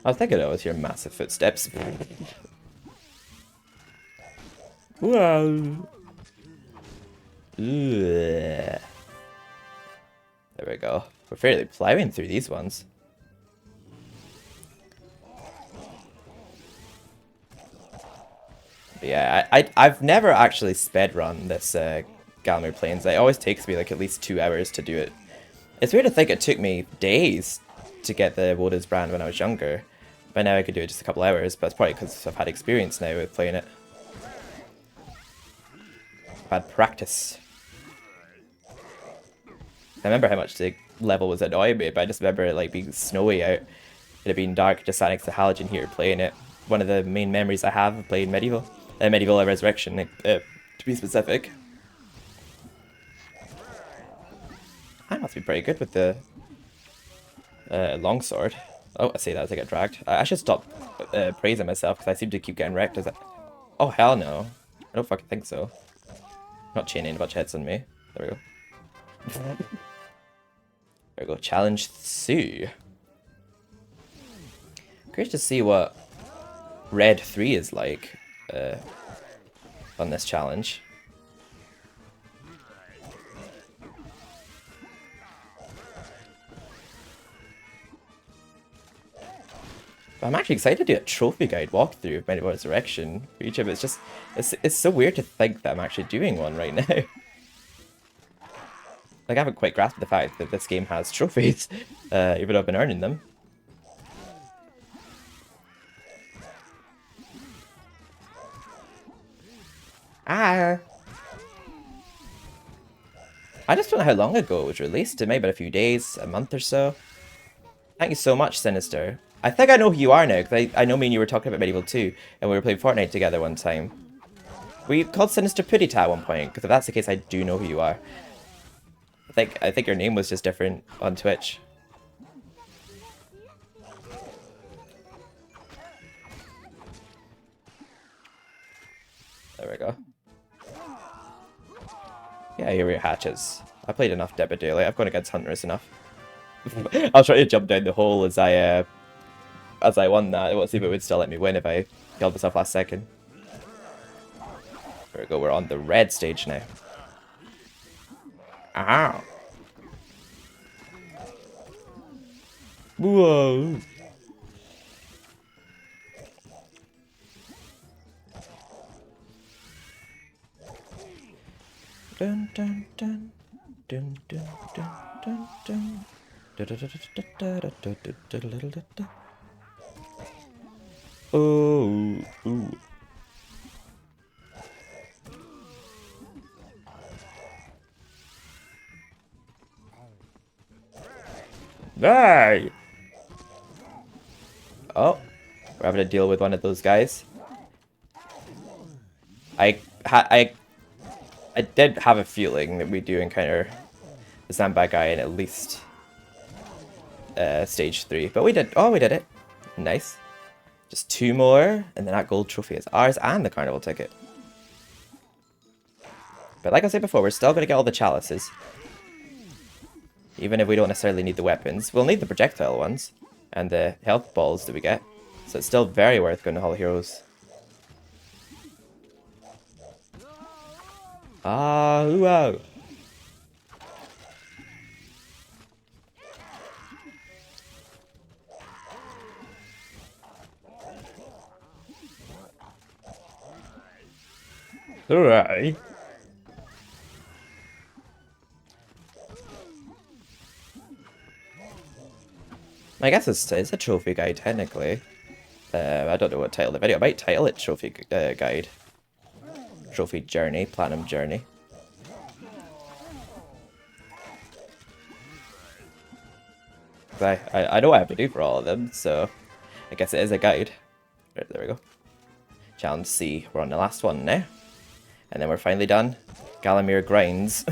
I was thinking it was your massive footsteps. Whoa. There we go. We're fairly plowing through these ones. But yeah, I've never actually sped-run this Gallowmere Plains. It always takes me like at least 2 hours to do it. It's weird to think it took me days to get the Woden's brand when I was younger. But now I could do it just a couple hours, but it's probably because I've had experience now with playing it. I've had practice. I remember how much the level was annoying me, but I just remember it like being snowy out. It had been dark, just sat next to Halogen here playing it. One of the main memories I have of playing MediEvil. MediEvil Resurrection, to be specific. I must be pretty good with the longsword. Oh, I see that as I get dragged. I should stop praising myself because I seem to keep getting wrecked. Oh, hell no. I don't fucking think so. Not chaining a bunch of hits on me. There we go. There we go. Challenge 2. Curious to see what Red 3 is like on this challenge. I'm actually excited to do a trophy guide walkthrough of MediEvil Resurrection for each of it. It's just, it's so weird to think that I'm actually doing one right now. Like, I haven't quite grasped the fact that this game has trophies, even though I've been earning them. Ah! I just don't know how long ago it was released. It may have been a few days, a month or so. Thank you so much, Sinister. I think I know who you are now, because I know me and you were talking about MediEvil 2, and we were playing Fortnite together one time. Were you called Sinister Pudita at one point? Because if that's the case, I do know who you are. I think your name was just different on Twitch. There we go. Yeah, here are your hatches. I played enough Dead by Daylight. I've gone against Huntress enough. I was trying to jump down the hole as I won that. I want to see if it would still let me win if I killed myself last second. There we go. We're on the red stage now. Ow! Whoa! Dun dun dun dun dun dun dun dun. Oh, ooh. Hey! Oh, we're having to deal with one of those guys. I did have a feeling that we do encounter the sandbag guy in at least stage 3, but we did. Oh, we did it. Nice. Just 2 more, and then that gold trophy is ours and the carnival ticket. But like I said before, we're still going to get all the chalices. Even if we don't necessarily need the weapons. We'll need the projectile ones and the health balls that we get. So it's still very worth going to Hall of Heroes. Ah, wow. Alright. I guess it's a trophy guide, technically. I don't know what title the video. I might title it Trophy Guide. Trophy Journey, Platinum Journey. I know what I have to do for all of them, so I guess it is a guide. Right, there we go. Challenge C. We're on the last one now. And then we're finally done. Gallowmere grinds.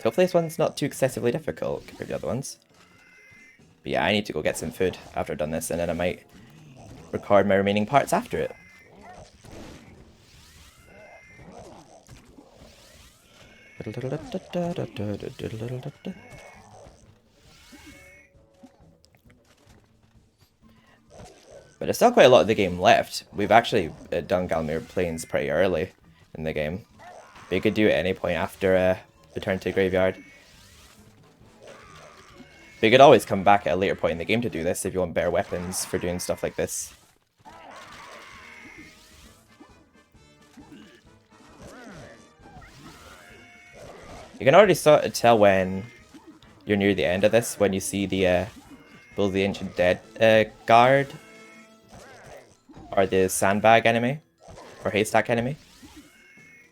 Hopefully this one's not too excessively difficult compared to the other ones. But yeah, I need to go get some food after I've done this, and then I might record my remaining parts after it. But there's still quite a lot of the game left. We've actually done Gallowmere Plains pretty early in the game. But you could do it at any point after Return to the Graveyard. But you could always come back at a later point in the game to do this if you want better weapons for doing stuff like this. You can already sort of tell when you're near the end of this, when you see the Bull of the Ancient Dead guard. Or the sandbag enemy. Or haystack enemy.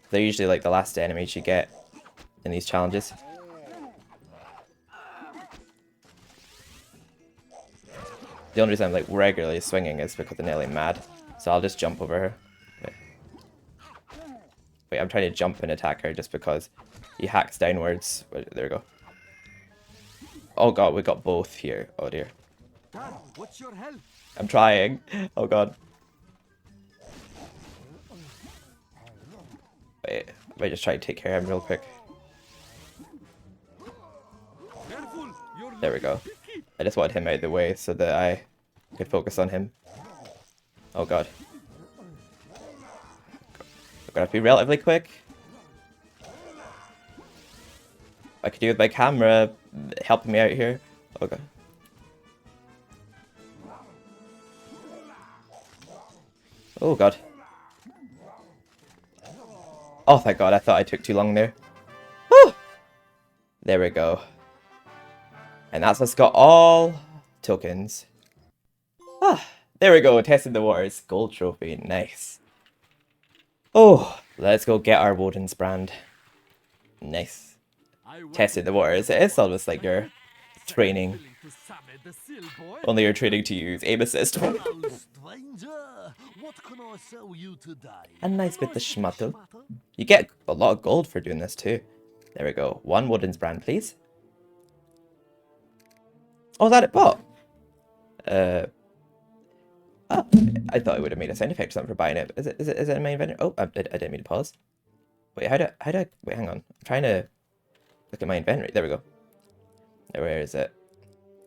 They're usually like the last enemies you get in these challenges. The only reason I'm like regularly swinging is because I'm nearly mad. So I'll just jump over her. Wait, I'm trying to jump and attack her just because he hacks downwards. There we go. Oh god, we got both here. Oh dear. Dad, what's your help? I'm trying. Oh god. Wait, I might just try to take care of him real quick. Careful, you're There we go. I just wanted him out of the way so that I could focus on him. Oh god. I'm gonna have to be relatively quick. I could do with my camera helping me out here. Okay. Oh god. Oh thank god, I thought I took too long there. Whew. There we go. And that's us got all tokens. Ah, there we go, testing the waters. Gold trophy, nice. Oh, let's go get our Woden's brand. Nice. Testing the waters. It's almost like you're training. Only you're training to use aim assist. Hello, stranger. What can I sell you today? A nice bit of schmuttel. You get a lot of gold for doing this too. There we go. One Woden's brand, please. Oh, is that it bought? Oh, I thought it would have made a sound effect or something for buying it. Is it in my inventory? Oh, I didn't mean to pause. Wait, how do I, wait, hang on. I'm trying to look at my inventory. There we go. Where is it?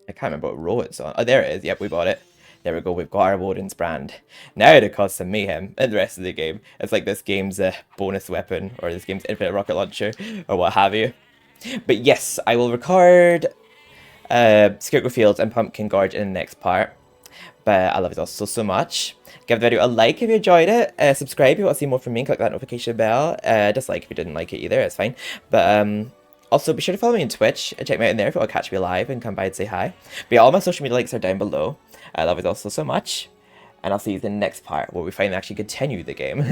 I can't remember what row it's on. Oh, there it is. Yep, we bought it. There we go. We've got our Woden's brand. Now it cause some mayhem in the rest of the game. It's like this game's bonus weapon, or this game's infinite rocket launcher, or what have you. But yes, I will record Scarecrow Fields and Pumpkin Gorge in the next part. But I love it all so much. Give the video a like if you enjoyed it. Subscribe if you want to see more from me. Click that notification bell. Dislike if you didn't like it either. It's fine. But also be sure to follow me on Twitch and check me out in there if you want to catch me live and come by and say hi. But yeah, all my social media links are down below. I love it all so much. And I'll see you in the next part where we finally actually continue the game.